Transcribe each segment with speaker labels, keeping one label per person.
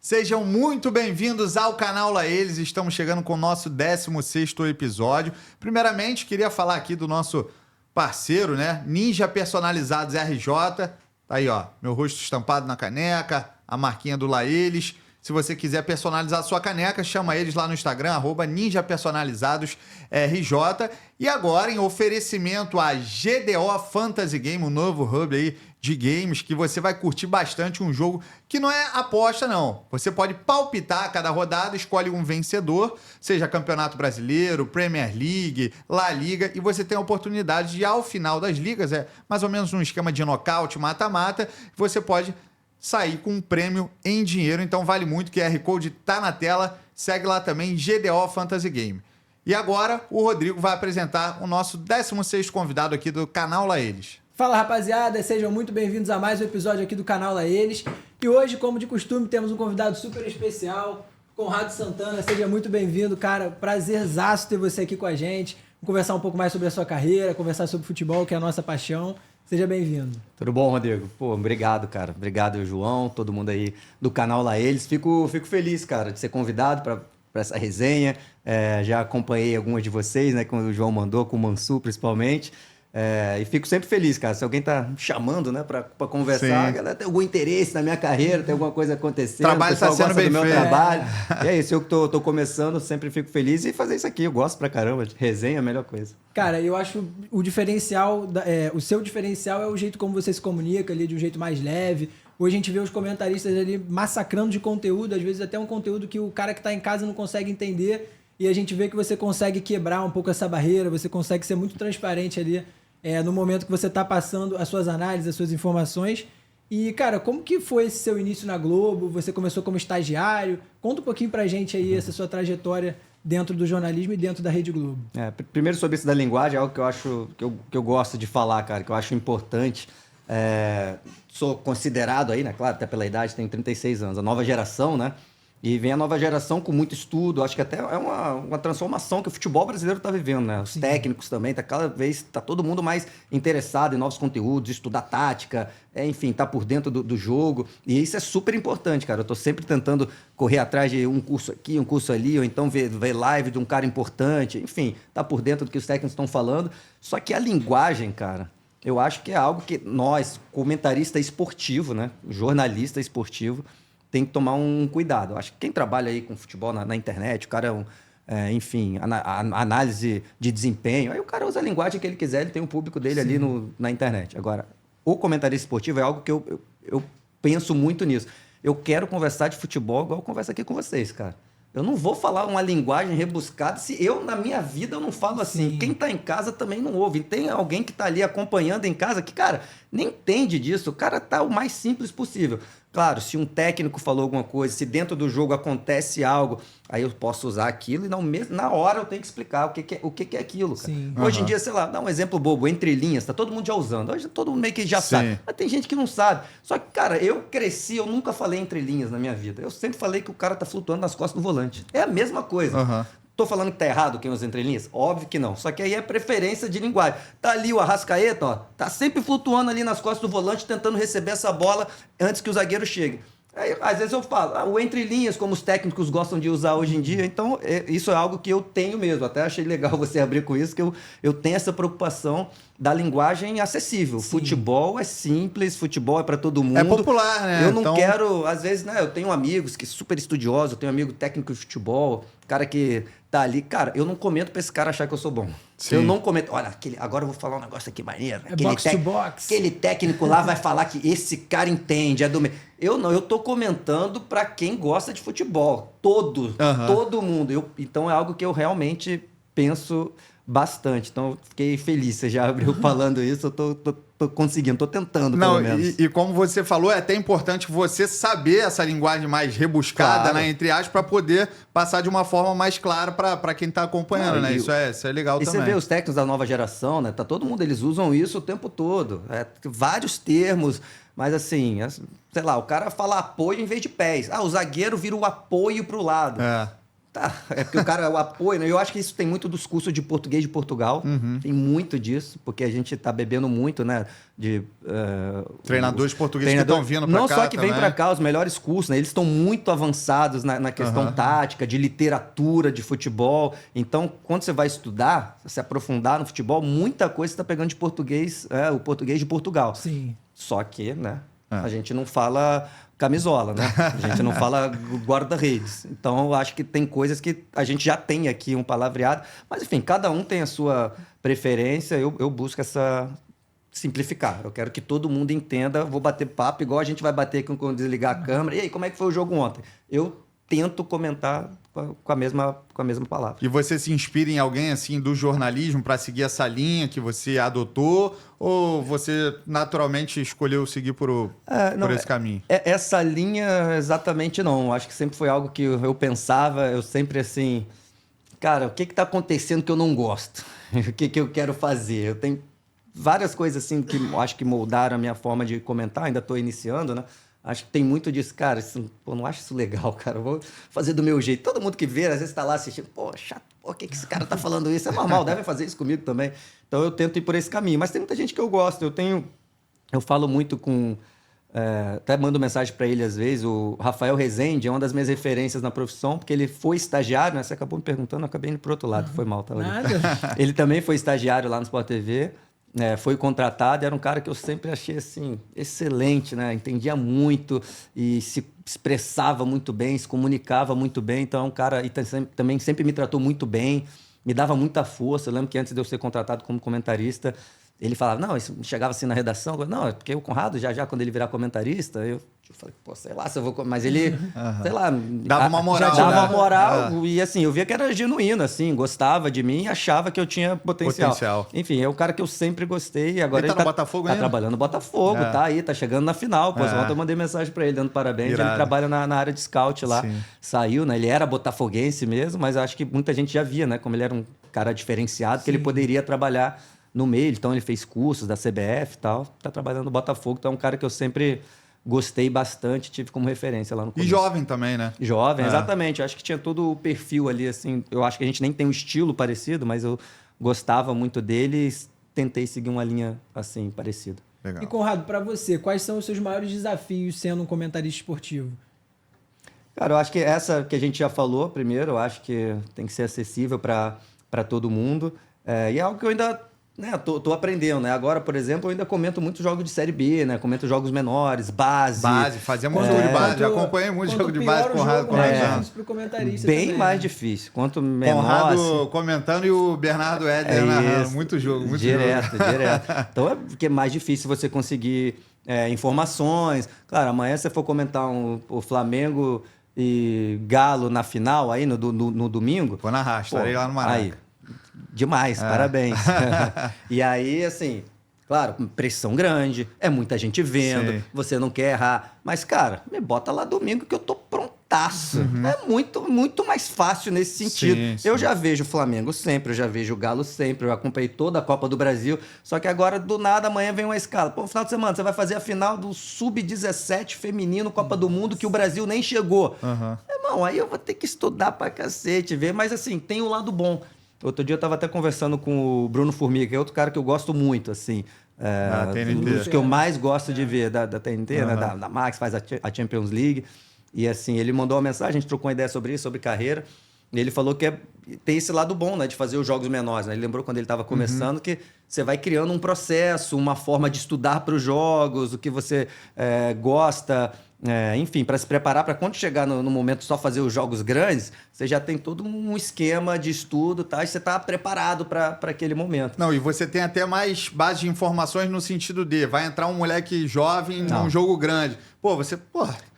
Speaker 1: Sejam muito bem-vindos ao canal Lá Eles. Estamos chegando com o nosso 16º episódio. Primeiramente, queria falar aqui do nosso parceiro, né? Ninja Personalizados RJ. Tá aí, ó, meu rosto estampado na caneca, a marquinha do Lá Eles. Se você quiser personalizar a sua caneca, chama eles lá no Instagram, @ninjapersonalizadosRJ. E agora, em oferecimento a GDO Fantasy Game, um novo hub aí de games, que você vai curtir bastante, um jogo que não é aposta, não. Você pode palpitar a cada rodada, escolhe um vencedor, seja Campeonato Brasileiro, Premier League, La Liga, e você tem a oportunidade de, ao final das ligas, mais ou menos um esquema de nocaute, mata-mata, você pode sair com um prêmio em dinheiro, então vale muito. O QR Code tá na tela, segue lá também, GDO Fantasy Game. E agora o Rodrigo vai apresentar o nosso 16º convidado aqui do canal Lá Eles.
Speaker 2: Fala, rapaziada, sejam muito bem-vindos a mais um episódio aqui do canal Lá Eles. E hoje, como de costume, temos um convidado super especial, Conrado Santana. Seja muito bem-vindo, cara, prazerzaço ter você aqui com a gente. Vamos conversar um pouco mais sobre a sua carreira, conversar sobre futebol, que é a nossa paixão. Seja bem-vindo.
Speaker 3: Tudo bom, Rodrigo? Pô, obrigado, cara. Obrigado, João, todo mundo aí do canal Lá Eles. Fico feliz, cara, de ser convidado para essa resenha. Já acompanhei algumas de vocês, né, como o João mandou, com o Mansur, principalmente. E fico sempre feliz, cara. Se alguém tá me chamando, né, pra conversar, a galera tem algum interesse na minha carreira, tem alguma coisa acontecendo,
Speaker 1: o trabalho tá sendo bem
Speaker 3: do meu
Speaker 1: feito.
Speaker 3: trabalho. E é isso, eu que tô começando, sempre fico feliz e fazer isso aqui. Eu gosto pra caramba. Resenha é a melhor coisa.
Speaker 2: Cara, eu acho o diferencial, o seu diferencial é o jeito como você se comunica ali, de um jeito mais leve. Hoje a gente vê os comentaristas ali massacrando de conteúdo, às vezes até um conteúdo que o cara que tá em casa não consegue entender. E a gente vê que você consegue quebrar um pouco essa barreira, você consegue ser muito transparente ali no momento que você está passando as suas análises, as suas informações. E, cara, como que foi esse seu início na Globo? Você começou como estagiário? Conta um pouquinho pra gente aí essa sua trajetória dentro do jornalismo e dentro da Rede Globo.
Speaker 3: Primeiro, sobre isso da linguagem, é algo que eu acho que eu gosto de falar, cara, que eu acho importante. Sou considerado aí, né? Claro, até pela idade, tenho 36 anos, a nova geração, né? E vem a nova geração com muito estudo. Acho que até é uma transformação que o futebol brasileiro está vivendo, né? Os técnicos também, cada vez está todo mundo mais interessado em novos conteúdos, estudar tática, enfim, tá por dentro do jogo. E isso é super importante, cara. Eu tô sempre tentando correr atrás de um curso aqui, um curso ali, ou então ver live de um cara importante, enfim, tá por dentro do que os técnicos estão falando. Só que a linguagem, cara, eu acho que é algo que nós, comentarista esportivo, né? Jornalista esportivo, tem que tomar um cuidado. Eu acho que quem trabalha aí com futebol na internet, o cara enfim, análise de desempenho, aí o cara usa a linguagem que ele quiser, ele tem um público dele ali na internet. Agora, o comentarista esportivo é algo que eu penso muito nisso. Eu quero conversar de futebol igual eu converso aqui com vocês, cara. Eu não vou falar uma linguagem rebuscada se eu, na minha vida, eu não falo assim. Quem tá em casa também não ouve. Tem alguém que tá ali acompanhando em casa que, cara, nem entende disso. O cara tá o mais simples possível. Claro, se um técnico falou alguma coisa, se dentro do jogo acontece algo, aí eu posso usar aquilo e na hora eu tenho que explicar o que é aquilo, cara. Hoje em dia, sei lá, dá um exemplo bobo, entre linhas, tá todo mundo já usando. Hoje todo mundo meio que já sabe. Mas tem gente que não sabe. Só que, cara, eu cresci, eu nunca falei entre linhas na minha vida. Eu sempre falei que o cara tá flutuando nas costas do volante. É a mesma coisa. Tô falando que tá errado quem usa entrelinhas? Óbvio que não. Só que aí é preferência de linguagem. Tá ali o Arrascaeta, ó, tá sempre flutuando ali nas costas do volante, tentando receber essa bola antes que o zagueiro chegue. Aí, às vezes eu falo, o entre linhas, como os técnicos gostam de usar hoje em dia, então isso é algo que eu tenho mesmo. Até achei legal você abrir com isso, que eu tenho essa preocupação da linguagem acessível. Futebol é simples, futebol é para todo mundo.
Speaker 1: É popular, né?
Speaker 3: Eu não quero, às vezes, né? Eu tenho amigos que super estudiosos, eu tenho amigo técnico de futebol, cara que tá ali. Cara, eu não comento pra esse cara achar que eu sou bom. Eu não comento. Olha, agora eu vou falar um negócio aqui maneiro.
Speaker 2: Box to box.
Speaker 3: Aquele técnico lá vai falar que esse cara entende, é do meio. Eu não, eu tô comentando pra quem gosta de futebol. Todo mundo. Então é algo que eu realmente penso bastante. Então eu fiquei feliz. Você já abriu falando isso, eu tô conseguindo, tô tentando, pelo menos.
Speaker 1: E como você falou, é até importante você saber essa linguagem mais rebuscada,
Speaker 3: Claro.
Speaker 1: né, entre aspas, para poder passar de uma forma mais clara para quem tá acompanhando, né? Isso é legal também.
Speaker 3: E você vê os técnicos da nova geração, né? Tá todo mundo, eles usam isso o tempo todo. Vários termos, mas assim, sei lá, o cara fala apoio em vez de pés. O zagueiro vira o apoio pro lado. Tá, é porque o cara, o apoio, né? Eu acho que isso tem muito dos cursos de português de Portugal. Tem muito disso, porque a gente tá bebendo muito, né? De
Speaker 1: Treinadores portugueses que estão vindo pra cá.
Speaker 3: Não só que vem
Speaker 1: também.
Speaker 3: pra cá, os melhores cursos, né? Eles estão muito avançados na questão tática, de literatura, de futebol. Então, quando você vai estudar, se aprofundar no futebol, muita coisa você tá pegando de português, o português de Portugal.
Speaker 2: Sim.
Speaker 3: Só que, né? A gente não fala camisola, né? A gente não fala guarda-redes. Então, eu acho que tem coisas que a gente já tem aqui um palavreado. Mas, enfim, cada um tem a sua preferência. Eu busco essa simplificar. Eu quero que todo mundo entenda. Vou bater papo igual a gente vai bater quando desligar a câmera. E aí, como é que foi o jogo ontem? Eu tento comentar com a mesma palavra.
Speaker 1: E você se inspira em alguém assim do jornalismo para seguir essa linha que você adotou? Ou você naturalmente escolheu seguir por esse caminho?
Speaker 3: Essa linha, exatamente não. Acho que sempre foi algo que eu pensava, eu sempre assim... Cara, o que está acontecendo que eu não gosto? O que eu quero fazer? Eu tenho várias coisas assim que eu acho que moldaram a minha forma de comentar. Ainda estou iniciando, né? Acho que tem muito disso, cara. Pô, não acho isso legal, cara. Eu vou fazer do meu jeito. Todo mundo que vê, às vezes tá lá assistindo. Pô, chato. Por que esse cara tá falando isso? É normal, devem fazer isso comigo também. Então eu tento ir por esse caminho. Mas tem muita gente que eu gosto. Eu falo muito com... até mando mensagem para ele às vezes. O Rafael Rezende é uma das minhas referências na profissão, porque ele foi estagiário, né? Você acabou me perguntando, eu acabei indo pro outro lado. Foi mal, tá?
Speaker 2: Nada.
Speaker 3: Ele também foi estagiário lá no Sport TV. Foi contratado, era um cara que eu sempre achei assim, excelente, né? Entendia muito e se expressava muito bem, se comunicava muito bem. Então, é um cara e também sempre me tratou muito bem, me dava muita força. Eu lembro que antes de eu ser contratado como comentarista, ele falava, não, isso chegava assim na redação, não, é porque o Conrado, já quando ele virar comentarista, eu falei, pô, sei lá se eu vou... Mas ele, sei lá...
Speaker 1: Dava uma moral.
Speaker 3: Dava uma moral e assim, eu via que era genuíno, assim, gostava de mim e achava que eu tinha potencial. Enfim, é um cara que eu sempre gostei e agora
Speaker 1: ele tá no Botafogo ainda?
Speaker 3: Tá trabalhando no Botafogo, tá aí, tá chegando na final. Pô, ontem eu mandei mensagem pra ele dando parabéns,
Speaker 1: Irado.
Speaker 3: ele trabalha na área de scout lá.
Speaker 1: Sim.
Speaker 3: Saiu, né? Ele era botafoguense mesmo, mas acho que muita gente já via, né? Como ele era um cara diferenciado, que ele poderia trabalhar no meio, então ele fez cursos da CBF e tal, tá trabalhando no Botafogo, então é um cara que eu sempre gostei bastante, tive como referência lá no começo.
Speaker 1: E jovem também, né?
Speaker 3: Jovem, exatamente, eu acho que tinha todo o perfil ali, assim, eu acho que a gente nem tem um estilo parecido, mas eu gostava muito dele e tentei seguir uma linha, assim, parecida.
Speaker 1: Legal.
Speaker 2: E Conrado, para você, quais são os seus maiores desafios sendo um comentarista esportivo?
Speaker 3: Cara, eu acho que essa que a gente já falou primeiro, eu acho que tem que ser acessível para todo mundo, e é algo que eu ainda... tô aprendendo, né? Agora, por exemplo, eu ainda comento muito jogos de Série B, né? Comento jogos menores, base.
Speaker 1: Fazia muito jogo de base. Já acompanhei muito jogo de base com o Conrado comentando.
Speaker 2: Pro comentarista
Speaker 3: bem
Speaker 2: também,
Speaker 3: mais
Speaker 2: né?
Speaker 3: difícil. Quanto menor...
Speaker 1: Conrado comentando e o Bernardo Éder narrando. Muito jogo, muito
Speaker 3: direto,
Speaker 1: jogo.
Speaker 3: Direto. Então, é porque é mais difícil você conseguir informações. Claro, amanhã você for comentar o Flamengo e Galo na final, aí no domingo...
Speaker 1: Vou narrar, estarei lá no Maraca.
Speaker 3: Aí, demais, parabéns. E aí, assim, claro, pressão grande, é muita gente vendo,
Speaker 1: Sim.
Speaker 3: você não quer errar. Mas, cara, me bota lá domingo que eu tô prontaço. É muito, muito mais fácil nesse sentido.
Speaker 1: Sim.
Speaker 3: Eu já vejo o Flamengo sempre, eu já vejo o Galo sempre, eu acompanhei toda a Copa do Brasil. Só que agora, do nada, amanhã vem uma escala. Pô, no final de semana, você vai fazer a final do Sub-17 feminino Copa do Mundo que o Brasil nem chegou. Irmão, aí eu vou ter que estudar pra cacete, ver. Mas, assim, tem o lado bom. Outro dia eu estava até conversando com o Bruno Formiga, que é outro cara que eu gosto muito, assim.
Speaker 1: TNT.
Speaker 3: Dos que eu mais gosto de ver da TNT, né? Da Max, faz a Champions League. E assim, ele mandou uma mensagem, a gente trocou uma ideia sobre isso, sobre carreira. E ele falou que tem esse lado bom, né? De fazer os jogos menores, né? Ele lembrou quando ele estava começando que você vai criando um processo, uma forma de estudar para os jogos, o que você gosta... enfim, para se preparar para quando chegar no momento só fazer os jogos grandes, você já tem todo um esquema de estudo, tá? E você está preparado para aquele momento.
Speaker 1: Não, e você tem até mais base de informações no sentido de vai entrar um moleque jovem num jogo grande.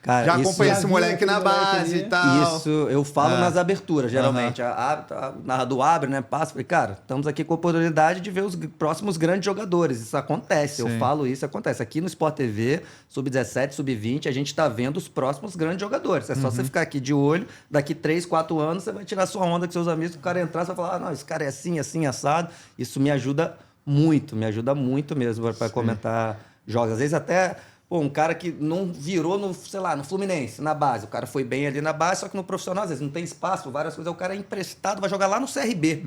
Speaker 3: Cara,
Speaker 1: já
Speaker 3: isso-
Speaker 1: acompanhei esse
Speaker 2: Já
Speaker 1: moleque
Speaker 2: viu
Speaker 1: na
Speaker 2: aquele moleque
Speaker 1: base
Speaker 2: ali?
Speaker 1: e tal.
Speaker 3: Isso eu falo nas aberturas, geralmente. O narrador abre, né? Passa. Falei, cara, estamos aqui com a oportunidade de ver os próximos grandes jogadores. Isso acontece.
Speaker 1: Sim.
Speaker 3: Eu falo isso, acontece. Aqui no Sport TV, Sub-17, Sub-20, a gente está vendo os próximos grandes jogadores. É só você ficar aqui de olho. Daqui 3, 4 anos, você vai tirar sua onda com seus amigos. O cara entrar, você vai falar, não, esse cara é assim, assim, assado. Isso me ajuda muito mesmo para comentar jogos. Às vezes até... Pô, um cara que não virou no, sei lá, no Fluminense, na base. O cara foi bem ali na base, só que no profissional, às vezes, não tem espaço, várias coisas. O cara é emprestado, vai jogar lá no CRB.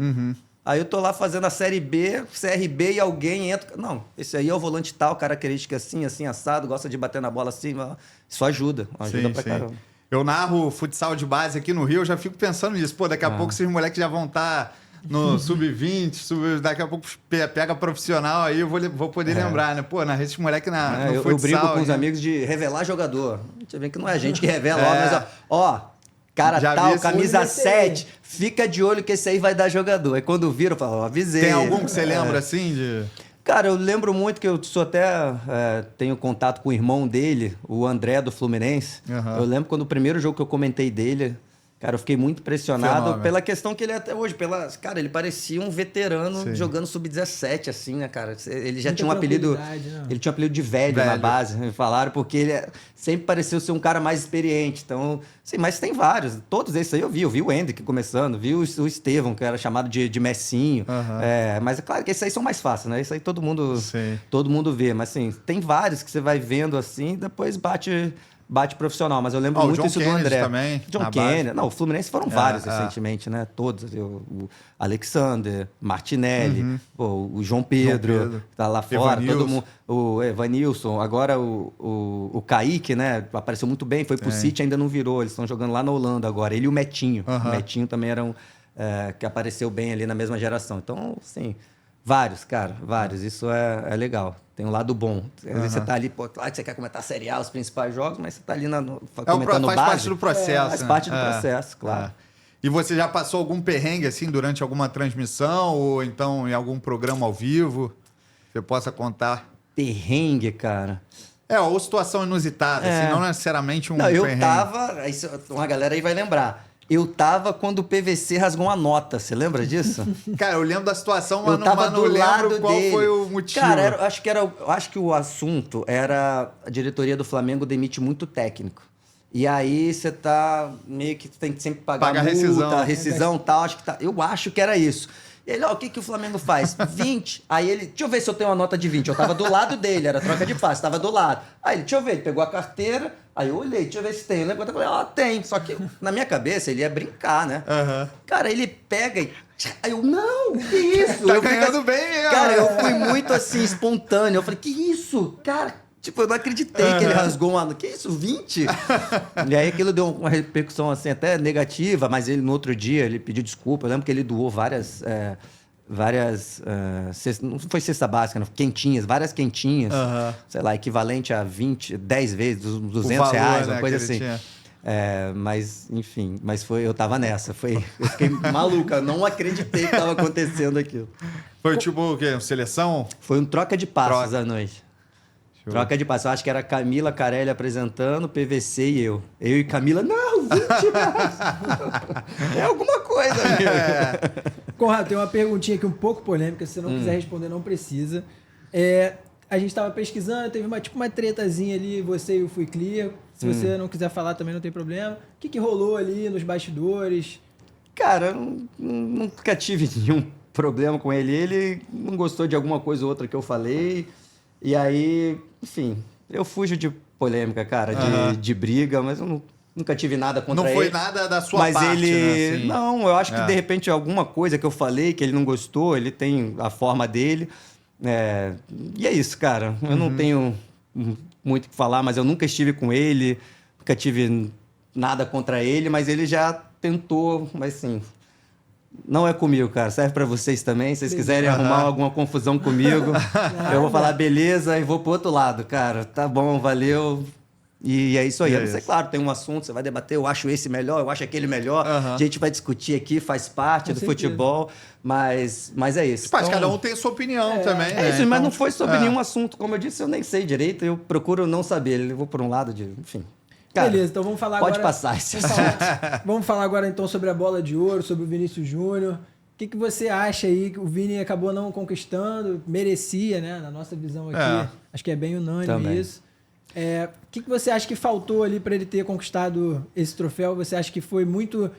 Speaker 3: Aí eu tô lá fazendo a Série B, CRB e alguém entra... Não, esse aí é o volante tal, característica assim, assim, assado, gosta de bater na bola assim. Isso ajuda pra caramba.
Speaker 1: Eu narro futsal de base aqui no Rio, eu já fico pensando nisso. Pô, daqui a pouco esses moleques já vão estar no sub-20, daqui a pouco pega profissional, aí eu vou poder lembrar, né? Pô, narrei esses moleques no futsal.
Speaker 3: Eu brinco com os amigos de revelar jogador. A gente vê que não é a gente que revela, mas ó, cara
Speaker 1: Já
Speaker 3: tal,
Speaker 1: vi
Speaker 3: camisa
Speaker 2: esse
Speaker 3: 7, fica de olho que esse aí vai dar jogador. Aí quando vira, eu falo, ó, avisei.
Speaker 1: Tem algum que você lembra assim de...
Speaker 3: Cara, eu lembro muito que eu sou até... tenho contato com o irmão dele, o André do Fluminense. Eu lembro quando o primeiro jogo que eu comentei dele... Cara, eu fiquei muito impressionado pela questão que ele é até hoje. Cara, ele parecia um veterano jogando sub-17, assim, né, cara? Ele já tinha um apelido...
Speaker 2: Né?
Speaker 3: Ele tinha um apelido de velho na base, me falaram, porque ele sempre pareceu ser um cara mais experiente. Então, sim, mas tem vários. Todos esses aí eu vi o Hendrick começando, vi o Estevão, que era chamado de Messinho. Mas é claro que esses aí são mais fáceis, né? Isso aí todo mundo vê. Mas, assim, tem vários que você vai vendo assim, depois bate profissional, mas eu lembro muito isso do André.
Speaker 1: Também,
Speaker 3: John Kennedy. Não, o Fluminense foram vários recentemente, né? Todos. O Alexander, Martinelli, o João Pedro, que tá lá fora, todo mundo. O Evanilson, agora o Kaique, né? Apareceu muito bem, foi pro City, ainda não virou. Eles estão jogando lá na Holanda agora. Ele e o Metinho. O Metinho também era que apareceu bem ali na mesma geração. Então, assim, vários, cara, vários. Isso é legal. Tem um lado bom. Às vezes você tá ali, pô, claro que você quer comentar a Série A, os principais jogos, mas você tá ali comentando
Speaker 1: faz
Speaker 3: base.
Speaker 1: parte do processo.
Speaker 3: Faz parte do processo, claro.
Speaker 1: E você já passou algum perrengue, assim, durante alguma transmissão ou então em algum programa ao vivo? Você possa contar?
Speaker 3: Perrengue, cara.
Speaker 1: Ou situação inusitada, assim, não necessariamente um
Speaker 3: perrengue.
Speaker 1: perrengue.
Speaker 3: Eu tava... Uma galera aí vai lembrar. Eu tava quando o PVC rasgou uma nota. Você lembra disso?
Speaker 1: Cara, eu lembro da situação,
Speaker 3: eu
Speaker 1: mas
Speaker 3: tava
Speaker 1: não
Speaker 3: do
Speaker 1: lembro
Speaker 3: lado
Speaker 1: qual
Speaker 3: dele.
Speaker 1: foi o motivo.
Speaker 3: Cara, acho que o assunto era a diretoria do Flamengo demite muito técnico. E aí você tá meio que tem que sempre pagar multa, rescisão e tal. Eu acho que era isso. E ele, o que o Flamengo faz? 20. Aí ele, deixa eu ver se eu tenho uma nota de 20. Eu tava do lado dele, era troca de passe, tava do lado. Aí ele, deixa eu ver, ele pegou a carteira, aí eu olhei, deixa eu ver se tem. Eu levantei e falei, tem. Só que na minha cabeça ele ia brincar, né? Cara, ele pega e... Aí eu, não, que isso?
Speaker 1: Tá ganhando bem mesmo.
Speaker 3: Cara, eu fui muito assim, espontâneo. Eu falei, que isso? Cara, tipo, eu não acreditei que ele rasgou uma... Que isso, 20? E aí aquilo deu uma repercussão assim, até negativa, mas ele no outro dia, ele pediu desculpa. Eu lembro que ele doou várias não foi cesta básica, não, quentinhas, várias quentinhas. Sei lá, equivalente a 10 vezes, R$200,
Speaker 1: valor,
Speaker 3: uma
Speaker 1: né,
Speaker 3: coisa assim. Mas, enfim, eu tava nessa. Eu fiquei maluca, não acreditei que tava acontecendo aquilo.
Speaker 1: Foi tipo o quê? Seleção?
Speaker 3: Foi um troca de passos à noite. Troca de passo. Eu acho que era Camila Carelli apresentando, PVC e eu. Eu e Camila, não, 20 reais. É alguma coisa, amigo.
Speaker 2: Conrado, tem uma perguntinha aqui um pouco polêmica. Se você não quiser responder, não precisa. A gente estava pesquisando, teve uma tretazinha ali, você e o Fui Clear. Se você não quiser falar também, não tem problema. O que rolou ali nos bastidores?
Speaker 3: Cara, eu nunca tive nenhum problema com ele. Ele não gostou de alguma coisa ou outra que eu falei. E aí, enfim, eu fujo de polêmica, cara, de briga, mas eu nunca tive nada contra ele.
Speaker 1: Não foi nada da sua
Speaker 3: parte,
Speaker 1: né? Assim.
Speaker 3: Não, eu acho que de repente alguma coisa que eu falei que ele não gostou, ele tem a forma dele. E é isso, cara. Eu não tenho muito o que falar, mas eu nunca estive com ele, nunca tive nada contra ele, mas ele já tentou, mas assim... Não é comigo, cara. Serve pra vocês também. Se vocês quiserem arrumar alguma confusão comigo, eu vou falar beleza e vou pro outro lado, cara. Tá bom, valeu. E é isso aí. Não sei, claro, tem um assunto, você vai debater, eu acho esse melhor, eu acho aquele melhor. A gente vai discutir aqui, faz parte do futebol, mas é isso.
Speaker 1: Mas cada um tem a sua opinião também.
Speaker 3: É isso, mas não foi sobre nenhum assunto. Como eu disse, eu nem sei direito, eu procuro não saber. Eu vou por um lado de... Enfim... Cara,
Speaker 2: beleza, então vamos falar
Speaker 3: pode
Speaker 2: agora...
Speaker 3: Pode passar esse
Speaker 2: Vamos falar agora então sobre a bola de ouro, sobre o Vinícius Júnior. O que você acha aí que o Vini acabou não conquistando? Merecia, né? Na nossa visão aqui. Acho que é bem unânime também. Isso. O que você acha que faltou ali para ele ter conquistado esse troféu? Você acha que foi muito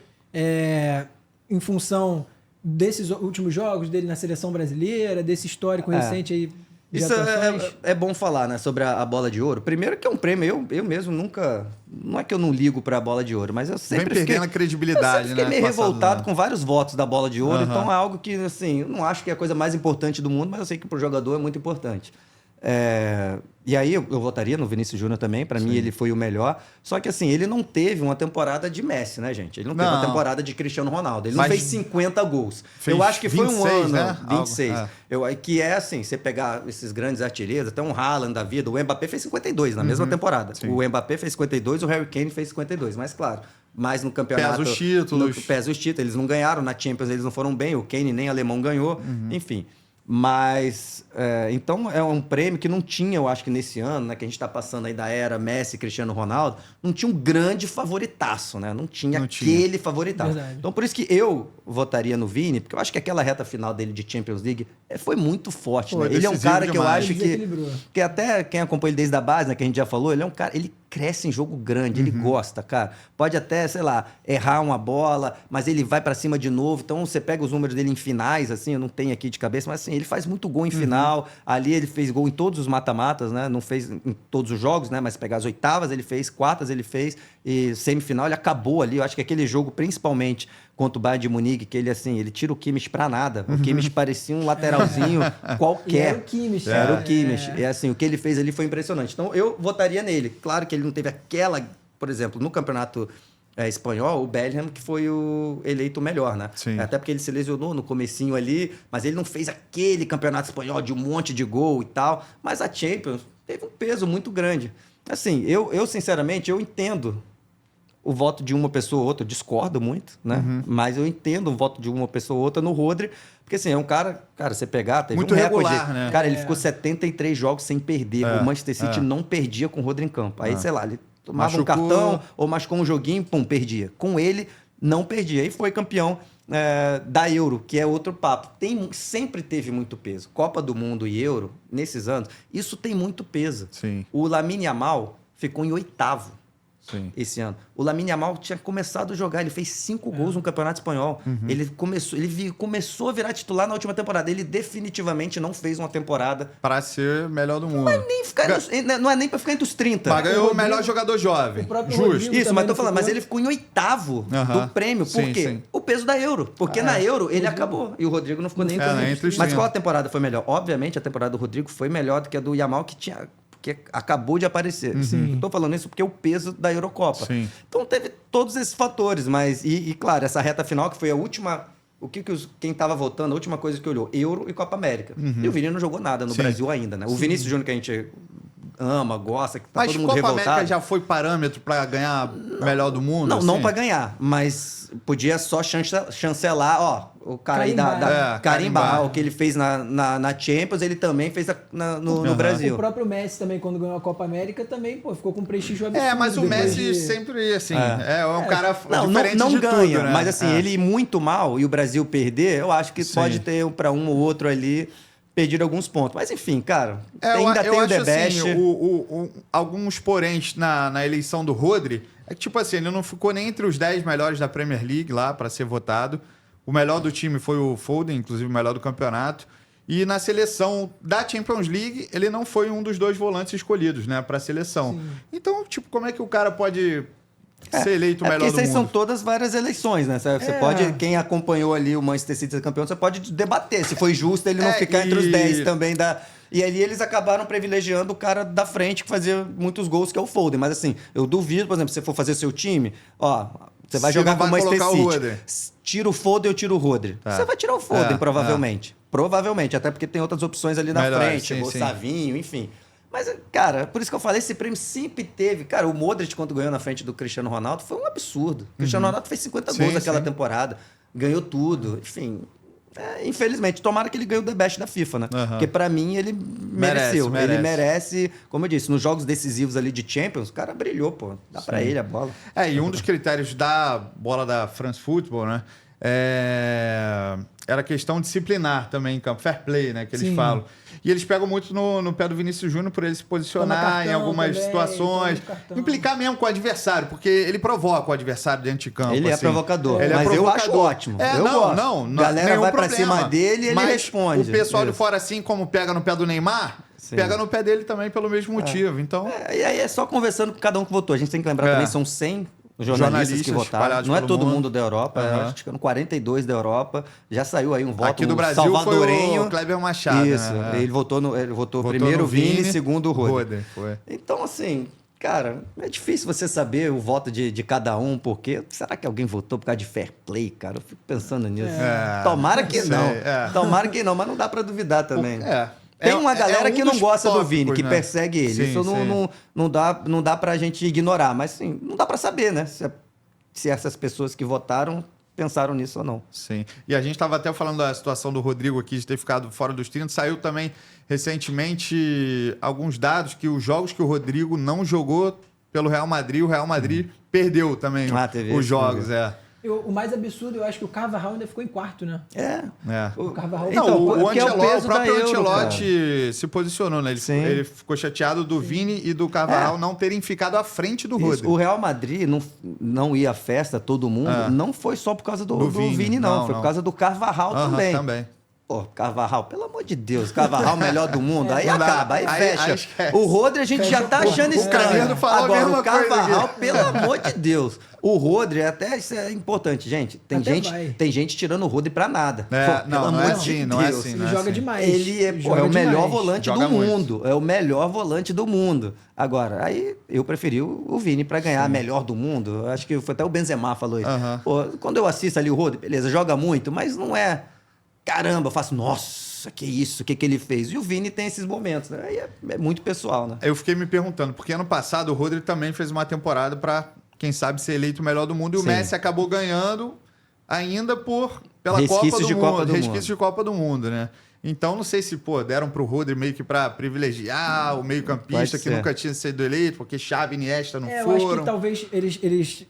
Speaker 2: em função desses últimos jogos dele na seleção brasileira, desse histórico recente aí? de
Speaker 3: Isso
Speaker 2: atuações.
Speaker 3: é bom falar, né, sobre a bola de ouro. Primeiro que é um prêmio, eu mesmo nunca... Não é que eu não ligo pra bola de ouro, mas eu sempre
Speaker 1: Vem perdendo a credibilidade,
Speaker 3: eu sempre fiquei
Speaker 1: né?
Speaker 3: meio
Speaker 1: Passado
Speaker 3: revoltado
Speaker 1: ano.
Speaker 3: com vários votos da bola de ouro,
Speaker 1: Aham.
Speaker 3: então é algo que, assim, eu não acho que é a coisa mais importante do mundo, mas eu sei que pro jogador é muito importante. E aí eu votaria no Vinícius Júnior também, pra mim ele foi o melhor. Só que assim, ele não teve uma temporada de Messi, né, gente? Ele não teve uma
Speaker 1: Não.
Speaker 3: temporada de Cristiano Ronaldo. Ele
Speaker 1: Mas
Speaker 3: não fez 50 gols.
Speaker 1: fez
Speaker 3: Eu acho que foi um
Speaker 1: 26,
Speaker 3: ano,
Speaker 1: né?
Speaker 3: 26.
Speaker 1: Algo,
Speaker 3: Que é assim, você pegar esses grandes artilheiros, até um Haaland da vida, o Mbappé fez 52 na mesma temporada.
Speaker 1: Sim.
Speaker 3: O Mbappé fez 52, o Harry Kane fez 52. Mas claro, mais no campeonato...
Speaker 1: Pesa os títulos.
Speaker 3: Pesa os títulos. Eles não ganharam na Champions, eles não foram bem. O Kane nem alemão ganhou. Enfim... Mas, então, é um prêmio que não tinha, eu acho que nesse ano, né, que a gente está passando aí da era Messi, Cristiano Ronaldo, não tinha um grande favoritaço, né? Não tinha aquele favoritaço.
Speaker 2: Verdade.
Speaker 3: Então, por isso que eu votaria no Vini, porque eu acho que aquela reta final dele de Champions League foi muito forte, né? Ele é um
Speaker 1: decisivo
Speaker 3: cara que eu
Speaker 1: demais.
Speaker 3: acho
Speaker 2: Desequilibrou.
Speaker 3: que até quem acompanha ele desde a base, né, que a gente já falou, ele é um cara, ele cresce em jogo grande, ele gosta, cara. Pode até, sei lá, errar uma bola, mas ele vai pra cima de novo. Então você pega os números dele em finais, assim, eu não tenho aqui de cabeça, mas assim, ele faz muito gol em final. Ali ele fez gol em todos os mata-matas, né? Não fez em todos os jogos, né? Mas pegar as oitavas ele fez, quartas ele fez e semifinal ele acabou ali. Eu acho que aquele jogo, principalmente contra o Bayern de Munique, que ele assim, ele tira o Kimmich pra nada. O Kimmich parecia um lateralzinho
Speaker 2: E
Speaker 3: qualquer.
Speaker 2: era o Kimmich.
Speaker 3: Era
Speaker 2: né?
Speaker 3: o Kimmich. E assim, o que ele fez ali foi impressionante. Então, eu votaria nele. Claro que ele não teve aquela... Por exemplo, no campeonato espanhol, o Bellingham que foi o eleito o melhor, né?
Speaker 1: Sim.
Speaker 3: Até porque ele se lesionou no comecinho ali, mas ele não fez aquele campeonato espanhol de um monte de gol e tal. Mas a Champions teve um peso muito grande. Assim, eu sinceramente, eu entendo o voto de uma pessoa ou outra, eu discordo muito, né? Mas eu entendo o voto de uma pessoa ou outra no Rodri, porque assim, é um cara, você pegar, teve
Speaker 1: Muito
Speaker 3: um recorde,
Speaker 1: regular, né?
Speaker 3: Cara, ele ficou 73 jogos sem perder. O Manchester City não perdia com o Rodri em campo. Aí, sei lá, ele tomava
Speaker 1: Machucou.
Speaker 3: um cartão ou machucou um joguinho, pum, perdia. Com ele, não perdia. E foi campeão da Euro, que é outro papo. Sempre teve muito peso. Copa do Mundo e Euro, nesses anos, isso tem muito peso.
Speaker 1: Sim.
Speaker 3: O Lamine Yamal ficou em 8º.
Speaker 1: Sim.
Speaker 3: Esse ano. O Lamine Yamal tinha começado a jogar, ele fez 5 gols no Campeonato Espanhol. Ele começou a virar titular na última temporada. Ele definitivamente não fez uma temporada.
Speaker 1: Para ser melhor do mundo.
Speaker 3: Nem ficar não é nem pra ficar entre os 30.
Speaker 1: Mas ganhou o
Speaker 2: Rodrigo-
Speaker 1: melhor jogador jovem.
Speaker 2: o próprio
Speaker 1: Justo.
Speaker 2: Rodrigo-
Speaker 3: Isso,
Speaker 2: também
Speaker 3: mas tô
Speaker 2: não
Speaker 3: falando, mas
Speaker 2: ficou?
Speaker 3: ele ficou em 8º
Speaker 1: Aham.
Speaker 3: do prêmio. Por
Speaker 1: Sim,
Speaker 3: quê?
Speaker 1: sim.
Speaker 3: O peso da Euro. Porque na Euro ele acabou. E o Rodrigo não ficou nem
Speaker 1: entre os
Speaker 3: Mas
Speaker 1: 30.
Speaker 3: qual a temporada foi melhor? Obviamente a temporada do Rodrigo foi melhor do que a do Yamal, que acabou de aparecer. Eu tô falando isso porque é o peso da Eurocopa.
Speaker 1: Sim.
Speaker 3: Então teve todos esses fatores, mas claro, essa reta final que foi a última, quem tava votando, a última coisa que olhou, Euro e Copa América. E o Vini não jogou nada no
Speaker 1: Sim.
Speaker 3: Brasil ainda, né? O Vinícius Júnior que a gente ama, gosta, que tá
Speaker 1: Mas
Speaker 3: todo mundo
Speaker 1: Copa
Speaker 3: revoltado.
Speaker 1: América já foi parâmetro para ganhar melhor do mundo?
Speaker 3: Não,
Speaker 1: assim?
Speaker 3: não para ganhar, mas podia só chancelar, ó, o cara aí
Speaker 2: Carimbar.
Speaker 1: carimbar.
Speaker 3: o que ele fez na Champions, ele também fez no
Speaker 2: O
Speaker 3: Brasil.
Speaker 2: próprio Messi também, quando ganhou a Copa América, também, pô, ficou com prestígio absurdo.
Speaker 1: Mas o
Speaker 2: depois
Speaker 1: Messi
Speaker 2: de-
Speaker 1: sempre, assim, é um cara
Speaker 3: Não
Speaker 1: diferente
Speaker 3: não
Speaker 1: de
Speaker 3: ganha,
Speaker 1: tudo, né?
Speaker 3: mas assim, ele ir muito mal e o Brasil perder, eu acho que
Speaker 1: Sim.
Speaker 3: pode ter para um ou outro ali perdido alguns pontos. Mas enfim, cara, ainda
Speaker 1: eu
Speaker 3: tem o
Speaker 1: acho
Speaker 3: debate.
Speaker 1: assim, alguns poréns na eleição do Rodri, é que tipo assim, ele não ficou nem entre os 10 melhores da Premier League lá para ser votado. O melhor do time foi o Foden, inclusive o melhor do campeonato. E na seleção da Champions League, ele não foi um dos 2 volantes escolhidos, né, para a seleção.
Speaker 2: Sim.
Speaker 1: Então, tipo, como é que o cara pode ser eleito o
Speaker 3: É
Speaker 1: melhor
Speaker 3: porque
Speaker 1: do
Speaker 3: essas são
Speaker 1: mundo?
Speaker 3: todas várias eleições, né? Você pode, quem acompanhou ali o Manchester City ser campeão, você pode debater se foi justo ele não ficar entre os 10 também da... E ali eles acabaram privilegiando o cara da frente que fazia muitos gols, que é o Foden. Mas assim, eu duvido, por exemplo, se você for fazer seu time, ó, você vai
Speaker 1: Você
Speaker 3: jogar
Speaker 1: não
Speaker 3: com o
Speaker 1: vai
Speaker 3: Manchester
Speaker 1: colocar o
Speaker 3: City.
Speaker 1: Rodri.
Speaker 3: Tira o Foden ou tira o Rodri?
Speaker 1: Tá.
Speaker 3: Você vai tirar o Foden,
Speaker 1: É,
Speaker 3: provavelmente. Provavelmente, até porque tem outras opções ali na
Speaker 1: Melhores,
Speaker 3: frente,
Speaker 1: sim,
Speaker 3: o
Speaker 1: sim.
Speaker 3: Savinho, enfim. Mas, cara, por isso que eu falei, esse prêmio sempre teve. Cara, o Modric, quando ganhou na frente do Cristiano Ronaldo, foi um absurdo. O Cristiano Ronaldo fez 50
Speaker 1: Sim,
Speaker 3: gols naquela
Speaker 1: sim.
Speaker 3: temporada, ganhou tudo, enfim. Infelizmente, tomara que ele ganhe o The Best da FIFA, né?
Speaker 1: Aham.
Speaker 3: Porque pra mim ele mereceu.
Speaker 1: Merece.
Speaker 3: Ele merece, como eu disse, nos jogos decisivos ali de Champions, o cara brilhou, pô. Dá pra ele a bola.
Speaker 1: E um dos critérios da bola da France Football, né? era questão disciplinar também em campo, fair play, né, que eles
Speaker 2: Sim.
Speaker 1: falam. E eles pegam muito no pé do Vinícius Júnior por ele se posicionar
Speaker 2: Toma cartão
Speaker 1: em algumas
Speaker 2: também,
Speaker 1: situações,
Speaker 2: toma cartão.
Speaker 1: implicar mesmo com o adversário, porque ele provoca o adversário dentro de campo.
Speaker 3: Ele é
Speaker 1: assim.
Speaker 3: provocador,
Speaker 1: Ele é
Speaker 3: mas eu
Speaker 1: provocador.
Speaker 3: acho ótimo.
Speaker 1: É,
Speaker 3: eu
Speaker 1: não,
Speaker 3: gosto.
Speaker 1: não,
Speaker 3: Galera
Speaker 1: nenhum
Speaker 3: vai pra
Speaker 1: problema.
Speaker 3: cima dele e ele
Speaker 1: Mas
Speaker 3: responde.
Speaker 1: o pessoal de
Speaker 3: Isso.
Speaker 1: fora, assim como pega no pé do Neymar,
Speaker 3: Sim.
Speaker 1: pega no pé dele também pelo mesmo motivo. Então,
Speaker 3: E aí é só conversando com cada um que votou. A gente tem que lembrar também, são 100 jornalistas que votaram.
Speaker 1: espalhados
Speaker 3: Não é
Speaker 1: pelo
Speaker 3: todo
Speaker 1: mundo.
Speaker 3: mundo da Europa,
Speaker 1: Aham.
Speaker 3: acho que eram 42 da Europa. Já saiu aí um voto
Speaker 1: aqui do Brasil
Speaker 3: salvadorenho.
Speaker 1: foi o Kleber Machado.
Speaker 3: Isso,
Speaker 1: né?
Speaker 3: ele votou
Speaker 1: Votou
Speaker 3: primeiro
Speaker 1: no
Speaker 3: o Vini, segundo o Roder.
Speaker 1: Foi.
Speaker 3: Então, assim, cara, é difícil você saber o voto de cada um, porque será que alguém votou por causa de fair play, cara? Eu fico pensando nisso. Tomara que
Speaker 1: sei,
Speaker 3: não.
Speaker 1: é.
Speaker 3: Tomara que não, mas não dá pra duvidar também. Tem
Speaker 1: É
Speaker 3: uma galera
Speaker 1: um
Speaker 3: que não
Speaker 1: dos
Speaker 3: gosta do
Speaker 1: tópicos,
Speaker 3: Vini, que
Speaker 1: né?
Speaker 3: persegue ele.
Speaker 1: Sim,
Speaker 3: Isso
Speaker 1: sim.
Speaker 3: não dá pra gente ignorar, mas sim, não dá pra saber, né? Se essas pessoas que votaram pensaram nisso ou não.
Speaker 1: Sim. E a gente estava até falando da situação do Rodrigo aqui, de ter ficado fora dos 30. Saiu também recentemente alguns dados que os jogos que o Rodrigo não jogou pelo Real Madrid, o Real Madrid perdeu também
Speaker 3: teve
Speaker 1: os
Speaker 3: isso,
Speaker 1: jogos.
Speaker 2: O mais absurdo, eu acho que o Carvajal ainda ficou em quarto, né?
Speaker 1: O
Speaker 2: Carvajal...
Speaker 3: Então,
Speaker 1: o
Speaker 3: porque é o
Speaker 1: Ancelotti,
Speaker 3: peso
Speaker 1: o próprio
Speaker 3: da Euro,
Speaker 1: Ancelotti se posicionou, né?
Speaker 3: Sim.
Speaker 1: Ele ficou chateado do Vini e do Carvajal não terem ficado à frente do
Speaker 3: Isso.
Speaker 1: Rodrigo.
Speaker 3: O Real Madrid não ia à festa, todo mundo, não foi só por causa do Vini, não. Foi por causa do Carvajal também. Pô, Carvajal, pelo amor de Deus, Carvajal melhor do mundo, aí
Speaker 1: Não dá.
Speaker 3: acaba, aí fecha.
Speaker 1: Aí esquece.
Speaker 3: O Rodri a gente já tá achando
Speaker 1: o
Speaker 3: estranho.
Speaker 1: Canedo falou a
Speaker 3: Agora,
Speaker 1: mesma
Speaker 3: o Carvajal,
Speaker 1: coisa aqui.
Speaker 3: pelo amor de Deus. O Rodri, até isso é importante, gente. Tem gente tirando o Rodri pra nada. Pô,
Speaker 1: não é assim, não é assim.
Speaker 2: Ele joga demais.
Speaker 3: Ele é
Speaker 2: joga
Speaker 3: o melhor
Speaker 2: demais.
Speaker 3: volante
Speaker 1: Joga
Speaker 3: do
Speaker 1: muito.
Speaker 3: mundo. É o melhor volante do mundo. Agora, aí eu preferi o Vini pra ganhar melhor do mundo. Eu acho que foi até o Benzema falou isso. Pô, quando eu assisto ali o Rodri, beleza, joga muito, mas não é... Caramba, eu faço... Nossa, que isso, o que ele fez? E o Vini tem esses momentos, né? Aí é muito pessoal, né?
Speaker 1: Eu fiquei me perguntando, porque ano passado o Rodri também fez uma temporada para, quem sabe, ser eleito o melhor do mundo. E o
Speaker 3: Sim.
Speaker 1: Messi acabou ganhando ainda pela
Speaker 3: Resquícios
Speaker 1: Copa do
Speaker 3: de
Speaker 1: Mundo.
Speaker 3: Copa do
Speaker 1: Resquícios
Speaker 3: Mundo.
Speaker 1: de Copa do Mundo, né? Então, não sei se, deram pro Rodri meio que para privilegiar o meio-campista
Speaker 3: Pode
Speaker 1: que
Speaker 3: ser.
Speaker 1: nunca tinha sido eleito, porque Xavi e Iniesta não
Speaker 2: Eu
Speaker 1: foram.
Speaker 2: acho que talvez eles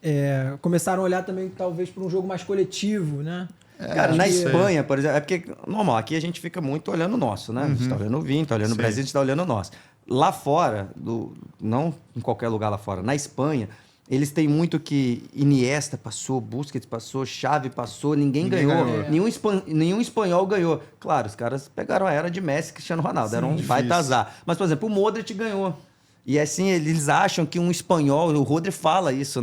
Speaker 2: começaram a olhar também, talvez, para um jogo mais coletivo, né?
Speaker 3: Cara, na
Speaker 2: que-
Speaker 3: Espanha, por exemplo, é porque, normal, aqui a gente fica muito olhando o nosso, né? A gente tá olhando o Vini, tá olhando o Brasil, a gente tá olhando o nosso. Lá fora, não em qualquer lugar lá fora, na Espanha, eles têm muito que Iniesta passou, Busquets passou, Xavi passou, ninguém ganhou. Nenhum espanhol ganhou. Claro, os caras pegaram a era de Messi e Cristiano Ronaldo, era um baita azar. Mas, por exemplo, o Modric ganhou. E assim, eles acham que um espanhol, o Rodri fala isso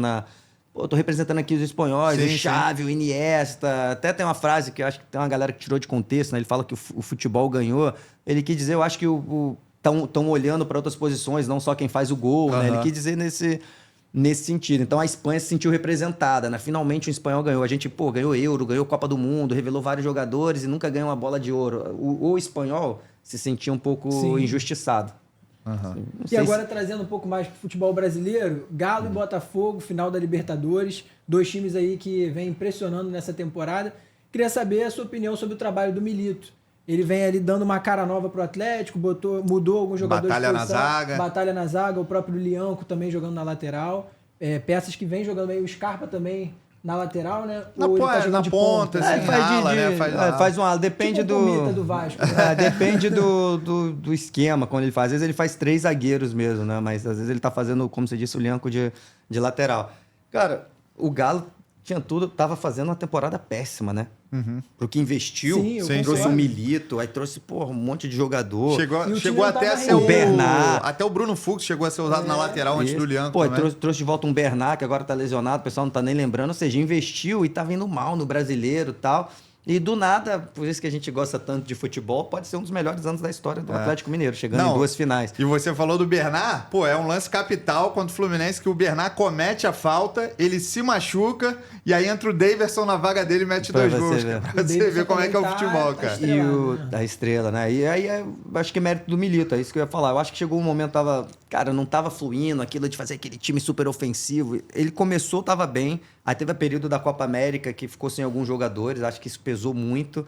Speaker 3: Pô, tô representando aqui os espanhóis,
Speaker 1: Sim,
Speaker 3: o Xavi, o Iniesta. Até tem uma frase que eu acho que tem uma galera que tirou de contexto, né? Ele fala que o futebol ganhou. Ele quis dizer, eu acho que estão olhando para outras posições, não só quem faz o gol, né? Ele quis dizer nesse sentido. Então a Espanha se sentiu representada, né? Finalmente um espanhol ganhou. A gente, ganhou Euro, ganhou Copa do Mundo, revelou vários jogadores e nunca ganhou uma bola de ouro. O espanhol se sentia um pouco injustiçado. Não
Speaker 2: E
Speaker 3: sei
Speaker 2: agora, trazendo um pouco mais pro futebol brasileiro, Galo e Botafogo, final da Libertadores, 2 times aí que vem impressionando nessa temporada. Queria saber a sua opinião sobre o trabalho do Milito. Ele vem ali dando uma cara nova pro Atlético, mudou alguns jogadores
Speaker 1: Batalha
Speaker 2: de
Speaker 1: na
Speaker 2: posição,
Speaker 1: zaga.
Speaker 2: batalha na zaga, o próprio Lianco também jogando na lateral. Peças que vem jogando aí, o Scarpa também na lateral, né? Ou ele tá jogando
Speaker 1: na
Speaker 2: de
Speaker 1: ponta, assim, rala, né?
Speaker 3: faz um ala. Depende
Speaker 2: Tipo o Comita do Vasco.
Speaker 3: Depende do esquema, quando ele faz. Às vezes ele faz 3 zagueiros mesmo, né? Mas às vezes ele tá fazendo, como você disse, o Lianco de lateral. Cara, o Galo tinha tudo, tava fazendo uma temporada péssima, né? Pro que investiu,
Speaker 2: Sim, eu
Speaker 3: trouxe
Speaker 2: concordo.
Speaker 3: o Milito, aí trouxe, um monte de jogador.
Speaker 2: E o time
Speaker 1: Chegou
Speaker 2: não
Speaker 1: até
Speaker 2: tava
Speaker 1: a ser
Speaker 2: rendendo.
Speaker 3: O Bernard.
Speaker 1: Até o Bruno Fux chegou a ser usado na lateral antes
Speaker 3: Isso.
Speaker 1: do Lianco
Speaker 3: Pô,
Speaker 1: também.
Speaker 3: trouxe de volta um Bernard, que agora tá lesionado, o pessoal não tá nem lembrando. Ou seja, investiu e tá vindo mal no brasileiro e tal. E do nada, por isso que a gente gosta tanto de futebol, pode ser um dos melhores anos da história do Atlético Mineiro, chegando em 2 finais.
Speaker 1: E você falou do Bernard, é um lance capital contra o Fluminense que o Bernard comete a falta, ele se machuca e aí entra o Daverson na vaga dele e mete
Speaker 3: Pra
Speaker 1: 2
Speaker 3: você
Speaker 1: gols.
Speaker 3: ver.
Speaker 1: Pra
Speaker 2: O
Speaker 1: você
Speaker 2: Daverson
Speaker 1: ver como é que é o
Speaker 2: também
Speaker 1: futebol,
Speaker 2: tá
Speaker 1: cara.
Speaker 2: estrelado,
Speaker 3: Da estrela, né? E aí acho que é mérito do Milito, é isso que eu ia falar. Eu acho que chegou um momento, não tava fluindo aquilo de fazer aquele time super ofensivo. Ele começou, tava bem. Aí teve o período da Copa América que ficou sem alguns jogadores, acho que isso pesou muito.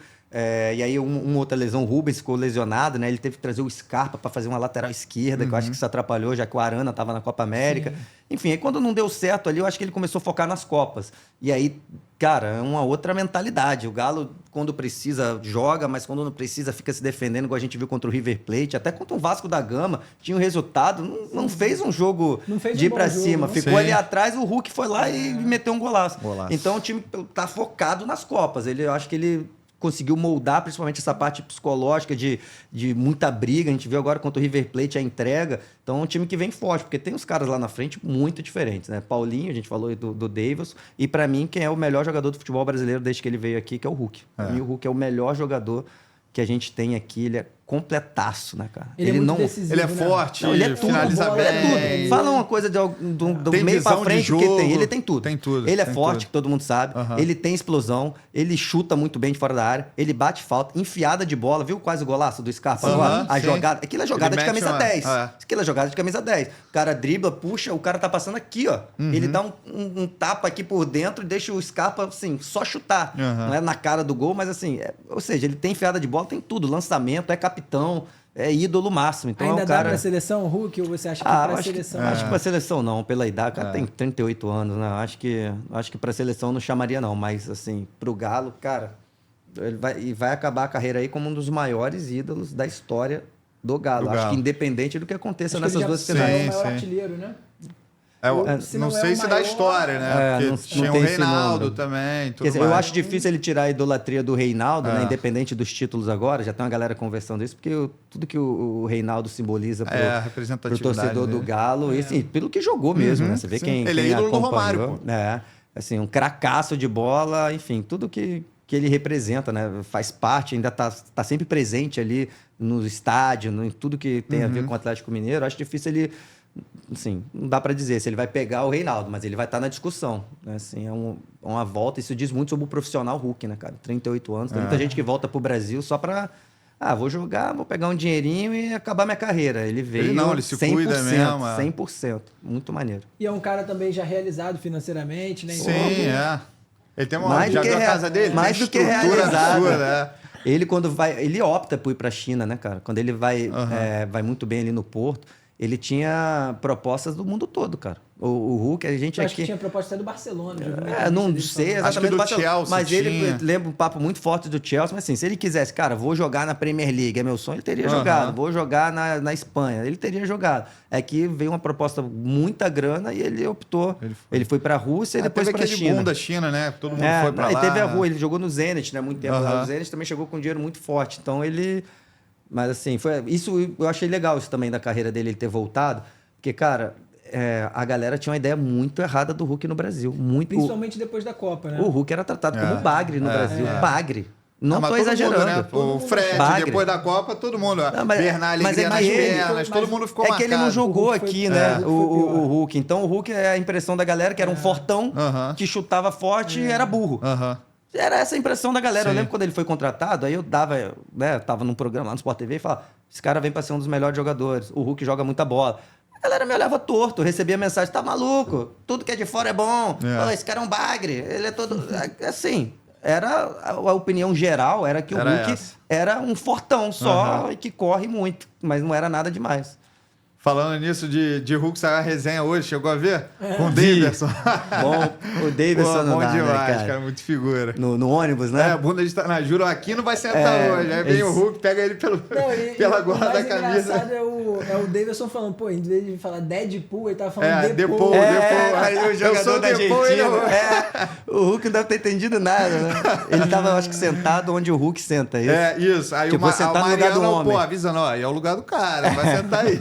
Speaker 3: E aí uma outra lesão, o Rubens ficou lesionado, né? Ele teve que trazer o Scarpa para fazer uma lateral esquerda, que eu acho que isso atrapalhou, já que o Arana estava na Copa América. Sim. Enfim, aí quando não deu certo ali, eu acho que ele começou a focar nas Copas. E aí, cara, é uma outra mentalidade. O Galo, quando precisa, joga, mas quando não precisa, fica se defendendo, igual a gente viu contra o River Plate, até contra o Vasco da Gama, tinha um resultado, não fez um jogo de ir pra cima. Ficou ali atrás, o Hulk foi lá e meteu um golaço. Então o time tá focado nas Copas. Eu acho que ele conseguiu moldar principalmente essa parte psicológica de muita briga. A gente viu agora contra o River Plate a entrega. Então é um time que vem forte, porque tem uns caras lá na frente muito diferentes, né? Paulinho, a gente falou do Davis, e para mim quem é o melhor jogador do futebol brasileiro desde que ele veio aqui, que é o Hulk. Para mim o Hulk é o melhor jogador que a gente tem aqui, ele é completaço, né, cara?
Speaker 2: Ele é muito decisivo,
Speaker 1: ele é forte,
Speaker 3: ele é tudo,
Speaker 1: finaliza bem.
Speaker 3: Ele é tudo. Fala uma coisa do meio pra frente que tem. Ele tem tudo.
Speaker 1: Tem tudo.
Speaker 3: Ele é forte, que todo mundo sabe. Ele tem explosão, ele chuta muito bem de fora da área, ele bate falta, enfiada de bola, viu quase o golaço do Scarpa? A jogada, aquilo é jogada de camisa 10. Aquilo é jogada de camisa 10. O cara dribla, puxa, o cara tá passando aqui, ó. Ele dá um tapa aqui por dentro e deixa o Scarpa, assim, só chutar. Não é na cara do gol, mas assim, ou seja, ele tem enfiada de bola, tem tudo, lançamento, é capitão, é ídolo máximo. Então
Speaker 2: ainda
Speaker 3: é um cara...
Speaker 2: dá pra seleção, Hulk, ou você acha que pra seleção?
Speaker 3: Acho que pra seleção não, pela idade, o cara tem 38 anos, né? Acho que pra seleção não chamaria não, mas assim, pro Galo, cara, ele vai acabar a carreira aí como um dos maiores ídolos da história do Galo. Acho que independente do que aconteça nessas duas finais.
Speaker 2: Ele é o maior artilheiro, né?
Speaker 1: Não sei se da história, né? Porque tinha o Reinaldo também.
Speaker 3: Quer dizer, eu acho difícil ele tirar a idolatria do Reinaldo, né? Independente dos títulos agora. Já tem uma galera conversando isso, porque tudo que o Reinaldo simboliza pro torcedor do Galo, e assim, pelo que jogou mesmo, né? Você vê quem
Speaker 1: ele é ídolo do
Speaker 3: Romário. Assim, um cracaço de bola, enfim, tudo que ele representa, né? Faz parte, ainda tá sempre presente ali no estádio, em tudo que tem a ver com o Atlético Mineiro. Acho difícil ele... Assim, não dá para dizer se ele vai pegar o Reinaldo, mas ele vai estar na discussão, né? Assim, é uma volta. Isso diz muito sobre o profissional Hulk, né, cara? 38 anos. Tem muita gente que volta pro Brasil só para vou jogar, vou pegar um dinheirinho e acabar minha carreira. Ele veio
Speaker 1: ele se cuida mesmo.
Speaker 3: 100%. Muito maneiro.
Speaker 2: E é um cara também já realizado financeiramente, né?
Speaker 1: Sim, Ele tem uma... Já viu a casa dele?
Speaker 3: Mais do que realizado. Ele, quando vai... Ele opta por ir pra China, né, cara? Quando ele vai muito bem ali no Porto, ele tinha propostas do mundo todo, cara. O Hulk, a gente
Speaker 2: acho que tinha proposta até do Barcelona.
Speaker 3: Não sei exatamente
Speaker 1: do Chelsea,
Speaker 3: mas ele lembra um papo muito forte do Chelsea. Mas assim, se ele quisesse, cara, vou jogar na Premier League, é meu sonho, ele teria jogado. Vou jogar na Espanha, ele teria jogado. É que veio uma proposta muita grana e ele optou. Ele foi pra Rússia e depois pra China.
Speaker 1: Boom da China, né? Todo mundo foi pra lá.
Speaker 3: Ele teve a rua, ele jogou no Zenit, né? Muito tempo lá. O Zenit também chegou com dinheiro muito forte. Então ele... Mas assim, isso eu achei legal isso também da carreira dele, ele ter voltado. Porque, cara, a galera tinha uma ideia muito errada do Hulk no Brasil.
Speaker 2: Principalmente depois da Copa, né?
Speaker 3: O Hulk era tratado como bagre no Brasil. Bagre. Não tô exagerando.
Speaker 1: Mundo, né? O Fred, bagre. Depois da Copa, todo mundo. Bernal, alegria nas pernas, todo mundo ficou marcado.
Speaker 3: É que ele não jogou aqui, né? O Hulk. Então o Hulk é a impressão da galera que era um fortão, que chutava forte e era burro. Era essa a impressão da galera. Eu lembro quando ele foi contratado, aí eu dava, né? Tava num programa lá no Sport TV e falava: esse cara vem pra ser um dos melhores jogadores. O Hulk joga muita bola. A galera me olhava torto, eu recebia mensagem: tá maluco? Tudo que é de fora é bom. Esse cara é um bagre. Ele é todo. Assim, era a opinião geral, era que o Hulk era um fortão só e que corre muito, mas não era nada demais.
Speaker 1: Falando nisso de Hulk, saiu a resenha hoje, chegou a ver? Com o Davidson.
Speaker 3: Bom, o Davidson
Speaker 1: bom
Speaker 3: dá,
Speaker 1: demais,
Speaker 3: né,
Speaker 1: cara, muito figura.
Speaker 3: No ônibus, né?
Speaker 1: A bunda de na Juro aqui não vai sentar hoje. Aí vem o Hulk, pega ele pela gola da camisa.
Speaker 2: O engraçado é o Davidson falando, pô, em vez de falar Deadpool, ele tava falando
Speaker 1: Depois.
Speaker 3: Aí o jogador da Argentina. O Hulk não deve ter entendido nada, né? Ele tava, acho que, sentado onde o Hulk senta.
Speaker 1: Isso. Aí
Speaker 3: tipo, sentar no lugar do homem.
Speaker 1: Avisando, é o lugar do cara, vai sentar aí.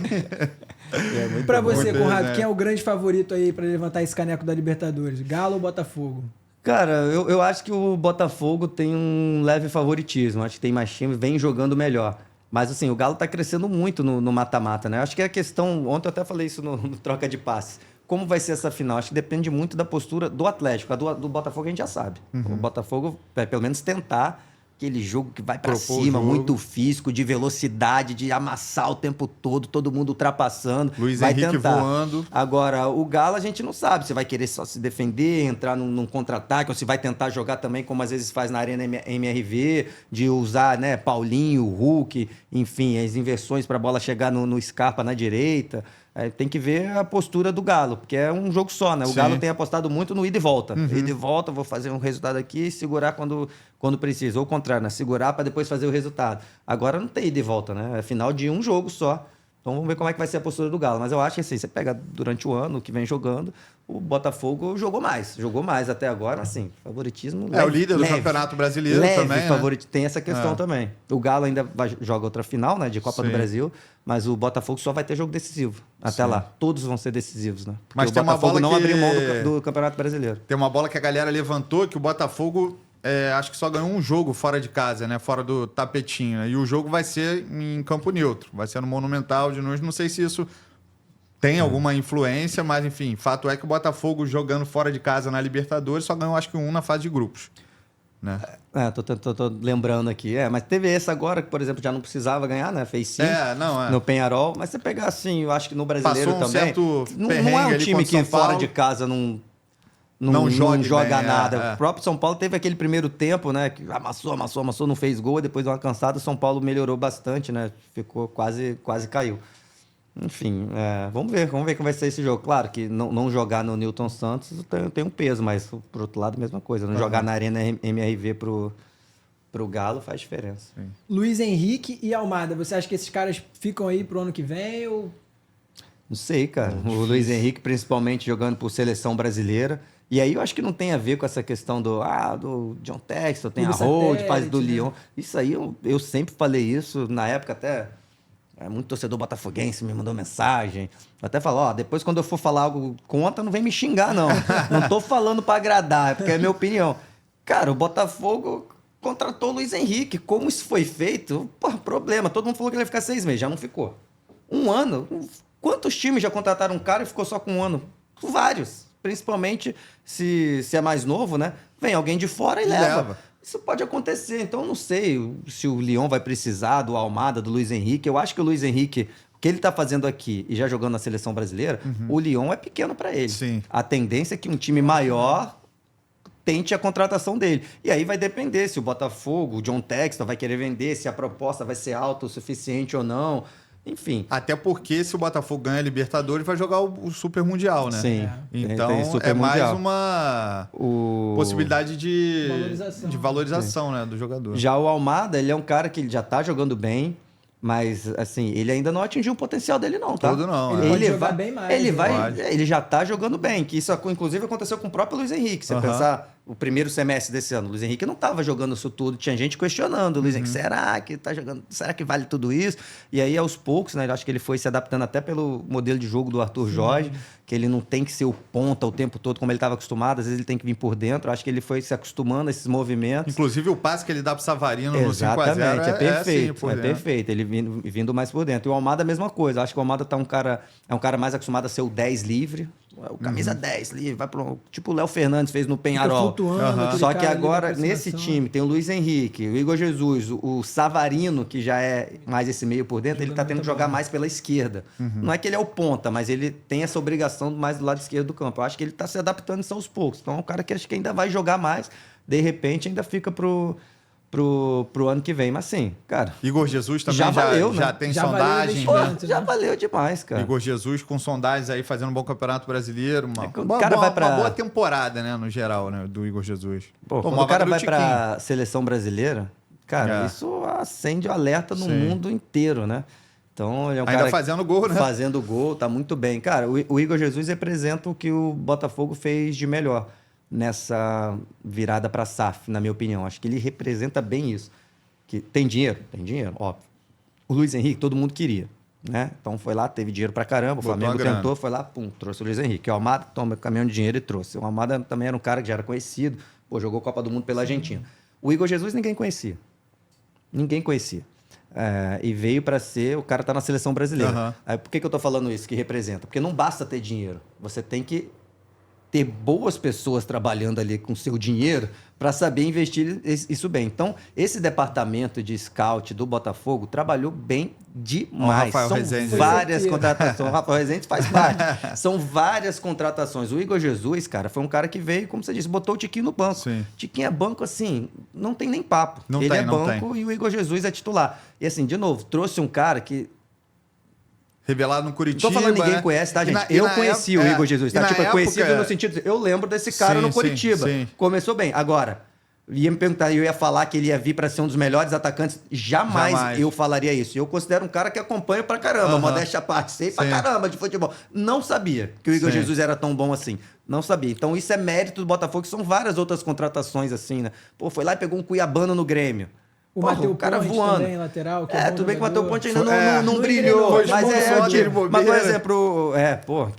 Speaker 2: Pra você, Conrado, quem é o grande favorito aí pra levantar esse caneco da Libertadores? Galo ou Botafogo?
Speaker 3: Cara, eu acho que o Botafogo tem um leve favoritismo. Acho que tem mais time, vem jogando melhor. Mas assim, o Galo tá crescendo muito no mata-mata, né? Acho que a questão... Ontem eu até falei isso no troca de passes. Como vai ser essa final? Acho que depende muito da postura do Atlético. A do Botafogo a gente já sabe. O Botafogo vai pelo menos tentar, aquele jogo que vai pra
Speaker 1: Propor o
Speaker 3: cima,
Speaker 1: jogo.
Speaker 3: muito físico, de velocidade, de amassar o tempo todo mundo ultrapassando.
Speaker 1: Luiz
Speaker 3: vai
Speaker 1: Henrique
Speaker 3: tentar.
Speaker 1: voando.
Speaker 3: Agora, o Galo a gente não sabe se vai querer só se defender, entrar num contra-ataque, ou se vai tentar jogar também, como às vezes faz na Arena MRV, de usar, né, Paulinho, Hulk, enfim, as inversões para a bola chegar no Scarpa na direita. Tem que ver a postura do Galo, porque é um jogo só, né? O
Speaker 1: Sim.
Speaker 3: Galo tem apostado muito no ida e volta. Ida e volta, vou fazer um resultado aqui e segurar quando precisa. Ou o contrário, né? Segurar para depois fazer o resultado. Agora não tem ida e volta, né? É final de um jogo só. Então vamos ver como é que vai ser a postura do Galo. Mas eu acho que assim, você pega durante o ano que vem jogando, o Botafogo jogou mais até agora, assim, favoritismo
Speaker 1: É o líder do Campeonato Brasileiro também, né?
Speaker 3: Tem essa questão também. O Galo ainda joga outra final, né, de Copa
Speaker 1: Sim.
Speaker 3: do Brasil, mas o Botafogo só vai ter jogo decisivo até lá. Todos vão ser decisivos, né? Porque
Speaker 1: Mas
Speaker 3: o
Speaker 1: tem uma
Speaker 3: Botafogo
Speaker 1: bola
Speaker 3: não
Speaker 1: que-
Speaker 3: abriu mão do Campeonato Brasileiro.
Speaker 1: Tem uma bola que a galera levantou que o Botafogo acho que só ganhou um jogo fora de casa, né? Fora do tapetinho. Né? E o jogo vai ser em campo neutro. Vai ser no Monumental de Nunes. Não sei se isso tem alguma influência, mas enfim, fato é que o Botafogo jogando fora de casa na Libertadores só ganhou acho que um na fase de grupos. Né?
Speaker 3: Tô lembrando aqui. Mas teve esse agora que, por exemplo, já não precisava ganhar, né? Fez 5 no Penharol. Mas você pegar assim, eu acho que no Brasileiro
Speaker 1: Passou um
Speaker 3: também.
Speaker 1: certo
Speaker 3: Não
Speaker 1: perrengue
Speaker 3: é um
Speaker 1: ali
Speaker 3: time
Speaker 1: contra
Speaker 3: que
Speaker 1: São Paulo.
Speaker 3: fora de casa não
Speaker 1: jogue
Speaker 3: joga
Speaker 1: bem,
Speaker 3: nada. O próprio São Paulo teve aquele primeiro tempo, né? Que amassou, não fez gol, e depois de uma cansada, o São Paulo melhorou bastante, né? Ficou quase caiu. Enfim, vamos ver como vai ser esse jogo. Claro que não jogar no Newton Santos tem um peso, mas por outro lado, a mesma coisa. Não jogar na Arena MRV pro Galo faz diferença.
Speaker 1: Sim.
Speaker 2: Luiz Henrique e Almada, você acha que esses caras ficam aí pro ano que vem ou...
Speaker 3: Não sei, cara. O Luiz Henrique, principalmente, jogando por seleção brasileira. E aí eu acho que não tem a ver com essa questão do John Textor, tem a
Speaker 2: Clube
Speaker 3: Hold, faz
Speaker 2: satélite,
Speaker 3: do
Speaker 2: né?
Speaker 3: Lyon. Isso aí eu sempre falei isso, na época até. Muito torcedor botafoguense me mandou mensagem. Eu até falo, depois quando eu for falar algo contra, não vem me xingar, não. Não tô falando para agradar, é porque é a minha opinião. Cara, o Botafogo contratou o Luiz Henrique. Como isso foi feito? Problema. Todo mundo falou que ele ia ficar 6 meses, já não ficou. 1 ano? Quantos times já contrataram um cara e ficou só com 1 ano? Vários. Principalmente se é mais novo, né? Vem alguém de fora e leva. Isso pode acontecer. Então, eu não sei se o Lyon vai precisar do Almada, do Luiz Henrique. Eu acho que o Luiz Henrique, o que ele está fazendo aqui e já jogando na seleção brasileira, o Lyon é pequeno para ele.
Speaker 1: Sim.
Speaker 3: A tendência é que um time maior tente a contratação dele. E aí vai depender se o Botafogo, o John Textor vai querer vender, se a proposta vai ser alta o suficiente ou não. Enfim.
Speaker 1: Até porque se o Botafogo ganha a Libertadores, vai jogar o Super Mundial, né?
Speaker 3: Sim.
Speaker 1: Então
Speaker 3: Tem Super
Speaker 1: é mais
Speaker 3: Mundial.
Speaker 1: uma possibilidade de valorização, né, do jogador.
Speaker 3: Já o Almada, ele é um cara que ele já tá jogando bem, mas assim, ele ainda não atingiu o potencial dele não, tá?
Speaker 1: Todo não,
Speaker 2: Ele pode jogar bem mais.
Speaker 3: Ele já tá jogando bem, que isso inclusive aconteceu com o próprio Luiz Henrique. Você pensar o primeiro semestre desse ano, o Luiz Henrique não estava jogando isso tudo, tinha gente questionando, o Luiz Henrique, será que tá jogando, será que vale tudo isso? E aí aos poucos, né, eu acho que ele foi se adaptando até pelo modelo de jogo do Arthur Jorge, que ele não tem que ser o ponta o tempo todo como ele estava acostumado, às vezes ele tem que vir por dentro. Eu acho que ele foi se acostumando a esses movimentos.
Speaker 1: Inclusive o passe que ele dá pro Savarino no 5x0
Speaker 3: Exatamente, é perfeito,
Speaker 1: assim,
Speaker 3: perfeito, ele vindo mais por dentro. E o Almada a mesma coisa, eu acho que o Almada é um cara mais acostumado a ser o 10 livre, o camisa 10 livre, vai pro, tipo o Léo Fernandes fez no Penharol.
Speaker 2: Flutuando,
Speaker 3: Só que agora, nesse time, tem o Luiz Henrique, o Igor Jesus, o Savarino, que já é mais esse meio por dentro, ele tá tendo que jogar mais pela esquerda. Não é que ele é o ponta, mas ele tem essa obrigação mais do lado esquerdo do campo. Eu acho que ele tá se adaptando isso aos poucos. Então é um cara que acho que ainda vai jogar mais, de repente ainda fica pro ano que vem. Mas sim, cara...
Speaker 1: Igor Jesus também
Speaker 3: já valeu,
Speaker 1: já
Speaker 3: né?
Speaker 1: tem
Speaker 2: Já
Speaker 1: sondagem,
Speaker 2: valeu
Speaker 1: né?
Speaker 3: Já valeu demais, cara.
Speaker 1: Igor Jesus com sondagens aí, fazendo um bom campeonato brasileiro. Uma boa temporada, né, no geral, né, do Igor Jesus.
Speaker 3: Quando o cara vai pra seleção brasileira, cara, isso acende o alerta no mundo inteiro, né? Então, ele é um
Speaker 1: ainda
Speaker 3: cara
Speaker 1: fazendo gol, né?
Speaker 3: Fazendo gol, tá muito bem. Cara, o Igor Jesus representa o que o Botafogo fez de melhor nessa virada para SAF, na minha opinião. Acho que ele representa bem isso. Que tem dinheiro, óbvio. O Luiz Henrique, todo mundo queria, né? Então foi lá, teve dinheiro pra caramba, o Flamengo tentou, foi lá, trouxe o Luiz Henrique. O Almada toma caminhão de dinheiro e trouxe. O Almada também era um cara que já era conhecido, jogou Copa do Mundo pela Argentina. O Igor Jesus ninguém conhecia. E veio para ser, o cara tá na seleção brasileira. Aí, por que eu tô falando isso, que representa? Porque não basta ter dinheiro, você tem que ter boas pessoas trabalhando ali com seu dinheiro para saber investir isso bem. Então, esse departamento de scout do Botafogo trabalhou bem demais.
Speaker 1: Rafael
Speaker 3: São
Speaker 1: Rezende.
Speaker 3: várias contratações. O Rafael Rezende faz parte. São várias contratações. O Igor Jesus, cara, foi um cara que veio, como você disse, botou o Tiquinho no banco.
Speaker 1: Sim.
Speaker 3: Tiquinho é banco, assim, não tem nem papo.
Speaker 1: Não
Speaker 3: Ele
Speaker 1: tem,
Speaker 3: é
Speaker 1: não
Speaker 3: banco e o Igor Jesus é titular. E assim, de novo, trouxe um cara que...
Speaker 1: Revelado no
Speaker 3: Não
Speaker 1: Curitiba.
Speaker 3: tô falando ninguém
Speaker 1: né?
Speaker 3: conhece, tá,
Speaker 1: E
Speaker 3: gente?
Speaker 1: na- e
Speaker 3: Eu
Speaker 1: na
Speaker 3: conheci
Speaker 1: época-
Speaker 3: o Igor Jesus,
Speaker 1: e
Speaker 3: tá?
Speaker 1: na
Speaker 3: Tipo, eu conheci
Speaker 1: época-
Speaker 3: no sentido... Eu lembro desse cara
Speaker 1: Sim,
Speaker 3: no Curitiba.
Speaker 1: sim.
Speaker 3: Começou bem. Agora, ia me perguntar, eu ia falar que ele ia vir para ser um dos melhores atacantes. Jamais eu falaria isso. Eu considero um cara que acompanha pra caramba, modéstia à parte. Sei pra
Speaker 1: Sim.
Speaker 3: caramba de futebol. Não sabia que o Igor
Speaker 1: Sim.
Speaker 3: Jesus era tão bom assim. Não sabia. Então, isso é mérito do Botafogo, que são várias outras contratações assim, né? Pô, foi lá e pegou um cuiabano no Grêmio.
Speaker 2: O
Speaker 3: Porra,
Speaker 2: Matheus
Speaker 3: cara
Speaker 2: Ponte
Speaker 3: voando.
Speaker 2: também, lateral. Que
Speaker 3: É,
Speaker 2: bom
Speaker 3: tudo bem que o Matheus
Speaker 2: jogador.
Speaker 3: Ponte ainda
Speaker 1: Não
Speaker 3: não brilhou.
Speaker 2: foi
Speaker 3: Mas
Speaker 1: expulso
Speaker 3: é,
Speaker 1: ontem de
Speaker 3: mas por
Speaker 1: bobeira.
Speaker 3: exemplo,
Speaker 2: O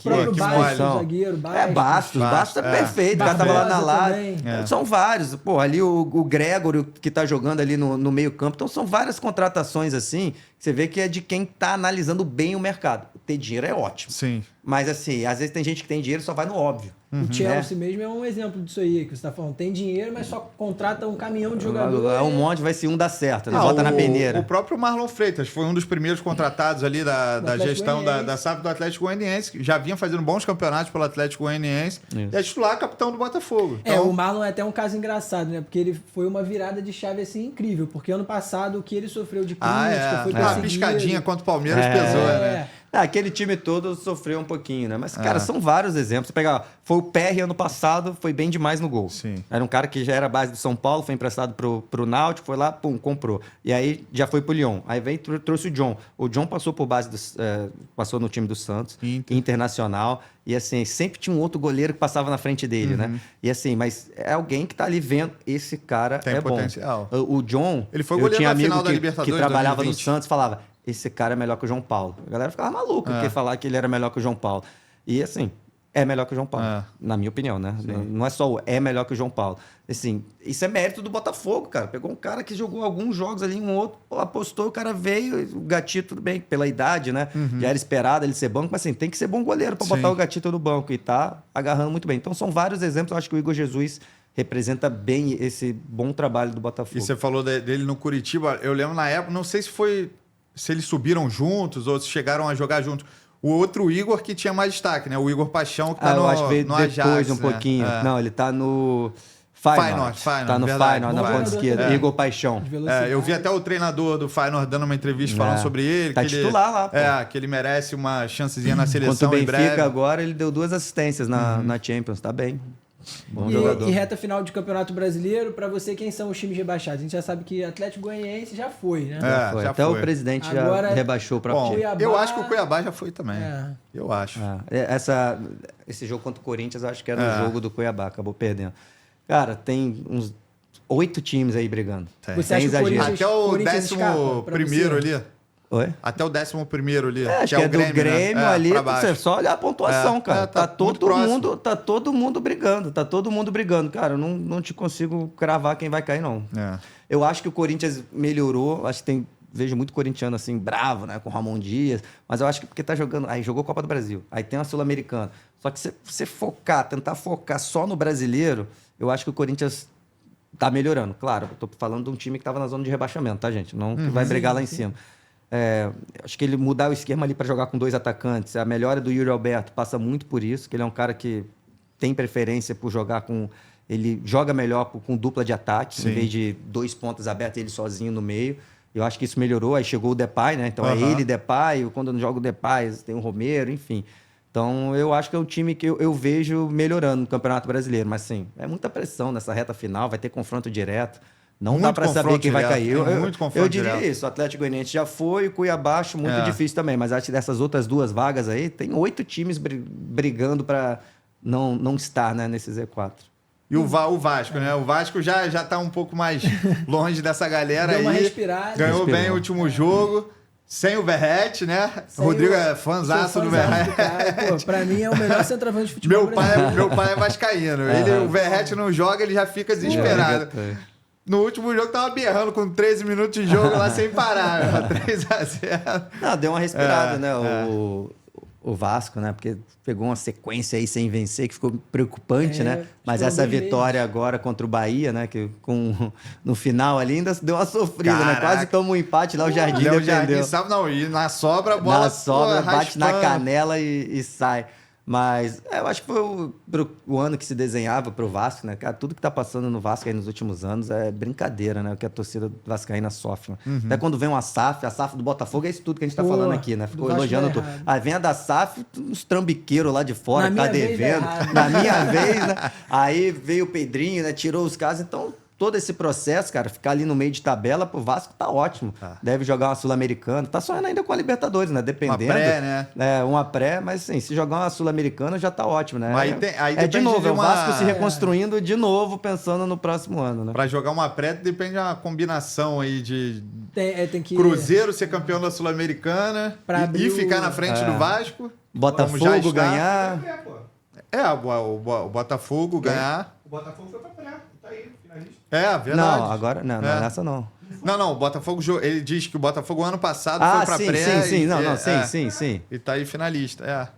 Speaker 2: próprio
Speaker 1: que
Speaker 2: Bastos,
Speaker 1: mole.
Speaker 2: o zagueiro,
Speaker 3: Bastos é perfeito. O cara tava lá na
Speaker 2: Barbosa
Speaker 3: laje.
Speaker 2: também.
Speaker 3: São vários. Pô, ali o Gregório que tá jogando ali no meio campo. Então são várias contratações assim, que você vê que é de quem tá analisando bem o mercado. Ter dinheiro é ótimo.
Speaker 1: Sim.
Speaker 3: Mas assim, às vezes tem gente que tem dinheiro e só vai no óbvio.
Speaker 2: O Chelsea mesmo é um exemplo disso aí, que você tá falando. Tem dinheiro, mas só contrata um caminhão de jogador.
Speaker 3: É um monte, vai se um dar certo. Ele
Speaker 1: Ah,
Speaker 3: bota na peneira.
Speaker 1: O próprio Marlon Freitas foi um dos primeiros contratados ali da
Speaker 2: Atlético
Speaker 1: gestão da
Speaker 2: Goianiense.
Speaker 1: SAF do Atlético Goianiense, que já vinha fazendo bons campeonatos pelo Atlético Goianiense. E é titular capitão do Botafogo. Então,
Speaker 2: O Marlon é até um caso engraçado, né? Porque ele foi uma virada de chave assim incrível. Porque ano passado o que ele sofreu de crítica foi
Speaker 1: a
Speaker 2: perseguido.
Speaker 1: piscadinha contra o Palmeiras pesou, né?
Speaker 3: Aquele time todo sofreu um pouquinho, né? Mas, cara, são vários exemplos. Você pega, foi o PR ano passado, foi bem demais no gol.
Speaker 1: Sim.
Speaker 3: Era um cara que já era base do São Paulo, foi emprestado pro Náutico, foi lá, pum, comprou. E aí já foi pro Lyon. Aí veio trouxe o John. O John passou por base passou no time do Santos, Internacional. E assim, sempre tinha um outro goleiro que passava na frente dele, né? E assim, mas é alguém que tá ali vendo, esse cara
Speaker 1: Tem
Speaker 3: é
Speaker 1: potencial.
Speaker 3: bom. O John,
Speaker 1: Ele foi
Speaker 3: eu
Speaker 1: goleiro
Speaker 3: tinha
Speaker 1: na
Speaker 3: amigo
Speaker 1: final da
Speaker 3: que
Speaker 1: Libertadores
Speaker 3: trabalhava
Speaker 1: 2020.
Speaker 3: no Santos, falava, esse cara é melhor que o João Paulo. A galera ficava maluca porque falar que ele era melhor que o João Paulo. E assim, é melhor que o João Paulo, na minha opinião, né? Não é só o é melhor que o João Paulo. Assim, isso é mérito do Botafogo, cara. Pegou um cara que jogou alguns jogos ali, um outro, pô, apostou, o cara veio, o Gatito, tudo bem, pela idade, né? Já era esperado ele ser banco, mas assim, tem que ser bom goleiro para botar o Gatito no banco e tá agarrando muito bem. Então são vários exemplos, eu acho que o Igor Jesus representa bem esse bom trabalho do Botafogo.
Speaker 1: E você falou dele no Curitiba. Eu lembro na época, não sei se eles subiram juntos ou se chegaram a jogar juntos. O outro Igor que tinha mais destaque, né? O Igor Paixão, que tá
Speaker 3: eu acho que veio
Speaker 1: no
Speaker 3: depois
Speaker 1: Ajax,
Speaker 3: um
Speaker 1: né?
Speaker 3: pouquinho.
Speaker 1: É.
Speaker 3: Não, ele tá no Feyenoord. Tá no
Speaker 1: verdade,
Speaker 3: Feyenoord, na
Speaker 1: Feyenoord.
Speaker 3: ponta esquerda. Igor Paixão.
Speaker 2: De velocidade.
Speaker 1: Eu vi até o treinador do Feyenoord dando uma entrevista falando sobre ele.
Speaker 3: Tá
Speaker 1: que
Speaker 3: titular lá, pô.
Speaker 1: que ele merece uma chancezinha na
Speaker 3: Contra
Speaker 1: seleção
Speaker 3: o
Speaker 1: em breve.
Speaker 3: Benfica agora, ele deu 2 assistências na Champions. Tá bem. Bom jogador.
Speaker 2: E reta final de Campeonato Brasileiro, pra você, quem são os times rebaixados? A gente já sabe que Atlético Goianiense já foi, né?
Speaker 3: Foi.
Speaker 1: já
Speaker 3: Até
Speaker 1: foi.
Speaker 3: o presidente
Speaker 2: Agora-
Speaker 3: já rebaixou para
Speaker 1: Bom,
Speaker 2: Cuiabá-
Speaker 1: eu acho que o Cuiabá já foi também.
Speaker 2: É.
Speaker 1: Eu acho.
Speaker 3: Esse jogo contra o Corinthians, eu acho que era o jogo do Cuiabá, acabou perdendo. Cara, tem uns 8 times aí brigando.
Speaker 1: Tem.
Speaker 2: Você
Speaker 3: Sem
Speaker 2: acha que o
Speaker 3: exagero.
Speaker 2: Corinthians-
Speaker 1: Até o
Speaker 2: Corinthians escapa pra
Speaker 1: 11º
Speaker 2: você?
Speaker 1: ali.
Speaker 3: Oi?
Speaker 1: Até o 11º ali.
Speaker 3: Acho que é
Speaker 1: o
Speaker 3: do Grêmio
Speaker 1: né?
Speaker 3: ali,
Speaker 1: pra baixo.
Speaker 3: você só olhar a pontuação, cara.
Speaker 1: tá muito próximo.
Speaker 3: Tá todo mundo brigando, Cara, eu não te consigo cravar quem vai cair, não.
Speaker 1: É.
Speaker 3: Eu acho que o Corinthians melhorou, acho que vejo muito corintiano assim, bravo, né, com o Ramon Dias, mas eu acho que porque tá jogando, aí jogou Copa do Brasil, aí tem a Sul-Americana. Só que se você tentar focar só no brasileiro, eu acho que o Corinthians tá melhorando. Claro, eu tô falando de um time que tava na zona de rebaixamento, tá, gente? Não que vai brigar lá em cima. Acho que ele mudar o esquema ali para jogar com 2 atacantes, a melhora do Yuri Alberto passa muito por isso, que ele é um cara que tem preferência por jogar com... Ele joga melhor com dupla de ataque,
Speaker 1: Sim.
Speaker 3: em vez de 2 pontas abertos e ele sozinho no meio. Eu acho que isso melhorou. Aí chegou o Depay, né? Então é ele, Depay. Quando eu não jogo o Depay, tem o Romero, enfim. Então eu acho que é um time que eu vejo melhorando no Campeonato Brasileiro. Mas sim, é muita pressão nessa reta final, vai ter confronto direto. Não dá
Speaker 1: Muito
Speaker 3: para saber
Speaker 1: confronto
Speaker 3: quem vai
Speaker 1: direto,
Speaker 3: cair.
Speaker 1: tem muito confronto
Speaker 3: Eu diria
Speaker 1: direto.
Speaker 3: isso. O Atlético Goianiense já foi, o Cuiabá acho muito difícil também. Mas acho que dessas outras 2 vagas aí, tem 8 times brigando para não estar, né, nesse Z4.
Speaker 1: E o Vasco, né? O Vasco já tá um pouco mais longe dessa galera
Speaker 2: Deu
Speaker 1: aí.
Speaker 2: uma respirada.
Speaker 1: Ganhou bem o último jogo. Sem o Verrete, né? O Rodrigo é fãzaço do Verrete.
Speaker 2: Pô, pra mim é o melhor centroavante de futebol brasileiro.
Speaker 1: Meu pai é vascaíno. O Verrete não joga, ele já fica desesperado. No último jogo tava berrando com 13 minutos de jogo lá sem parar. 3-0.
Speaker 3: Não, deu uma respirada, né? o Vasco, né? Porque pegou uma sequência aí sem vencer, que ficou preocupante, né? Mas
Speaker 2: ficou
Speaker 3: essa
Speaker 2: bem
Speaker 3: vitória agora contra o Bahia, né? Que no final ali ainda deu uma sofrida, né?
Speaker 1: Caraca.
Speaker 3: Quase toma um empate lá, o Jardim
Speaker 1: Léo Jardim
Speaker 3: defendeu.
Speaker 1: sabe, não, e na sobra a bola
Speaker 3: Na sobra,
Speaker 1: pô,
Speaker 3: bate na
Speaker 1: raspando.
Speaker 3: canela e sai. Mas eu acho que foi o ano que se desenhava pro Vasco, né? Cara, tudo que tá passando no Vasco aí nos últimos anos é brincadeira, né? O que a torcida vascaína sofre. Né? Até quando vem uma SAF, a SAF do Botafogo é isso tudo que a gente tá
Speaker 2: Pô,
Speaker 3: falando aqui, né? Ficou
Speaker 2: do Vasco
Speaker 3: elogiando
Speaker 2: dá
Speaker 3: tudo.
Speaker 2: errado.
Speaker 3: Aí vem a da SAF, uns trambiqueiros lá de fora,
Speaker 2: Na
Speaker 3: que tá
Speaker 2: minha vez dá
Speaker 3: devendo.
Speaker 2: errado.
Speaker 3: Na minha vez, né? Aí veio o Pedrinho, né? Tirou os casos, então... Todo esse processo, cara, ficar ali no meio de tabela pro Vasco tá ótimo. Deve jogar uma Sul-Americana. Tá sonhando ainda com a Libertadores, né? Dependendo.
Speaker 1: Uma pré, né?
Speaker 3: É, uma pré, mas assim, se jogar uma Sul-Americana já tá ótimo, né?
Speaker 1: Mas aí
Speaker 3: é de
Speaker 1: depende
Speaker 3: novo,
Speaker 1: de
Speaker 3: é o
Speaker 1: uma-
Speaker 3: Vasco se reconstruindo de novo, pensando no próximo ano, né?
Speaker 1: Pra jogar uma pré, depende de uma combinação aí de
Speaker 2: Tem que...
Speaker 1: Cruzeiro ser campeão da Sul-Americana
Speaker 2: Pra
Speaker 1: e
Speaker 2: abrir
Speaker 1: ficar
Speaker 2: o-
Speaker 1: na frente do Vasco. como já
Speaker 3: Botafogo
Speaker 1: está.
Speaker 3: ganhar.
Speaker 1: O Botafogo ganhar.
Speaker 4: O Botafogo foi pra pré, tá aí, finalista.
Speaker 1: É, verdade.
Speaker 3: Não, agora não,
Speaker 1: É.
Speaker 3: nessa não.
Speaker 1: Não, o Botafogo, ele diz que o Botafogo ano passado
Speaker 3: Ah,
Speaker 1: foi pra
Speaker 3: sim,
Speaker 1: pré.
Speaker 3: sim, sim.
Speaker 1: e-
Speaker 3: Não, não, sim,
Speaker 1: é,
Speaker 3: sim.
Speaker 1: E tá aí finalista, é.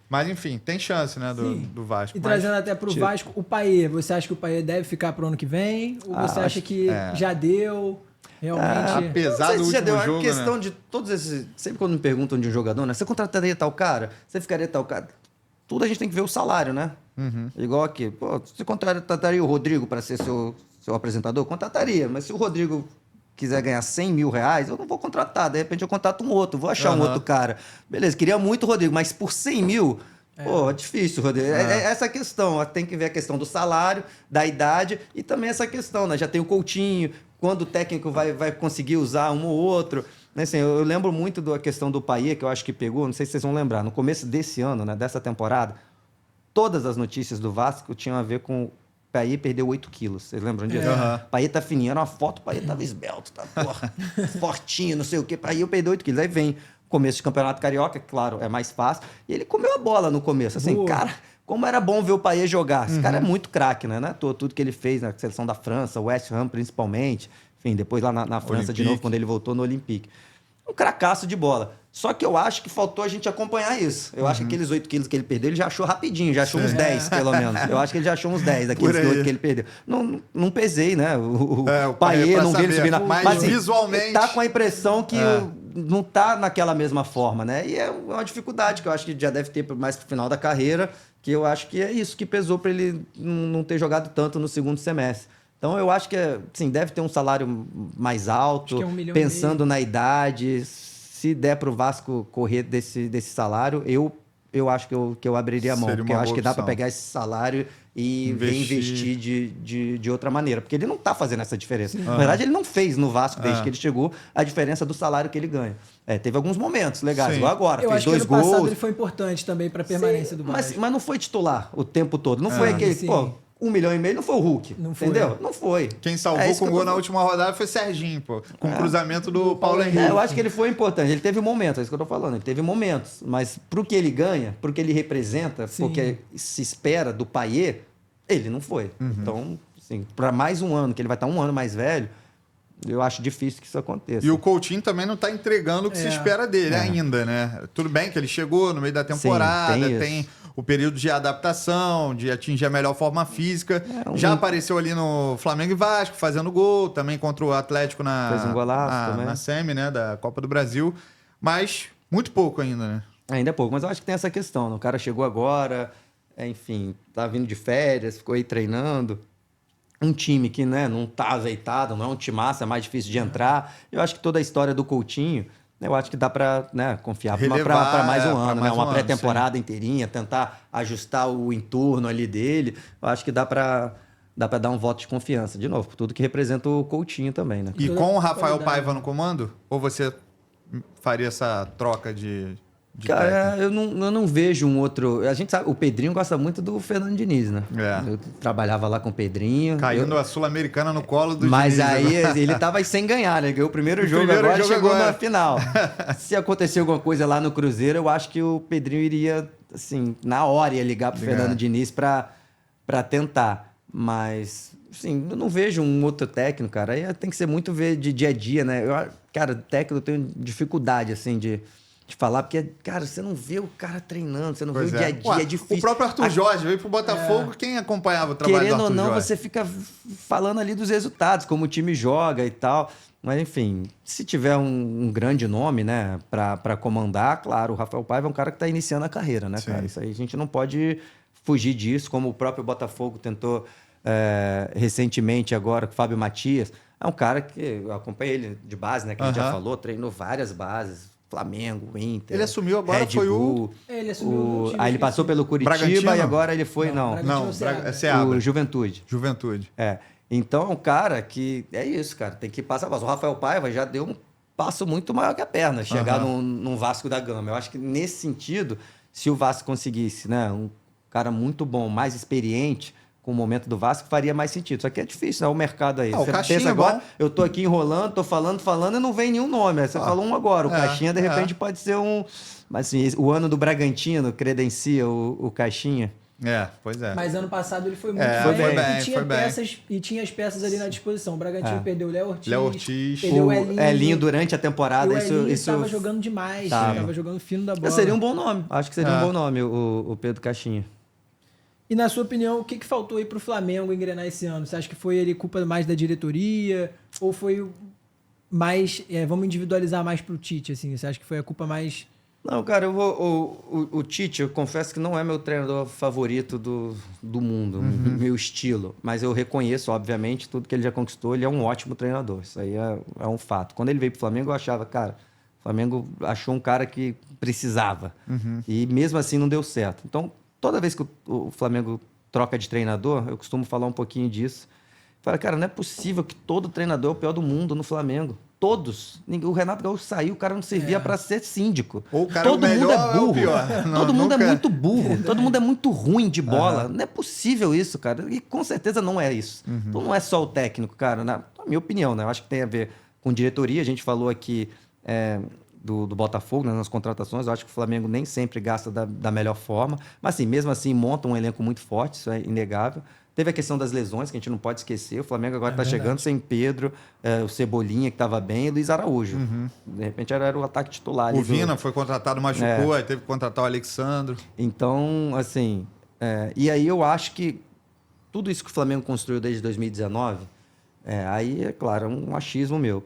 Speaker 1: Mas enfim, tem chance, né, do,
Speaker 2: Sim.
Speaker 1: do Vasco.
Speaker 2: E
Speaker 1: Mas-
Speaker 2: trazendo até pro Vasco, o Payet, você acha que o Payet deve ficar pro ano que vem? Ou você acha que já deu? Realmente...
Speaker 1: apesar
Speaker 3: Não sei
Speaker 1: do
Speaker 3: se já
Speaker 1: último
Speaker 3: deu,
Speaker 1: jogo,
Speaker 3: a questão
Speaker 1: né?
Speaker 3: de todos esses. Sempre quando me perguntam de um jogador, né? Você contrataria tal cara? Você ficaria tal cara? Tudo a gente tem que ver o salário, né? Igual aqui. Pô, você contrataria o Rodrigo para ser seu apresentador? Contrataria, mas se o Rodrigo quiser ganhar 100 mil reais, eu não vou contratar. De repente eu contrato um outro, vou achar um outro cara. Beleza, queria muito o Rodrigo, mas por 100 mil. Pô, é difícil, Rodrigo. É essa questão. Tem que ver a questão do salário, da idade e também essa questão, né? Já tem o Coutinho, quando o técnico vai conseguir usar um ou outro. Assim, eu lembro muito da questão do Payet, que eu acho que pegou, não sei se vocês vão lembrar, no começo desse ano, né, dessa temporada, todas as notícias do Vasco tinham a ver com o Payet perdeu 8 quilos. Vocês lembram disso? Payet tá fininho. Era uma foto, o Payet tava esbelto, tá porra, fortinho, não sei o quê. Payet perdeu 8 quilos. Aí vem começo de Campeonato Carioca, claro, é mais fácil. E ele comeu a bola no começo. Assim,
Speaker 2: Boa.
Speaker 3: cara, como era bom ver o Payet jogar. Esse cara é muito craque, né? Não é à toa, tudo que ele fez na seleção da França, West Ham principalmente. Enfim, depois lá na França de
Speaker 1: Olympique.
Speaker 3: novo, quando ele voltou no Olympique. Um cracaço de bola. Só que eu acho que faltou a gente acompanhar isso. Eu acho que aqueles 8 quilos que ele perdeu, ele já achou rapidinho, já achou uns 10, pelo menos. Eu acho que ele já achou uns 10 daqueles
Speaker 1: Por aí.
Speaker 3: 8 que ele perdeu. Não pesei, né? O
Speaker 1: O
Speaker 3: Payet,
Speaker 1: pra
Speaker 3: não vi ele
Speaker 1: saber.
Speaker 3: subir na...
Speaker 1: Mas
Speaker 3: assim,
Speaker 1: visualmente-
Speaker 3: tá com a impressão que não tá naquela mesma forma, né? E é uma dificuldade que eu acho que já deve ter mais pro final da carreira, que eu acho que é isso que pesou para ele não ter jogado tanto no segundo semestre. Então eu acho que assim, deve ter um salário mais alto,
Speaker 2: Acho que é 1,5 milhão.
Speaker 3: pensando na idade. Se der para o Vasco correr desse salário, eu acho que eu abriria a mão.
Speaker 1: Seria
Speaker 3: Porque
Speaker 1: uma
Speaker 3: eu acho
Speaker 1: boa
Speaker 3: que dá para
Speaker 1: opção.
Speaker 3: pegar esse salário e reinvestir de outra maneira. Porque ele não está fazendo essa diferença. Na verdade, ele não fez no Vasco desde que ele chegou a diferença do salário que ele ganha. Teve alguns momentos legais,
Speaker 1: Sim.
Speaker 3: igual agora.
Speaker 2: Eu
Speaker 3: Fez
Speaker 2: acho que
Speaker 3: 2
Speaker 2: ano passado
Speaker 3: gols.
Speaker 2: ele foi importante também pra permanência do
Speaker 3: Mas,
Speaker 2: Vasco.
Speaker 3: mas não foi titular o tempo todo. Não foi aquele,
Speaker 2: sim.
Speaker 3: pô, 1,5 milhão não foi o Hulk.
Speaker 2: Não foi.
Speaker 3: Entendeu? Não foi.
Speaker 1: Quem salvou
Speaker 3: isso
Speaker 1: com
Speaker 3: que
Speaker 1: o
Speaker 3: eu
Speaker 1: gol
Speaker 3: tô
Speaker 1: na
Speaker 3: falando.
Speaker 1: última rodada foi Serginho, pô. Com o cruzamento do Paulo Henrique.
Speaker 3: Eu acho que ele foi importante. Ele teve momentos, é isso que eu tô falando. Ele teve momentos. Mas pro que ele ganha, pro que ele representa,
Speaker 2: Sim.
Speaker 3: porque se espera do Payet, ele não foi. Então, assim, para mais um ano, que ele vai estar um ano mais velho, eu acho difícil que isso aconteça.
Speaker 1: E o Coutinho também não tá entregando o que se espera dele ainda, né? Tudo bem que ele chegou no meio da temporada,
Speaker 3: tem
Speaker 1: tem,
Speaker 3: isso.
Speaker 1: o período de adaptação, de atingir a melhor forma física. Já apareceu ali no Flamengo e Vasco, fazendo gol, também contra o Atlético
Speaker 3: Fez um golaço
Speaker 1: na,
Speaker 3: também.
Speaker 1: na semi, né, da Copa do Brasil. Mas muito pouco ainda, né?
Speaker 3: Ainda é pouco, mas eu acho que tem essa questão. Né? O cara chegou agora, enfim, tá vindo de férias, ficou aí treinando. Um time que né, não tá azeitado, não é um timaço, é mais difícil de entrar. Eu acho que toda a história do Coutinho, eu acho que dá para confiar para
Speaker 1: Relevar,
Speaker 3: mais um
Speaker 1: pra
Speaker 3: ano,
Speaker 1: mais
Speaker 3: né? Uma
Speaker 1: um ano,
Speaker 3: pré-temporada inteirinha, tentar ajustar o entorno ali dele. Eu acho que dá para dar um voto de confiança, de novo, por tudo que representa o Coutinho também, né?
Speaker 1: E
Speaker 2: Toda
Speaker 1: com o Rafael
Speaker 2: qualidade.
Speaker 1: Paiva no comando? Ou você faria essa troca de
Speaker 3: Cara,
Speaker 1: técnico?
Speaker 3: eu não vejo um outro. A gente sabe, o Pedrinho gosta muito do Fernando Diniz, né?
Speaker 1: É.
Speaker 3: Eu trabalhava lá com o Pedrinho.
Speaker 1: Caindo a Sul-Americana no colo do
Speaker 3: Mas
Speaker 1: Diniz
Speaker 3: aí
Speaker 1: agora.
Speaker 3: ele tava sem ganhar, né? Ganhou o primeiro jogo
Speaker 1: primeiro
Speaker 3: agora e
Speaker 1: jogo
Speaker 3: chegou
Speaker 1: agora.
Speaker 3: na final. Se acontecer alguma coisa lá no Cruzeiro, eu acho que o Pedrinho iria, assim, na hora ia ligar pro Fernando Diniz pra tentar. Mas, assim, eu não vejo um outro técnico, cara. Aí tem que ser muito ver de dia a dia, né? Cara, técnico eu tenho dificuldade, assim, de de falar, porque, cara, você não vê o cara treinando, você não
Speaker 1: Pois
Speaker 3: vê o dia a dia,
Speaker 1: Ué,
Speaker 3: é difícil.
Speaker 1: O próprio Arthur Jorge veio pro Botafogo, quem acompanhava o trabalho
Speaker 3: Querendo
Speaker 1: do
Speaker 3: ou
Speaker 1: Arthur
Speaker 3: não,
Speaker 1: Jorge?
Speaker 3: você fica falando ali dos resultados, como o time joga e tal. Mas, enfim, se tiver um grande nome, né, para comandar, claro, o Rafael Paiva é um cara que está iniciando a carreira, né,
Speaker 1: Sim.
Speaker 3: cara? Isso aí a gente não pode fugir disso, como o próprio Botafogo tentou recentemente agora com o Fábio Matias. É um cara que eu acompanhei ele de base, né, que a gente já falou, treinou várias bases. Flamengo, Inter.
Speaker 1: Ele assumiu agora,
Speaker 3: Red
Speaker 1: foi
Speaker 3: Bull,
Speaker 2: Ele assumiu no time,
Speaker 3: aí ele passou pelo Curitiba
Speaker 1: Bragantino?
Speaker 3: e agora ele foi, não,
Speaker 2: Bragantino.
Speaker 1: Não, é
Speaker 3: o
Speaker 1: Seabra.
Speaker 3: Juventude.
Speaker 1: Juventude.
Speaker 3: É. Então é um cara que é isso, cara. Tem que passar. O Rafael Paiva já deu um passo muito maior que a perna, chegar num Vasco da Gama. Eu acho que nesse sentido, se o Vasco conseguisse, né, um cara muito bom, mais experiente, com o momento do Vasco, faria mais sentido. Só que é difícil, né? O mercado aí.
Speaker 1: O
Speaker 3: Você
Speaker 1: Caixinha
Speaker 3: pensa
Speaker 1: é
Speaker 3: agora,
Speaker 1: bom.
Speaker 3: eu tô aqui enrolando, tô falando e não vem nenhum nome. Aí você falou um agora. O Caixinha, de repente, pode ser um. Mas assim, o ano do Bragantino credencia o Caixinha.
Speaker 1: Pois é.
Speaker 2: Mas ano passado ele foi muito
Speaker 1: Foi
Speaker 2: bem,
Speaker 1: bem,
Speaker 2: e tinha
Speaker 1: foi bem.
Speaker 2: peças e tinha as peças ali na disposição. O Bragantino perdeu o Léo Ortiz,
Speaker 1: Pedro
Speaker 2: perdeu
Speaker 3: O Elinho durante a temporada,
Speaker 2: o Elinho
Speaker 3: isso
Speaker 2: estava jogando demais, estava jogando fino da bola.
Speaker 3: seria um bom nome. Acho que seria um bom nome, o Pedro Caixinha.
Speaker 2: E na sua opinião, o que faltou aí pro Flamengo engrenar esse ano? Você acha que foi ele culpa mais da diretoria ou foi mais, vamos individualizar mais pro Tite, assim? Você acha que foi a culpa mais...
Speaker 3: Não, cara, o Tite, eu confesso que não é meu treinador favorito do mundo, meu estilo. Mas eu reconheço, obviamente, tudo que ele já conquistou. Ele é um ótimo treinador. Isso aí é um fato. Quando ele veio pro Flamengo, eu achava, cara, o Flamengo achou um cara que precisava. E mesmo assim não deu certo. Então, toda vez que o Flamengo troca de treinador, eu costumo falar um pouquinho disso. Fala, cara, não é possível que todo treinador é o pior do mundo no Flamengo. Todos. O Renato Gaúcho saiu, o cara não servia para ser síndico.
Speaker 1: Ou o cara
Speaker 3: todo
Speaker 1: é o
Speaker 3: mundo
Speaker 1: melhor
Speaker 3: é burro.
Speaker 1: ou o pior. Não,
Speaker 3: Todo mundo
Speaker 1: nunca...
Speaker 3: é muito burro. Todo mundo é muito ruim de bola. Não é possível isso, cara. E com certeza não é isso. Então não é só o técnico, cara. Na minha opinião, né? Eu acho que tem a ver com diretoria. A gente falou aqui do Botafogo, né, nas contratações. Eu acho que o Flamengo nem sempre gasta da melhor forma. Mas assim, mesmo assim, monta um elenco muito forte, isso é inegável. Teve a questão das lesões, que a gente não pode esquecer. O Flamengo agora está chegando sem Pedro, o Cebolinha, que estava bem, e Luiz Araújo. De repente era o ataque titular.
Speaker 1: O Vina foi contratado, machucou, aí teve que contratar o Alexandro.
Speaker 3: Então, assim... e aí eu acho que tudo isso que o Flamengo construiu desde 2019, aí, é claro, é um achismo meu.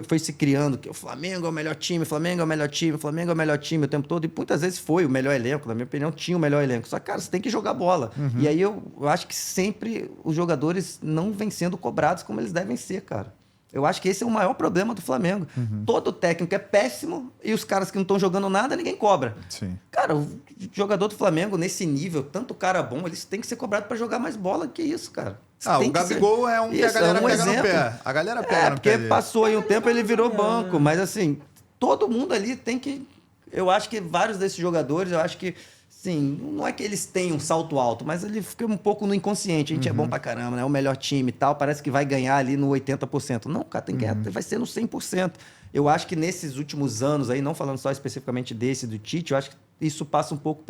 Speaker 3: Foi se criando que o Flamengo é o melhor time, o Flamengo é o melhor time, o Flamengo é o melhor time o tempo todo. E muitas vezes foi o melhor elenco, na minha opinião, tinha o melhor elenco. Só que, cara, você tem que jogar bola. E aí eu acho que sempre os jogadores não vêm sendo cobrados como eles devem ser, cara. Eu acho que esse é o maior problema do Flamengo. Todo técnico é péssimo e os caras que não estão jogando nada, ninguém cobra.
Speaker 1: Sim.
Speaker 3: Cara, o jogador do Flamengo, nesse nível, tanto cara bom, eles têm que ser cobrados para jogar mais bola. Que isso, cara?
Speaker 1: O Gabigol é um que a galera pega no pé. A galera pega no pé
Speaker 3: porque passou aí um tempo, ele virou banco. Mas assim, todo mundo ali tem que... Eu acho que vários desses jogadores, eu acho que... Sim, não é que eles tenham um salto alto, mas ele fica um pouco no inconsciente. A gente é bom pra caramba, né? É o melhor time e tal. Parece que vai ganhar ali no 80%. Não, cara, vai ser no 100%. Eu acho que nesses últimos anos aí, não falando só especificamente desse, do Tite, eu acho que isso passa um pouco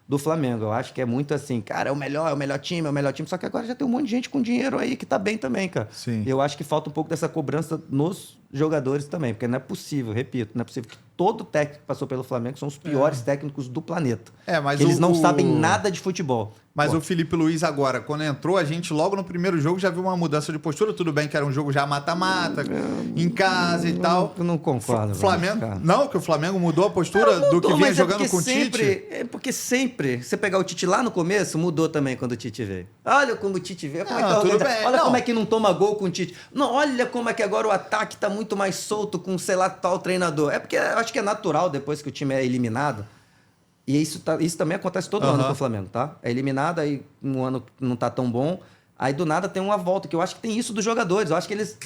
Speaker 3: do Flamengo. Eu acho que é muito assim, cara, é o melhor time, é o melhor time. Só que agora já tem um monte de gente com dinheiro aí que tá bem também, cara.
Speaker 1: Sim.
Speaker 3: Eu acho que falta um pouco dessa cobrança nos jogadores também, porque não é possível, repito, não é possível que todo técnico que passou pelo Flamengo são os piores técnicos do planeta.
Speaker 1: Mas
Speaker 3: eles não sabem nada de futebol.
Speaker 1: Mas o Felipe Luiz agora, quando entrou, a gente logo no primeiro jogo já viu uma mudança de postura. Tudo bem que era um jogo já mata-mata, em casa e tal.
Speaker 3: Eu não concordo.
Speaker 1: Flamengo, não, que o Flamengo mudou a postura do que vinha jogando com o Tite.
Speaker 3: É porque sempre, você pegar o Tite lá no começo, mudou também quando o Tite veio. Olha como o Tite veio. Olha como é que não toma gol com o Tite. Não, olha como é que agora o ataque tá muito mais solto com, sei lá, tal treinador. É porque eu acho que é natural depois que o time é eliminado. E isso também acontece todo ano com o Flamengo, tá? É eliminado, aí um ano não tá tão bom, aí do nada tem uma volta, que eu acho que tem isso dos jogadores. Eu acho que eles...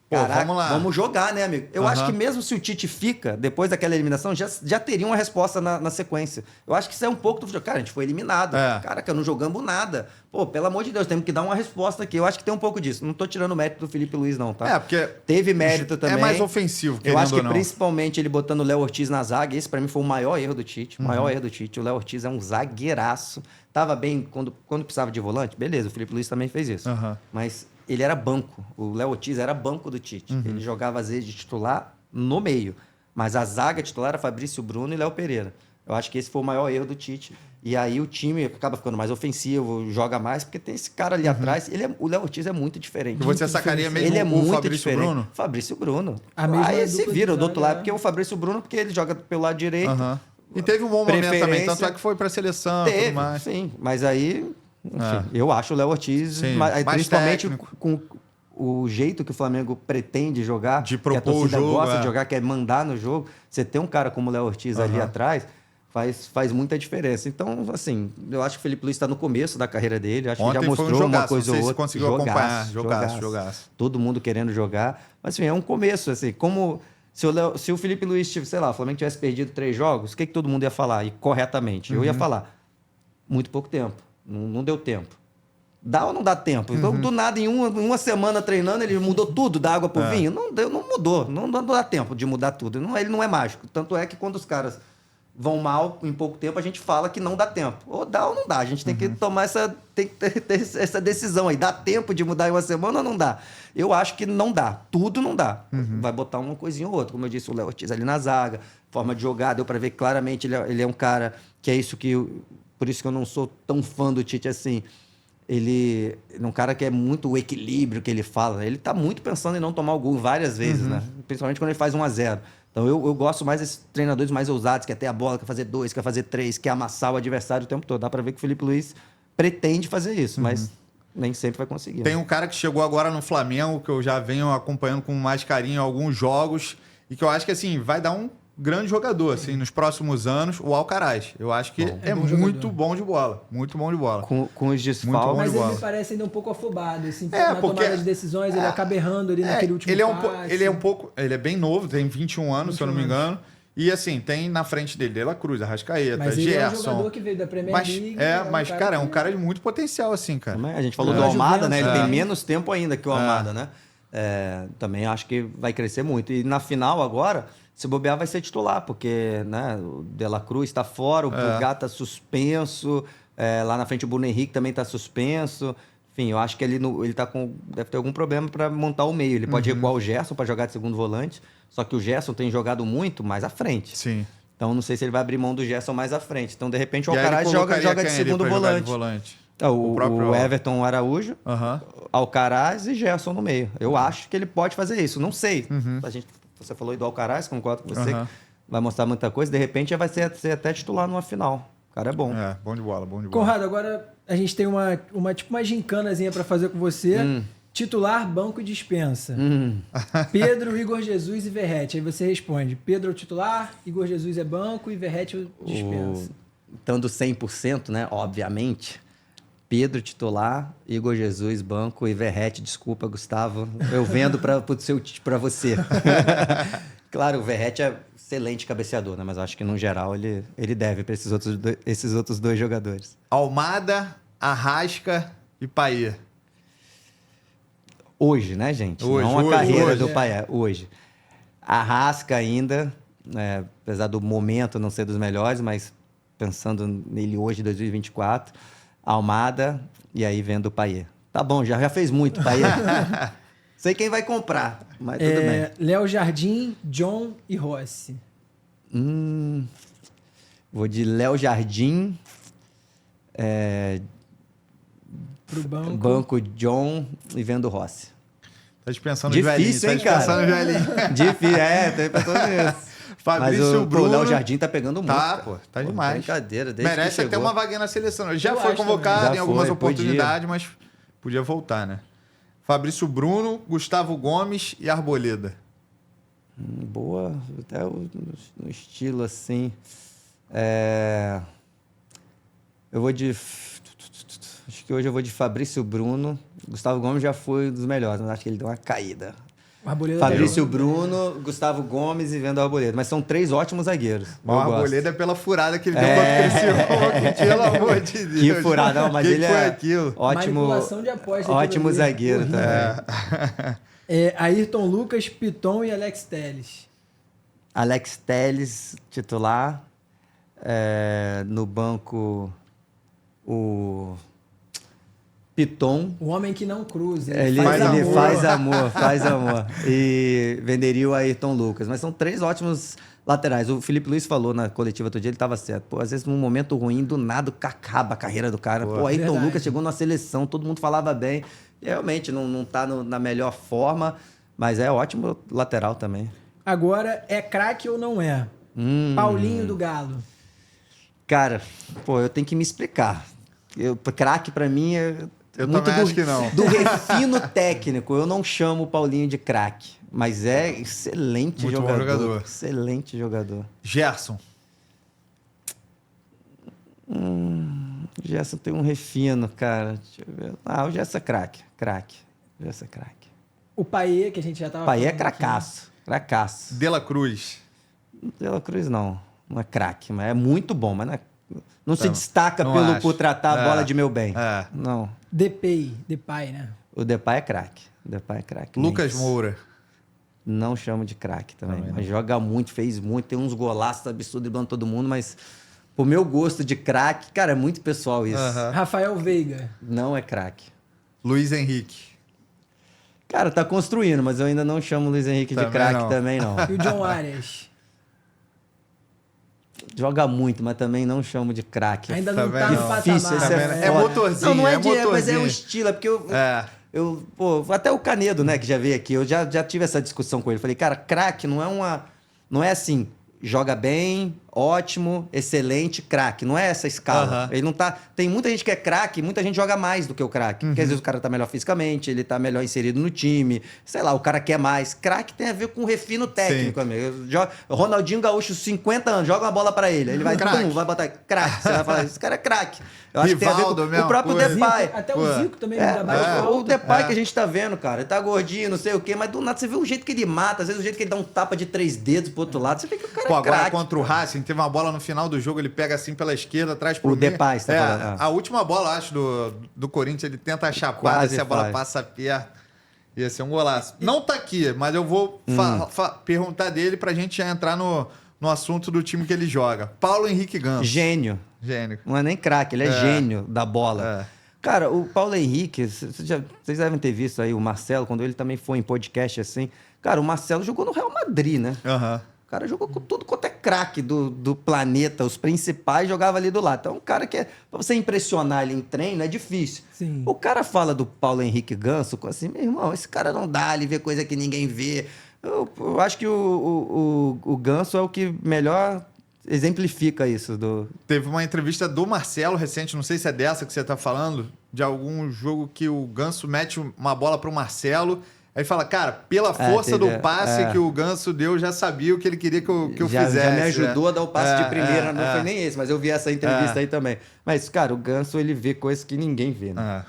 Speaker 3: Caraca,
Speaker 1: vamos lá.
Speaker 3: Vamos jogar, né, amigo? Eu acho que mesmo se o Tite fica, depois daquela eliminação, já teria uma resposta na sequência. Eu acho que isso é um pouco do futebol. Cara, a gente foi eliminado. Caraca, não jogamos nada. Pô, pelo amor de Deus, temos que dar uma resposta aqui. Eu acho que tem um pouco disso. Não tô tirando o mérito do Felipe Luiz, não, tá?
Speaker 1: Porque...
Speaker 3: Teve mérito também.
Speaker 1: É mais ofensivo,
Speaker 3: eu acho que principalmente ele botando o Léo Ortiz na zaga, esse pra mim foi o maior erro do Tite. O maior erro do Tite. O Léo Ortiz é um zagueiraço. Tava bem quando precisava de volante, beleza. O Felipe Luiz também fez isso. Mas... ele era banco. O Léo Ortiz era banco do Tite. Ele jogava, às vezes, de titular no meio. Mas a zaga titular era Fabrício Bruno e Léo Pereira. Eu acho que esse foi o maior erro do Tite. E aí o time acaba ficando mais ofensivo, joga mais, porque tem esse cara ali atrás. O Léo Ortiz é muito diferente.
Speaker 1: E você sacaria mesmo
Speaker 3: Ele é
Speaker 1: o
Speaker 3: muito
Speaker 1: Fabrício
Speaker 3: diferente.
Speaker 1: Bruno?
Speaker 3: Fabrício Bruno.
Speaker 2: A mesma
Speaker 3: Aí se
Speaker 2: dupla
Speaker 3: vira
Speaker 2: de
Speaker 3: do outro
Speaker 2: zaga,
Speaker 3: lado, porque o Fabrício Bruno, porque ele joga pelo lado direito.
Speaker 1: Aham. E teve um bom momento também,
Speaker 3: Preferência-
Speaker 1: tanto é que foi pra seleção e
Speaker 3: Teve,
Speaker 1: tudo mais.
Speaker 3: sim. Mas aí, enfim, eu acho o Léo Ortiz,
Speaker 1: Sim,
Speaker 3: mais principalmente
Speaker 1: técnico.
Speaker 3: com o jeito que o Flamengo pretende jogar,
Speaker 1: De
Speaker 3: que
Speaker 1: propor
Speaker 3: a torcida
Speaker 1: o jogo,
Speaker 3: gosta
Speaker 1: é.
Speaker 3: de jogar, quer mandar no jogo. Você ter um cara como o Léo Ortiz ali atrás faz muita diferença. Então, assim, eu acho que o Felipe Luiz está no começo da carreira dele. Acho
Speaker 1: Ontem
Speaker 3: que já
Speaker 1: foi um
Speaker 3: mostrou uma
Speaker 1: jogaço,
Speaker 3: coisa
Speaker 1: não sei
Speaker 3: ou
Speaker 1: se
Speaker 3: outra.
Speaker 1: conseguiu acompanhar. Jogaço.
Speaker 3: Todo mundo querendo jogar. Mas, assim, é um começo. Assim, como se o Felipe Luiz, sei lá, o Flamengo tivesse perdido 3 jogos, o que todo mundo ia falar? E corretamente. Eu ia falar, muito pouco tempo. Não deu tempo. Dá ou não dá tempo? Então, do nada, em uma semana treinando, ele mudou tudo da água pro vinho? Não mudou. Não dá tempo de mudar tudo. Ele não é mágico. Tanto é que quando os caras vão mal em pouco tempo, a gente fala que não dá tempo. Ou dá ou não dá. A gente tem que tomar tem que ter essa decisão aí. Dá tempo de mudar em uma semana ou não dá? Eu acho que não dá. Tudo não dá. Vai botar uma coisinha ou outra. Como eu disse, o Léo Ortiz ali na zaga, forma de jogar, deu para ver claramente ele é um cara que é isso que... Por isso que eu não sou tão fã do Tite assim. Ele é um cara que é muito o equilíbrio que ele fala. Ele tá muito pensando em não tomar o gol várias vezes, né? Principalmente quando ele faz 1-0. Então eu gosto mais desses treinadores mais ousados, que quer ter a bola, quer fazer 2, quer fazer 3, quer amassar o adversário o tempo todo. Dá para ver que o Felipe Luiz pretende fazer isso, mas nem sempre vai conseguir.
Speaker 1: Tem um cara que chegou agora no Flamengo, que eu já venho acompanhando com mais carinho alguns jogos, e que eu acho que assim, vai dar um grande jogador assim, nos próximos anos, o Alcaraz. Eu acho que é
Speaker 2: bom
Speaker 1: muito
Speaker 2: jogador.
Speaker 1: bom de bola. Muito bom de bola.
Speaker 3: Com os
Speaker 1: Muito
Speaker 3: desfalques...
Speaker 1: bom.
Speaker 2: Mas
Speaker 1: de
Speaker 2: ele
Speaker 1: bola.
Speaker 2: me parece ainda um pouco afobado, assim,
Speaker 1: É,
Speaker 2: na
Speaker 1: porque-
Speaker 2: tomada de decisões, ele acaba errando ali naquele último passe.
Speaker 1: Ele é bem novo, tem 21 anos, se eu não me
Speaker 2: 21
Speaker 1: engano. E assim, tem na frente dele De La Cruz, Arrascaeta,
Speaker 2: Mas ele é um
Speaker 1: Gerson.
Speaker 2: jogador que veio da Premier
Speaker 1: Mas,
Speaker 2: League.
Speaker 1: cara, é um cara de muito potencial, assim, cara.
Speaker 3: Também, a gente falou
Speaker 2: É.
Speaker 3: do Almada,
Speaker 2: Juventus,
Speaker 3: né? Ele
Speaker 2: é.
Speaker 3: tem menos tempo ainda que o Almada, né? Também acho que vai crescer muito. E na final agora, se bobear, vai ser titular, porque né, o De La Cruz está fora, o Pulgar está suspenso, lá na frente o Bruno Henrique também está suspenso. Enfim, eu acho que ele deve ter algum problema para montar o meio. Ele pode recuar o Gerson para jogar de segundo volante, só que o Gerson tem jogado muito mais à frente.
Speaker 1: Sim.
Speaker 3: Então não sei se ele vai abrir mão do Gerson mais à frente. Então, de repente, o
Speaker 1: E aí ele
Speaker 3: Alcaraz joga
Speaker 1: colocaria
Speaker 3: de
Speaker 1: quem ali
Speaker 3: segundo
Speaker 1: pra jogar de
Speaker 3: volante.
Speaker 1: volante? O próprio
Speaker 3: O Everton Araújo,
Speaker 1: Aham.
Speaker 3: Alcaraz e Gerson no meio. Eu acho que ele pode fazer isso. Não sei. Você falou aí do Alcaraz, concordo com você.
Speaker 1: Uhum.
Speaker 3: Vai mostrar muita coisa. De repente, já vai ser até titular numa final. O cara é bom.
Speaker 1: É, bom de bola, bom de bola.
Speaker 2: Conrado, agora a gente tem uma gincanazinha pra fazer com você. Titular, banco e dispensa. Pedro, Igor Jesus e Verratti. Aí você responde. Pedro é o titular, Igor Jesus é banco e Verratti é o dispensa.
Speaker 3: Estando 100%, né? Obviamente. Pedro titular, Igor Jesus banco e Verratti, desculpa, Gustavo. Eu vendo para você. Claro, o Verratti é excelente cabeceador, né? Mas eu acho que no geral ele deve para esses outros 2 jogadores.
Speaker 1: Almada, Arrasca e Paê.
Speaker 3: Hoje, né, gente?
Speaker 1: Hoje,
Speaker 3: Não a
Speaker 1: hoje,
Speaker 3: carreira
Speaker 1: hoje.
Speaker 3: do Paier. Hoje. Arrasca ainda, né, apesar do momento não ser dos melhores, mas pensando nele hoje, 2024. Almada e aí vendo o Paier. Tá bom, já fez muito, Paier. Sei quem vai comprar, mas tudo bem.
Speaker 2: Léo Jardim, John e Rossi.
Speaker 3: Vou de Léo Jardim,
Speaker 2: Pro banco.
Speaker 3: banco John e vendo Rossi.
Speaker 1: Tá dispensando
Speaker 3: Difícil,
Speaker 1: o velhinho.
Speaker 3: hein,
Speaker 1: Tá
Speaker 3: cara?
Speaker 1: dispensando o velhinho.
Speaker 3: Difícil, tem pessoas nisso. Mas
Speaker 1: Fabrício
Speaker 3: o
Speaker 1: Bruno.
Speaker 3: Léo Jardim tá pegando muito.
Speaker 1: Tá,
Speaker 3: cara.
Speaker 1: pô, tá demais.
Speaker 3: Brincadeira, desde
Speaker 1: Merece
Speaker 3: que
Speaker 1: até
Speaker 3: chegou.
Speaker 1: uma vaguinha na seleção. Já
Speaker 2: Eu
Speaker 1: foi
Speaker 2: acho
Speaker 1: convocado
Speaker 3: também.
Speaker 1: em
Speaker 3: Já
Speaker 1: algumas
Speaker 3: foi,
Speaker 1: oportunidades, mas podia voltar, né? Fabrício Bruno, Gustavo Gomes e Arboleda.
Speaker 3: Boa, até no estilo assim. Eu vou de. Acho que hoje eu vou de Fabrício Bruno. Gustavo Gomes já foi um dos melhores, mas acho que ele deu uma caída.
Speaker 2: O Arboleda
Speaker 3: Fabrício
Speaker 2: tá
Speaker 3: Bruno, Gustavo Gomes e Vendo Arboleda. Mas são 3 ótimos zagueiros.
Speaker 1: Mas o
Speaker 3: Eu gosto.
Speaker 1: Arboleda é pela furada que ele deu contra o Criciúma, que, pelo amor de Deus.
Speaker 3: Que furada, não, mas
Speaker 1: que
Speaker 3: ele
Speaker 1: foi
Speaker 3: é
Speaker 1: aquilo?
Speaker 3: ótimo.
Speaker 2: Manipulação de aposta.
Speaker 3: Ótimo
Speaker 2: aquilo ali.
Speaker 3: zagueiro
Speaker 2: Horrível.
Speaker 3: também.
Speaker 2: Ayrton Lucas, Piton e Alex Telles.
Speaker 3: Alex Telles, titular. No banco, o Piton.
Speaker 2: O homem que não cruza.
Speaker 3: Ele
Speaker 2: amor.
Speaker 3: faz amor. E venderia o Ayrton Lucas. Mas são 3 ótimos laterais. O Felipe Luiz falou na coletiva outro dia, ele estava certo. Pô, às vezes num momento ruim, do nada acaba a carreira do cara. Pô, Ayrton
Speaker 2: verdade.
Speaker 3: Lucas chegou na seleção, todo mundo falava bem. E realmente não tá na melhor forma, mas é ótimo lateral também.
Speaker 2: Agora, é craque ou não é? Paulinho do Galo.
Speaker 3: Cara, pô, eu tenho que me explicar. Craque pra mim é
Speaker 1: Eu
Speaker 3: muito
Speaker 1: também acho que não.
Speaker 3: do refino técnico. Eu não chamo o Paulinho de craque, mas é excelente
Speaker 1: Muito bom
Speaker 3: jogador.
Speaker 1: jogador.
Speaker 3: Excelente jogador.
Speaker 1: Gerson.
Speaker 3: O Gerson tem um refino, cara. Deixa eu ver. O Gerson é craque. O Gerson é craque.
Speaker 2: O Payet, que a gente já tava
Speaker 3: O Paê é
Speaker 2: falando aqui.
Speaker 3: cracaço.
Speaker 1: De La Cruz.
Speaker 3: De La Cruz não é craque, mas é muito bom, mas não se
Speaker 1: Tá,
Speaker 3: destaca
Speaker 1: não acho.
Speaker 3: por tratar a bola de meu bem.
Speaker 1: É.
Speaker 3: Não.
Speaker 2: Depay, né?
Speaker 3: O Depay é craque.
Speaker 1: Lucas
Speaker 3: Mendes.
Speaker 1: Moura.
Speaker 3: Não chamo de craque também. Mas joga muito, fez muito, tem uns golaços absurdos driblando todo mundo, mas pro meu gosto de craque, cara, é muito pessoal isso.
Speaker 1: Aham.
Speaker 2: Rafael Veiga.
Speaker 3: Não é craque.
Speaker 1: Luiz Henrique.
Speaker 3: Cara, tá construindo, mas eu ainda não chamo o Luiz Henrique de
Speaker 1: Também
Speaker 3: craque
Speaker 1: não.
Speaker 3: também, não.
Speaker 2: E o John Arias.
Speaker 3: Joga muito, mas também não chamo de craque.
Speaker 2: Ainda não
Speaker 1: Também
Speaker 2: tá no
Speaker 1: não.
Speaker 2: patamar.
Speaker 3: Difícil, esse
Speaker 1: Também não. É
Speaker 3: foda.
Speaker 1: motorzinho,
Speaker 3: Não é
Speaker 1: é
Speaker 3: mas é
Speaker 1: motorzinho.
Speaker 3: o estilo, é porque
Speaker 1: É.
Speaker 3: pô, até o Canedo, né, que já veio aqui, eu já tive essa discussão com ele. Falei, cara, craque não é assim, joga bem, ótimo, excelente, craque. Não é essa escala.
Speaker 1: Aham.
Speaker 3: Ele não tá. Tem muita gente que é craque, muita gente joga mais do que o craque. Porque às vezes o cara tá melhor fisicamente, ele tá melhor inserido no time, sei lá, o cara quer mais. Craque tem a ver com refino técnico, amigo. Ronaldinho Gaúcho, 50 anos, joga uma bola pra ele. Ele vai,
Speaker 1: Craque.
Speaker 3: vai botar craque. Você vai falar, esse cara é craque. Eu acho que tem a ver
Speaker 1: Rivaldo,
Speaker 3: com
Speaker 1: mesma
Speaker 3: o próprio
Speaker 1: coisa.
Speaker 3: Depay.
Speaker 2: Até
Speaker 1: Pô.
Speaker 2: o Zico também não trabalha de
Speaker 3: O
Speaker 2: volta.
Speaker 3: Depay que a gente tá vendo, cara, ele tá gordinho, não sei o quê, mas do nada você vê o jeito que ele mata, às vezes o jeito que ele dá um tapa de 3 dedos pro outro lado, você vê que o cara
Speaker 1: Pô,
Speaker 3: é
Speaker 1: agora
Speaker 3: craque.
Speaker 1: contra o Racing, teve uma bola no final do jogo, ele pega assim pela esquerda, traz pro
Speaker 3: O
Speaker 1: meio.
Speaker 3: Depay, você tá falando, ah.
Speaker 1: A última bola, acho, do Corinthians, ele tenta a chapada,
Speaker 3: Quase
Speaker 1: se a bola
Speaker 3: faz.
Speaker 1: passa perto, ia ser um golaço. Não tá aqui, mas eu vou perguntar dele pra gente já entrar no assunto do time que ele joga. Paulo Henrique Ganso.
Speaker 3: Gênio.
Speaker 1: Gênio.
Speaker 3: Não é nem craque, ele é gênio da bola.
Speaker 1: É.
Speaker 3: Cara, o Paulo Henrique, vocês devem ter visto aí o Marcelo, quando ele também foi em podcast assim. Cara, o Marcelo jogou no Real Madrid, né?
Speaker 1: Aham.
Speaker 3: O cara jogou com tudo quanto é craque do planeta, os principais jogava ali do lado. Então, um cara que pra você impressionar ele em treino é difícil.
Speaker 2: Sim.
Speaker 3: O cara fala do Paulo Henrique Ganso assim, meu irmão, esse cara não dá, ele vê coisa que ninguém vê. Eu acho que o Ganso é o que melhor exemplifica isso.
Speaker 1: Teve uma entrevista do Marcelo recente, não sei se é dessa que você tá falando, de algum jogo que o Ganso mete uma bola pro Marcelo. Aí fala, cara, pela força do passe que o Ganso deu, já sabia o que ele queria que eu fizesse.
Speaker 3: Já me ajudou a dar o passe de primeira, não foi
Speaker 1: é.
Speaker 3: nem esse, mas eu vi essa entrevista aí também. Mas, cara, o Ganso, ele vê coisas que ninguém vê, né?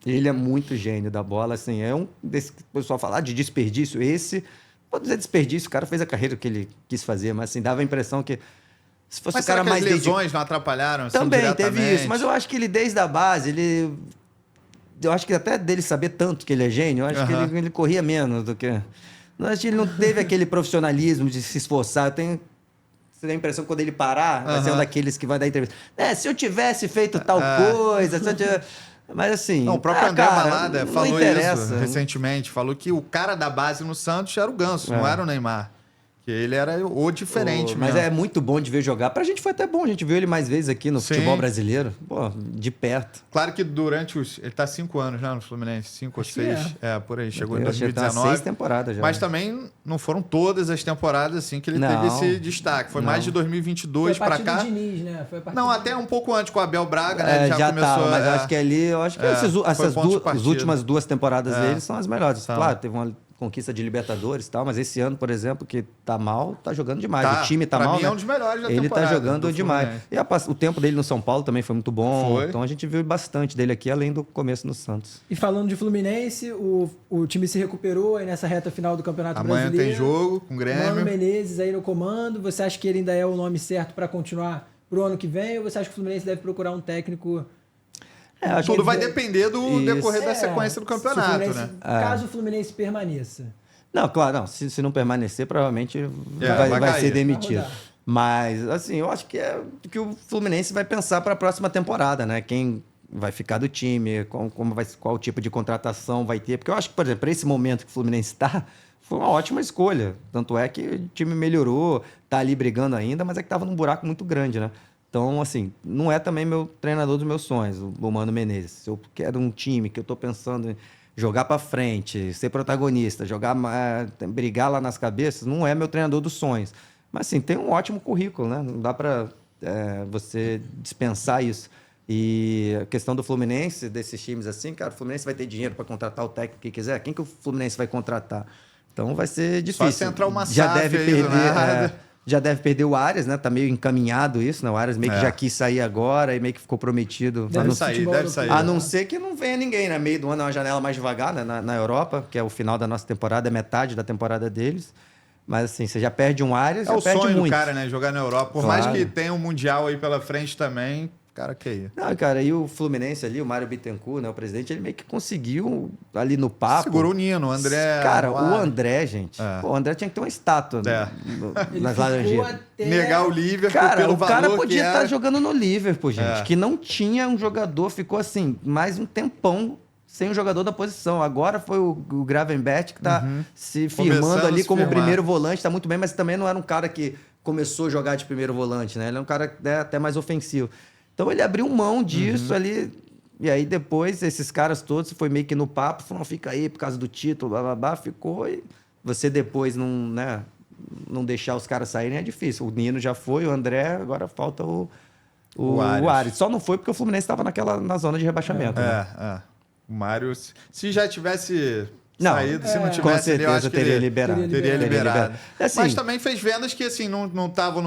Speaker 3: Ele é muito gênio da bola, assim, é um desse que o pessoal fala de desperdício. Esse, pode dizer desperdício, o cara fez a carreira que ele quis fazer, mas assim, dava a impressão que se fosse
Speaker 1: Mas
Speaker 3: o cara
Speaker 1: será que
Speaker 3: mais
Speaker 1: as lesões não atrapalharam assim,
Speaker 3: Também teve
Speaker 1: diretamente?
Speaker 3: isso, mas eu acho que ele desde a base, eu acho que até dele saber tanto que ele é gênio, eu acho que ele corria menos do que... Eu acho que ele não teve aquele profissionalismo de se esforçar. Você tem a impressão que quando ele parar, vai ser um daqueles que vai dar entrevista. Se eu tivesse feito tal coisa, se eu tivesse... Mas assim...
Speaker 1: Não, o próprio André
Speaker 3: cara,
Speaker 1: Balada
Speaker 3: não
Speaker 1: falou
Speaker 3: interessa.
Speaker 1: isso recentemente. Falou que o cara da base no Santos era o Ganso, não era o Neymar. Que ele era o diferente
Speaker 3: Mas
Speaker 1: mesmo.
Speaker 3: é muito bom de ver jogar. Pra gente foi até bom, a gente viu ele mais vezes aqui no
Speaker 1: Sim.
Speaker 3: futebol brasileiro. Pô, de perto.
Speaker 1: Claro que durante os... Ele tá 5 anos já no Fluminense, 5 ou
Speaker 2: Acho que
Speaker 1: 6. É, por aí. Chegou em
Speaker 3: Eu achei que tá
Speaker 1: 2019.
Speaker 3: 6 temporadas já.
Speaker 1: Mas também não foram todas as temporadas assim que ele
Speaker 3: Não.
Speaker 1: teve esse destaque. Foi mais de
Speaker 2: Foi
Speaker 1: 2022
Speaker 2: a
Speaker 1: pra
Speaker 2: partir
Speaker 1: cá.
Speaker 2: do Diniz, né? Foi a partir
Speaker 1: Não,
Speaker 2: do-
Speaker 1: até um pouco antes com o Abel Braga, né? Ele
Speaker 3: já
Speaker 1: começou.
Speaker 3: tava, mas eu acho que ali, essas
Speaker 1: ponto de
Speaker 3: as
Speaker 1: partida.
Speaker 3: últimas 2 temporadas
Speaker 1: É.
Speaker 3: dele são as melhores.
Speaker 1: São.
Speaker 3: Claro, teve uma conquista de Libertadores e tal, mas esse ano, por exemplo, que tá mal, tá jogando demais.
Speaker 1: Tá,
Speaker 3: O time tá
Speaker 1: pra
Speaker 3: mal,
Speaker 1: mim
Speaker 3: né?
Speaker 1: é um dos melhores da
Speaker 3: Ele
Speaker 1: temporada
Speaker 3: tá jogando
Speaker 1: do
Speaker 3: demais.
Speaker 1: Fluminense.
Speaker 3: E o tempo dele no São Paulo também foi muito bom.
Speaker 1: Foi.
Speaker 3: Então a gente viu bastante dele aqui, além do começo no Santos.
Speaker 2: E falando de Fluminense, o time se recuperou aí nessa reta final do Campeonato
Speaker 1: Amanhã
Speaker 2: Brasileiro.
Speaker 1: tem jogo com o
Speaker 2: Mano
Speaker 1: Grêmio.
Speaker 2: Menezes aí no comando. Você acha que ele ainda é o nome certo para continuar pro ano que vem? Ou você acha que o Fluminense deve procurar um técnico?
Speaker 3: Acho
Speaker 1: Tudo
Speaker 3: que-
Speaker 1: vai depender do
Speaker 3: Isso.
Speaker 1: decorrer da sequência do
Speaker 2: se o
Speaker 1: campeonato,
Speaker 2: Fluminense-
Speaker 1: né?
Speaker 2: Caso o Fluminense permaneça.
Speaker 3: Não, claro, não. Se não permanecer, provavelmente
Speaker 1: vai
Speaker 3: vai
Speaker 1: cair.
Speaker 3: ser demitido.
Speaker 2: Vai rodar.
Speaker 3: Mas, assim, eu acho que é que o Fluminense vai pensar para a próxima temporada, né? vai ficar do time, qual tipo de contratação vai ter. Porque eu acho que, por exemplo, para esse momento que o Fluminense está, foi uma ótima escolha. Tanto é que o time melhorou, tá ali brigando ainda, mas é que estava num buraco muito grande, né? Então, assim, não é também meu treinador dos meus sonhos, o Mano Menezes. Se eu quero um time que eu estou pensando em jogar para frente, ser protagonista, brigar lá nas cabeças, não é meu treinador dos sonhos. Mas, assim, tem um ótimo currículo, né? Não dá para você dispensar isso. E a questão do Fluminense, desses times assim, cara, o Fluminense vai ter dinheiro para contratar o técnico que quiser. Quem que o Fluminense vai contratar? Então vai ser difícil.
Speaker 1: Só se entrar uma
Speaker 3: já
Speaker 1: SAF
Speaker 3: deve
Speaker 1: aí
Speaker 3: perder,
Speaker 1: do nada.
Speaker 3: já deve perder o Arias, né? Tá meio encaminhado isso, né? O Arias meio que já quis sair agora e meio que ficou prometido.
Speaker 2: Deve
Speaker 1: Deve sair.
Speaker 3: A não ser que não venha ninguém, né? Meio do ano é uma janela mais devagar, né? Na Europa, que é o final da nossa temporada, é metade da temporada deles. Mas assim, você já perde um Arias,
Speaker 1: É
Speaker 3: já
Speaker 1: o
Speaker 3: perde
Speaker 1: sonho
Speaker 3: muito.
Speaker 1: do cara, né? Jogar na Europa. Por
Speaker 3: Claro.
Speaker 1: mais que tenha um Mundial aí pela frente também, cara, que aí.
Speaker 3: Não, cara, e o Fluminense ali, o Mário Bittencourt, né? O presidente, ele meio que conseguiu ali no papo.
Speaker 1: Segurou o Nino, o André.
Speaker 3: Cara, o André, gente.
Speaker 1: É.
Speaker 3: Pô, o André tinha que ter uma estátua
Speaker 2: Ele
Speaker 3: nas
Speaker 2: ficou
Speaker 3: Laranjeiras.
Speaker 2: até...
Speaker 1: Negar o Liverpool
Speaker 3: Cara,
Speaker 1: pelo
Speaker 3: o cara
Speaker 1: valor
Speaker 3: podia
Speaker 1: que
Speaker 3: estar
Speaker 1: era.
Speaker 3: jogando no Liverpool, gente.
Speaker 1: É.
Speaker 3: Que não tinha um jogador, ficou assim, mais um tempão sem um jogador da posição. Agora foi o Gravenberch que tá se firmando
Speaker 1: Começando a
Speaker 3: ali
Speaker 1: se
Speaker 3: como
Speaker 1: firmar.
Speaker 3: primeiro volante, tá muito bem, mas também não era um cara que começou a jogar de primeiro volante, né? Ele é um cara até mais ofensivo. Então ele abriu mão disso ali. E aí depois, esses caras todos, foi meio que no papo, falou, fica aí por causa do título, blá, blá, blá, ficou. E você depois não deixar os caras saírem é difícil. O Nino já foi, o André, agora falta o Ares. Só não foi porque o Fluminense estava na zona de rebaixamento. Né?
Speaker 1: O Mário, se já tivesse
Speaker 3: Não,
Speaker 1: saído, se não
Speaker 3: com
Speaker 1: tivesse,
Speaker 3: certeza
Speaker 1: eu acho que
Speaker 3: teria
Speaker 1: ele
Speaker 3: liberado.
Speaker 1: teria liberado.
Speaker 3: Assim,
Speaker 1: Mas também fez vendas que assim não estavam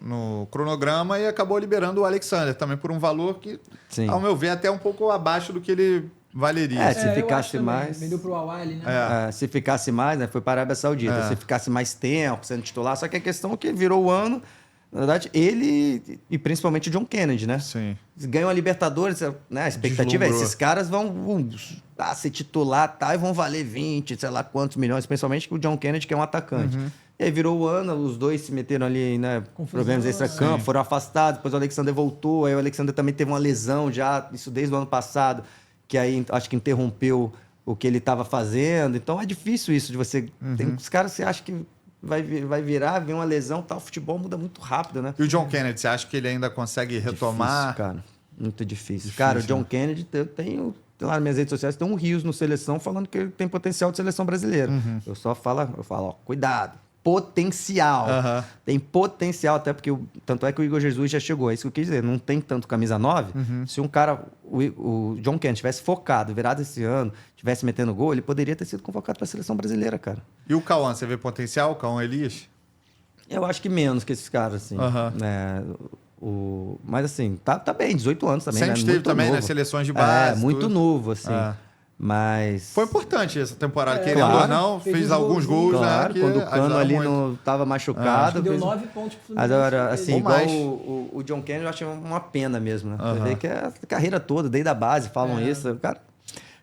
Speaker 1: no cronograma e acabou liberando o Alexander também por um valor que,
Speaker 3: sim.
Speaker 1: ao meu ver, até um pouco abaixo do que ele valeria.
Speaker 3: Se
Speaker 2: eu
Speaker 3: ficasse
Speaker 2: acho também.
Speaker 3: mais-
Speaker 2: Vendeu pro Al-Ahly, né?
Speaker 3: se ficasse mais, né? Foi para a Arábia Saudita. Se ficasse mais tempo sendo titular, só que a questão é que virou o ano. Na verdade, ele e principalmente o John Kennedy, né?
Speaker 1: Sim.
Speaker 3: Ganham a Libertadores, né? A expectativa é
Speaker 1: Deslumbrou.
Speaker 3: esses caras vão ser titular e vão valer 20, sei lá quantos milhões, principalmente o John Kennedy, que é um atacante. E aí virou o ano, os dois se meteram ali, né?
Speaker 2: Confusão,
Speaker 3: Problemas extra-campo, foram afastados, depois o Alexander voltou, aí o Alexander também teve uma lesão já, isso desde o ano passado, que aí acho que interrompeu o que ele estava fazendo. Então é difícil isso de você. Tem os caras que você acha que vai virar, vem uma lesão, tal, o futebol muda muito rápido, né?
Speaker 1: E o John Kennedy, você acha que ele ainda consegue retomar?
Speaker 3: Difícil, cara. Muito difícil. Cara, o John Kennedy, eu tenho lá nas minhas redes sociais, tem um rios no Seleção falando que ele tem potencial de seleção brasileira. Eu falo, ó, cuidado. Potencial. Tem potencial, até porque tanto é que o Igor Jesus já chegou. É isso que eu quis dizer. Não tem tanto camisa 9. Se um cara, o John Kennedy, tivesse focado, virado esse ano, tivesse metendo gol, ele poderia ter sido convocado para a seleção brasileira, cara.
Speaker 1: E o Cauã, você vê potencial, o Cauã Elias?
Speaker 3: Eu acho que menos que esses caras, assim. Né? Mas assim, tá bem, 18 anos também.
Speaker 1: Sempre
Speaker 3: né?
Speaker 1: esteve
Speaker 3: Muito
Speaker 1: também
Speaker 3: novo.
Speaker 1: nas seleções de base.
Speaker 3: Muito
Speaker 1: tudo.
Speaker 3: novo, assim. Mas.
Speaker 1: Foi importante essa temporada, querendo
Speaker 3: claro.
Speaker 1: ou não,
Speaker 2: Fez
Speaker 1: fez
Speaker 2: uns
Speaker 1: alguns gols,
Speaker 2: golzinhos.
Speaker 3: Claro,
Speaker 1: né?
Speaker 3: quando o Cano ali não tava machucado.
Speaker 2: Deu
Speaker 3: fez-
Speaker 2: 9 pontos pro
Speaker 3: Mas
Speaker 2: Fluminense.
Speaker 3: agora, assim,
Speaker 1: Ou
Speaker 3: igual
Speaker 1: mais.
Speaker 3: o John Kennedy, eu achei uma pena mesmo, né? Você vê que a carreira toda, desde a base, falam isso. O cara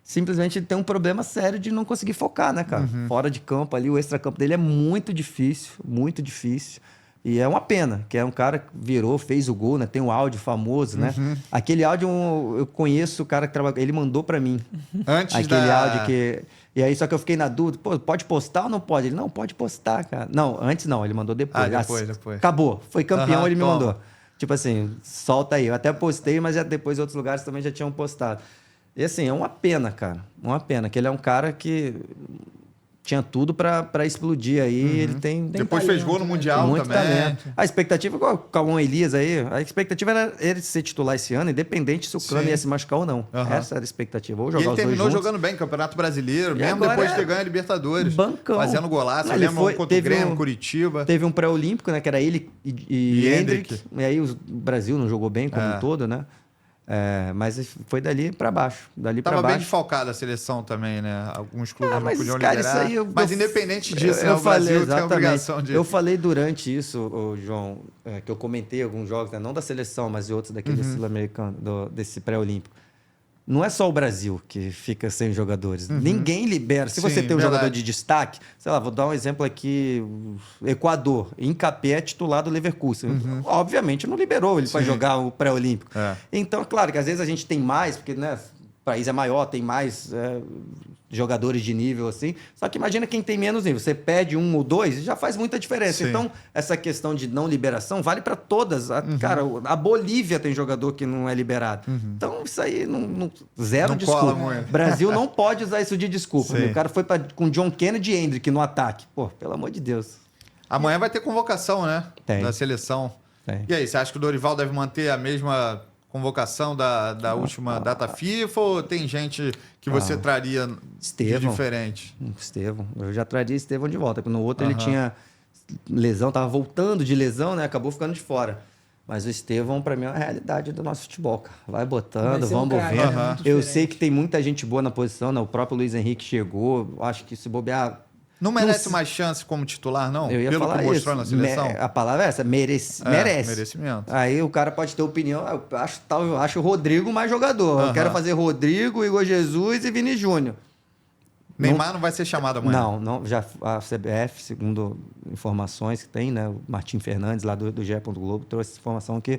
Speaker 3: simplesmente tem um problema sério de não conseguir focar, né, cara? Fora de campo ali, o extracampo dele é muito difícil, muito difícil. E é uma pena, que é um cara que virou, fez o gol, né? Tem um áudio famoso, né? Aquele áudio, eu conheço o cara que trabalha, ele mandou pra mim.
Speaker 1: Antes
Speaker 3: Aquele
Speaker 1: da...
Speaker 3: áudio que... E aí, só que eu fiquei na dúvida, pô, pode postar ou não pode? Ele, não, pode postar, cara. Não, antes não, ele mandou depois.
Speaker 1: Depois.
Speaker 3: Acabou, foi campeão, ele me
Speaker 1: toma.
Speaker 3: mandou. Tipo assim, solta aí. Eu até postei, mas já depois outros lugares também já tinham postado. E assim, é uma pena, cara. Uma pena, que ele é um cara que tinha tudo pra explodir aí. Ele tem
Speaker 1: Depois
Speaker 2: talento,
Speaker 1: fez gol no
Speaker 2: né?
Speaker 1: Mundial
Speaker 3: muito
Speaker 1: também.
Speaker 3: talento. A expectativa, igual o Cauã Elias aí, a expectativa era ele ser titular esse ano, independente se o Cano
Speaker 1: Sim.
Speaker 3: ia se machucar ou não. Essa era a expectativa. Ou
Speaker 1: E
Speaker 3: jogar
Speaker 1: ele
Speaker 3: os dois
Speaker 1: terminou
Speaker 3: juntos.
Speaker 1: jogando bem, Campeonato Brasileiro,
Speaker 3: E
Speaker 1: mesmo
Speaker 3: agora
Speaker 1: depois de
Speaker 3: é
Speaker 1: ter ganho a Libertadores.
Speaker 3: bancão.
Speaker 1: Fazendo golaço.
Speaker 3: Não,
Speaker 1: Eu
Speaker 3: ele
Speaker 1: lembro
Speaker 3: foi-
Speaker 1: contra o
Speaker 3: teve
Speaker 1: Grêmio,
Speaker 3: um-
Speaker 1: Curitiba.
Speaker 3: Teve um pré-olímpico, né? Que era ele e
Speaker 1: Hendrick.
Speaker 3: Hendrick. E aí o Brasil não jogou bem como um todo, né? Mas foi dali pra baixo. Dali
Speaker 1: Tava
Speaker 3: pra
Speaker 1: bem
Speaker 3: baixo.
Speaker 1: desfalcada a seleção também, né? Alguns clubes não
Speaker 3: Mas,
Speaker 1: podiam
Speaker 3: cara,
Speaker 1: liberar.
Speaker 3: isso aí
Speaker 1: Mas independente disso, né? O
Speaker 3: falei,
Speaker 1: Brasil tem a
Speaker 3: exatamente.
Speaker 1: obrigação de...
Speaker 3: Eu falei durante isso, ô, João, que eu comentei alguns jogos, né, não da seleção, mas de outros daquele sul-americano, desse pré-olímpico. não é só o Brasil que fica sem jogadores. Ninguém libera. Se você
Speaker 1: Sim,
Speaker 3: tem um jogador
Speaker 1: verdade.
Speaker 3: de destaque, sei lá, vou dar um exemplo aqui, o Equador, Incapé é titular do Leverkusen. Obviamente não liberou ele para
Speaker 1: Sim.
Speaker 3: jogar o pré-olímpico.
Speaker 1: É.
Speaker 3: Então, claro que às vezes a gente tem mais, porque né, o país é maior, tem mais jogadores de nível assim. Só que imagina quem tem menos nível. Você pede um ou dois, já faz muita diferença.
Speaker 1: Sim.
Speaker 3: Então, essa questão de não liberação vale para todas. Cara, a Bolívia tem jogador que não é liberado. Então, isso aí zero
Speaker 1: Não
Speaker 3: desculpa.
Speaker 1: cola muito.
Speaker 3: Brasil não pode usar isso de desculpa.
Speaker 1: Sim.
Speaker 3: O cara foi com John Kennedy e Hendrick no ataque. Pô, pelo amor de Deus.
Speaker 1: Amanhã vai ter convocação, né?
Speaker 3: Tem.
Speaker 1: Da seleção.
Speaker 3: Tem.
Speaker 1: E aí, você acha que o Dorival deve manter a mesma convocação da última data FIFA ou tem gente que você traria de
Speaker 3: Estevão.
Speaker 1: diferente?
Speaker 3: Estevão. Eu já traria Estevão de volta. No outro ele tinha lesão, tava voltando de lesão, né? Acabou ficando de fora. Mas o Estevão, pra mim, é a realidade do nosso futebol, cara. Vai botando,
Speaker 2: Vai ser
Speaker 3: vamos
Speaker 2: craque,
Speaker 3: vendo.
Speaker 2: né? Muito
Speaker 3: Eu
Speaker 2: diferente.
Speaker 3: sei que tem muita gente boa na posição, né? O próprio Luiz Henrique chegou. Acho que se bobear.
Speaker 1: Não merece mais chance como titular, não?
Speaker 3: Eu ia
Speaker 1: Pelo
Speaker 3: falar
Speaker 1: que mostrou
Speaker 3: isso.
Speaker 1: na seleção?
Speaker 3: A palavra é essa, merece.
Speaker 1: Merecimento.
Speaker 3: Aí o cara pode ter opinião. Eu acho o Rodrigo mais jogador. Eu quero fazer Rodrigo, Igor Jesus e Vini Júnior.
Speaker 1: Neymar não vai ser chamado amanhã.
Speaker 3: Não, já a CBF, segundo informações que tem, né? O Martim Fernandes, lá do GE. Globo, trouxe essa informação que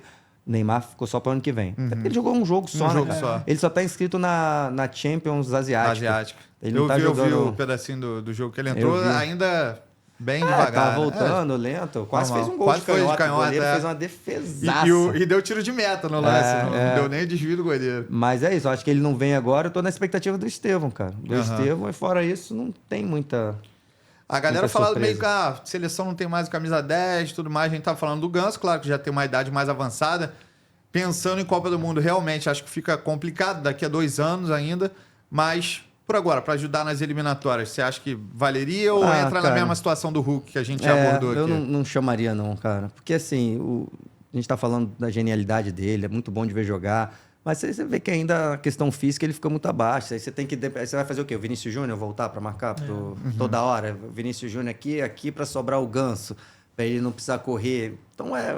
Speaker 3: o Neymar ficou só para o ano que vem. Até porque ele jogou um jogo só, né?
Speaker 1: jogo
Speaker 3: cara?
Speaker 1: só.
Speaker 3: Ele só está inscrito na Champions Asiática.
Speaker 1: Eu
Speaker 3: Ele não tá
Speaker 1: vi
Speaker 3: jogando.
Speaker 1: o pedacinho do jogo que ele entrou,
Speaker 3: vi.
Speaker 1: ainda bem devagar.
Speaker 3: Tava
Speaker 1: né?
Speaker 3: voltando, lento. Quase
Speaker 1: Normal.
Speaker 3: fez um gol
Speaker 1: Quase
Speaker 3: de
Speaker 1: foi de
Speaker 3: canhota.
Speaker 1: canhota,
Speaker 3: O goleiro
Speaker 1: é.
Speaker 3: fez uma
Speaker 1: E,
Speaker 3: defesaça.
Speaker 1: e deu tiro de meta no lance. Não deu nem desvio do goleiro.
Speaker 3: Mas é isso, eu acho que ele não vem agora. Eu tô na expectativa do Estevão, cara. Do
Speaker 1: Aham.
Speaker 3: Estevão, e fora isso, não tem muita.
Speaker 1: A galera
Speaker 3: Muita
Speaker 1: falando
Speaker 3: surpresa.
Speaker 1: meio que a seleção não tem mais camisa 10 e tudo mais. A gente tá falando do Ganso, claro que já tem uma idade mais avançada. Pensando em Copa do Mundo, realmente acho que fica complicado daqui a 2 anos ainda. Mas, por agora, para ajudar nas eliminatórias, você acha que valeria ou entra na
Speaker 3: cara.
Speaker 1: mesma situação do Hulk que a gente já abordou aqui?
Speaker 3: Eu não chamaria, não, cara. Porque assim, a gente tá falando da genialidade dele, é muito bom de ver jogar. Mas aí você vê que ainda a questão física ele fica muito abaixo. Aí você tem que. Aí você vai fazer o quê? O Vinícius Júnior voltar para marcar toda hora? O Vinícius Júnior aqui para sobrar o Ganso, para ele não precisar correr. Então é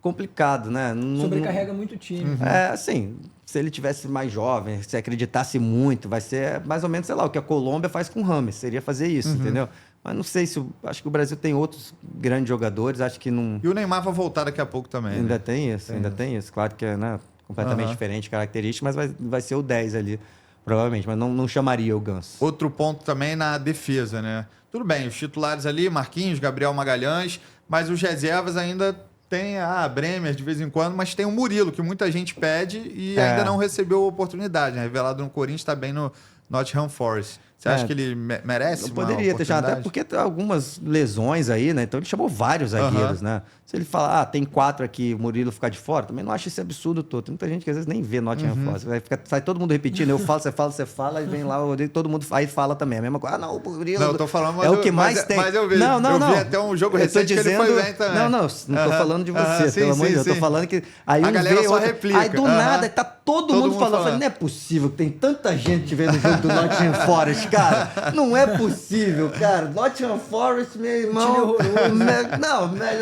Speaker 3: complicado, né?
Speaker 2: Sobrecarrega muito o time.
Speaker 3: É, assim, se ele tivesse mais jovem, se acreditasse muito, vai ser mais ou menos, sei lá, o que a Colômbia faz com o Rames, seria fazer isso, entendeu? Mas não sei se... Acho que o Brasil tem outros grandes jogadores, acho que não...
Speaker 1: E o Neymar vai voltar daqui a pouco também.
Speaker 3: Ainda
Speaker 1: né?
Speaker 3: tem isso, tem isso. Claro que é, né, completamente diferente característica, mas vai ser o 10 ali, provavelmente. Mas não chamaria o Ganso.
Speaker 1: Outro ponto também na defesa, né? Tudo bem, os titulares ali, Marquinhos, Gabriel Magalhães, mas os reservas ainda tem a Bremer de vez em quando, mas tem o Murilo, que muita gente pede e ainda não recebeu oportunidade, né? Revelado no Corinthians, está bem no Nottingham Forest. Você acha que ele merece
Speaker 3: Não
Speaker 1: uma
Speaker 3: poderia ter chamado, até
Speaker 1: oportunidade?
Speaker 3: porque tem algumas lesões aí, né? Então ele chamou vários zagueiros, né? Se ele falar, tem 4 aqui, o Murilo ficar de fora, também não acho esse absurdo todo. Tem muita gente que às vezes nem vê Nottingham Forest. Sai todo mundo repetindo, eu falo, você fala, e vem lá, todo mundo aí fala também. A mesma coisa. Ah, não, o Murilo.
Speaker 1: Não, eu tô falando, mas
Speaker 3: é o que mais tem.
Speaker 1: Mas eu vi,
Speaker 3: não.
Speaker 1: eu vi até um jogo
Speaker 3: Eu tô
Speaker 1: recente que ele foi bem também.
Speaker 3: Não tô falando de você,
Speaker 1: Sim,
Speaker 3: pelo amor de
Speaker 1: sim,
Speaker 3: Deus. Eu tô
Speaker 1: sim.
Speaker 3: falando que. Aí
Speaker 1: A
Speaker 3: um
Speaker 1: galera
Speaker 3: vê,
Speaker 1: só
Speaker 3: outro-
Speaker 1: replica.
Speaker 3: Aí do nada, tá todo mundo falando. Eu falei,
Speaker 1: falando.
Speaker 3: não é possível que tem tanta gente vendo o jogo do Nottingham Forest, cara. Não é possível, cara. Nottingham Forest, meu irmão.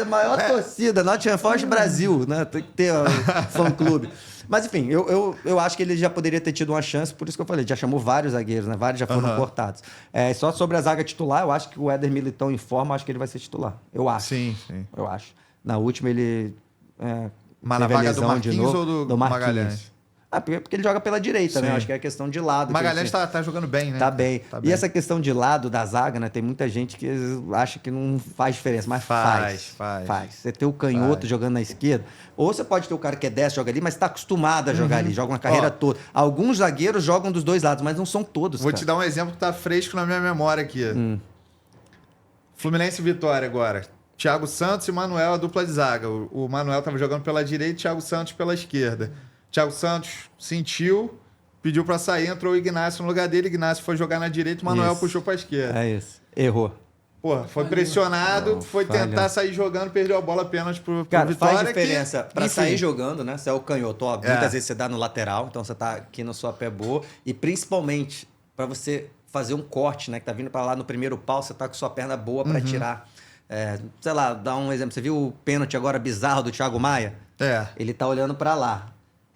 Speaker 3: A maior torcida. Nottingham Forest Brasil, né? Tem que ter fã-clube. Mas, enfim, eu acho que ele já poderia ter tido uma chance, por isso que eu falei. Já chamou vários zagueiros, né? Vários já foram cortados. Só sobre a zaga titular, eu acho que o Éder Militão em forma, acho que ele vai ser titular. Eu acho.
Speaker 1: Sim.
Speaker 3: Eu acho. Na última, ele.
Speaker 1: Mas na
Speaker 3: teve a
Speaker 1: vaga do
Speaker 3: lesão de
Speaker 1: Marquinhos
Speaker 3: novo.
Speaker 1: ou do
Speaker 3: Marquinhos.
Speaker 1: Magalhães?
Speaker 3: Porque ele joga pela direita, né?
Speaker 1: Sim.
Speaker 3: Eu acho que é questão de lado.
Speaker 1: Magalhães
Speaker 3: que ele-
Speaker 1: tá jogando bem, né?
Speaker 3: Tá bem.
Speaker 1: Tá
Speaker 3: E essa questão de lado da zaga, né? Tem muita gente que acha que não faz diferença, mas
Speaker 1: Faz.
Speaker 3: Você tem o canhoto jogando na esquerda, ou você pode ter o cara que é 10, joga ali, mas tá acostumado a jogar ali, joga uma carreira toda. Alguns zagueiros jogam dos dois lados, mas não são todos,
Speaker 1: Vou
Speaker 3: cara.
Speaker 1: te dar um exemplo que tá fresco na minha memória aqui. Fluminense e Vitória agora. Thiago Santos e Manuel, a dupla de zaga. O Manuel tava jogando pela direita e Thiago Santos pela esquerda. Thiago Santos sentiu, pediu para sair, entrou o Ignacio no lugar dele. Ignacio foi jogar na direita, o Manuel
Speaker 3: Isso.
Speaker 1: puxou para esquerda.
Speaker 3: É isso. Errou.
Speaker 1: Porra, foi pressionado, foi
Speaker 3: falhou.
Speaker 1: tentar sair jogando, perdeu a bola apenas pro
Speaker 3: Cara,
Speaker 1: Vitória.
Speaker 3: faz diferença
Speaker 1: que,
Speaker 3: pra
Speaker 1: enfim,
Speaker 3: sair jogando, né? Você é o canhoto, óbvio.
Speaker 1: É.
Speaker 3: Muitas vezes você dá no lateral, então você tá aqui na sua pé boa. E principalmente pra você fazer um corte, né? Que tá vindo pra lá no primeiro pau, você tá com sua perna boa pra tirar. Sei lá, dá um exemplo. Você viu o pênalti agora bizarro do Thiago Maia?
Speaker 1: É.
Speaker 3: Ele tá olhando pra lá.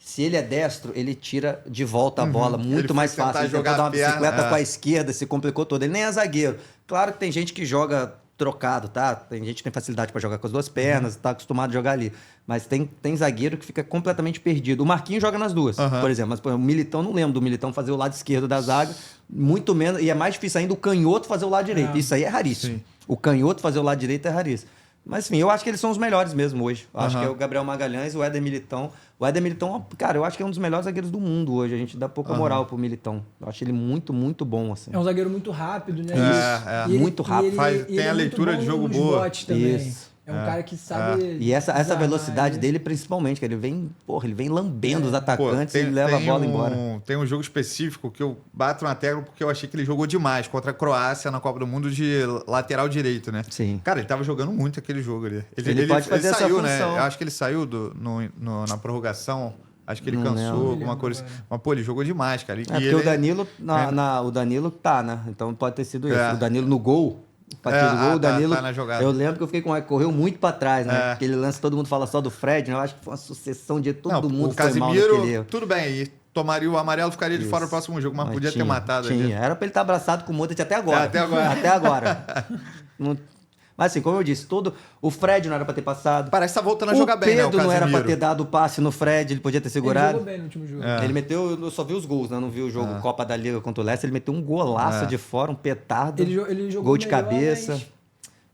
Speaker 3: Se ele é destro, ele tira de volta a bola
Speaker 1: Ele
Speaker 3: muito
Speaker 1: foi
Speaker 3: mais
Speaker 1: tentar
Speaker 3: fácil. Ele tentou
Speaker 1: jogar
Speaker 3: dar uma
Speaker 1: a perna,
Speaker 3: bicicleta
Speaker 1: é.
Speaker 3: com a esquerda, se complicou todo. Ele nem é zagueiro. Claro que tem gente que joga trocado, tá? Tem gente que tem facilidade para jogar com as duas pernas, tá acostumado a jogar ali. Mas tem zagueiro que fica completamente perdido. O Marquinhos joga nas duas, por exemplo. Mas pô, o Militão, não lembro do Militão fazer o lado esquerdo da zaga. Muito menos. E é mais difícil ainda o canhoto fazer o lado direito. Isso aí é raríssimo.
Speaker 1: Sim.
Speaker 3: O canhoto fazer o lado direito é raríssimo. Mas, enfim, eu acho que eles são os melhores mesmo hoje. Eu acho que é o Gabriel Magalhães e o Éder Militão. O Éder Militão, cara, eu acho que é um dos melhores zagueiros do mundo hoje. A gente dá pouca moral pro Militão. Eu acho ele muito, muito bom, assim.
Speaker 2: É um zagueiro muito rápido, né?
Speaker 1: Isso.
Speaker 2: E ele-
Speaker 3: Muito rápido.
Speaker 1: Tem a
Speaker 2: é muito
Speaker 1: leitura
Speaker 2: bom
Speaker 1: de jogo
Speaker 2: nos
Speaker 1: boa.
Speaker 2: botes também.
Speaker 3: Isso.
Speaker 2: É um cara que sabe.
Speaker 3: E essa
Speaker 2: desarmar,
Speaker 3: velocidade
Speaker 2: né?
Speaker 3: dele, principalmente, que ele vem lambendo os atacantes e leva a bola embora.
Speaker 1: Tem um jogo específico que eu bato na tecla porque eu achei que ele jogou demais contra a Croácia na Copa do Mundo de lateral direito, né?
Speaker 3: Sim.
Speaker 1: Cara, ele tava jogando muito aquele jogo ali.
Speaker 3: Ele pode fazer essa
Speaker 1: saiu, né?
Speaker 3: função.
Speaker 1: Eu acho que ele saiu na prorrogação. Acho que ele
Speaker 3: Não
Speaker 1: cansou,
Speaker 3: lembro.
Speaker 1: alguma coisa assim. Mas, pô, ele jogou demais, cara. E
Speaker 3: Porque
Speaker 1: ele,
Speaker 3: o Danilo, o Danilo tá, né? Então pode ter sido isso.
Speaker 1: É.
Speaker 3: O Danilo no gol. Partido do gol, o Danilo.
Speaker 1: tá na jogada.
Speaker 3: Eu lembro que eu fiquei com. Correu muito pra trás, né?
Speaker 1: É.
Speaker 3: Aquele lance, todo mundo fala só do Fred, né? Eu acho que foi uma sucessão de todo
Speaker 1: Não,
Speaker 3: mundo
Speaker 1: o
Speaker 3: foi mal
Speaker 1: Casemiro,
Speaker 3: naquele erro.
Speaker 1: tudo bem, e tomaria o amarelo, ficaria de fora no próximo jogo, mas podia ter matado
Speaker 3: tinha.
Speaker 1: ali.
Speaker 3: Era pra ele estar abraçado com o Modric até agora.
Speaker 1: Até agora.
Speaker 3: Até agora. Não- Mas assim, como eu disse, o Fred não era pra ter passado.
Speaker 1: Parece que tá voltando a
Speaker 3: O
Speaker 1: jogar bem, né? O
Speaker 3: Pedro não era pra
Speaker 1: Casemiro.
Speaker 3: ter dado o passe no Fred, ele podia ter
Speaker 2: Ele
Speaker 3: segurado.
Speaker 2: jogou bem no último jogo.
Speaker 1: É.
Speaker 3: Ele meteu, eu só vi os gols, né? Não vi o jogo Copa da Liga contra o Leicester. Ele meteu um golaço de fora, um petardo.
Speaker 2: Ele jogou
Speaker 3: gol de
Speaker 2: melhor,
Speaker 3: cabeça.
Speaker 2: mas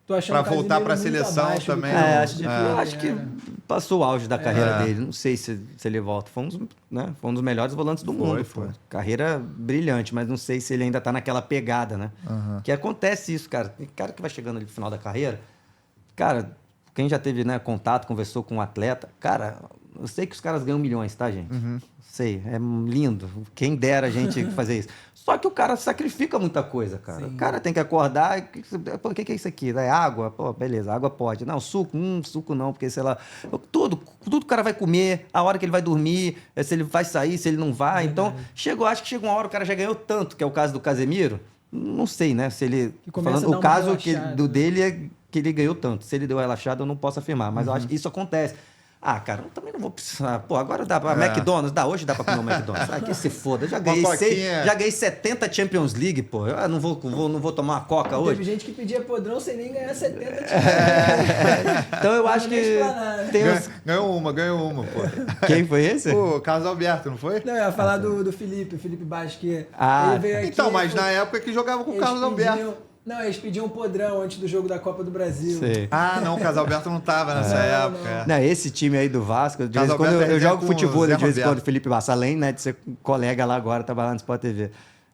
Speaker 2: tô achando
Speaker 1: Pra
Speaker 2: o
Speaker 1: voltar
Speaker 2: Casemiro
Speaker 1: pra
Speaker 2: muito
Speaker 1: seleção
Speaker 2: abaixo do
Speaker 1: também,
Speaker 2: que
Speaker 1: né?
Speaker 2: ele-
Speaker 3: Acho
Speaker 2: do
Speaker 3: que,
Speaker 2: que
Speaker 3: eu
Speaker 2: ele
Speaker 3: acho que
Speaker 2: era.
Speaker 3: passou o auge da carreira
Speaker 1: É.
Speaker 3: dele. Não sei se ele volta. Foi um dos melhores volantes do mundo.
Speaker 1: foi.
Speaker 3: Pô. Carreira brilhante, mas não sei se ele ainda tá naquela pegada, né? Que acontece isso, cara. Tem cara que vai chegando ali no final da carreira. Cara, quem já teve, né, contato, conversou com um atleta. Cara, eu sei que os caras ganham milhões, tá, gente? Sei, é lindo. Quem dera a gente fazer isso. Só que o cara sacrifica muita coisa, cara.
Speaker 2: Sim.
Speaker 3: O cara tem que acordar. Pô, o que é isso aqui? É água? Pô, beleza, água pode. Não, suco? Suco não, porque sei lá. Tudo o cara vai comer, a hora que ele vai dormir, se ele vai sair, se ele não vai. Então, acho que chega uma hora, o cara já ganhou tanto, que é o caso do Casemiro. Não sei, né? Se ele.
Speaker 2: E começa
Speaker 3: Falando,
Speaker 2: a dar
Speaker 3: o
Speaker 2: uma
Speaker 3: caso
Speaker 2: relaxada,
Speaker 3: do
Speaker 2: né?
Speaker 3: dele é que ele ganhou tanto. Se ele deu relaxado, eu não posso afirmar. Mas eu acho que isso acontece. Ah, cara, eu também não vou precisar. Pô, agora dá pra McDonald's? Hoje dá pra comer um McDonald's. Ah, que se foda. Já ganhei,
Speaker 1: coquinha.
Speaker 3: já ganhei 70 Champions League, pô. Eu não vou tomar uma Coca hoje.
Speaker 2: Teve gente que pedia podrão sem nem ganhar 70
Speaker 3: Então eu acho
Speaker 2: nem
Speaker 3: que
Speaker 2: explanar.
Speaker 3: tem uns...
Speaker 1: Ganhou uma, pô.
Speaker 3: Quem foi esse?
Speaker 1: O Carlos Alberto, não foi?
Speaker 2: Não, eu ia falar do Felipe Baixo, que
Speaker 3: Ah,
Speaker 2: ele veio aqui...
Speaker 1: Então, mas na época que jogava com o
Speaker 2: eles
Speaker 1: Carlos Alberto.
Speaker 2: pediam- Não, eles pediam podrão antes do jogo da Copa do Brasil.
Speaker 3: Sei.
Speaker 1: Ah, não, o Carlos Alberto não tava nessa época. é.
Speaker 3: Não, esse time aí do Vasco, de vez em
Speaker 1: Carlos
Speaker 3: quando
Speaker 1: Alberto
Speaker 3: eu
Speaker 1: é
Speaker 3: jogo
Speaker 1: com
Speaker 3: futebol
Speaker 1: o Zé
Speaker 3: de vez em
Speaker 1: Roberto.
Speaker 3: quando, Felipe Bastos, além, né, de ser colega lá agora, trabalhando no Sport TV.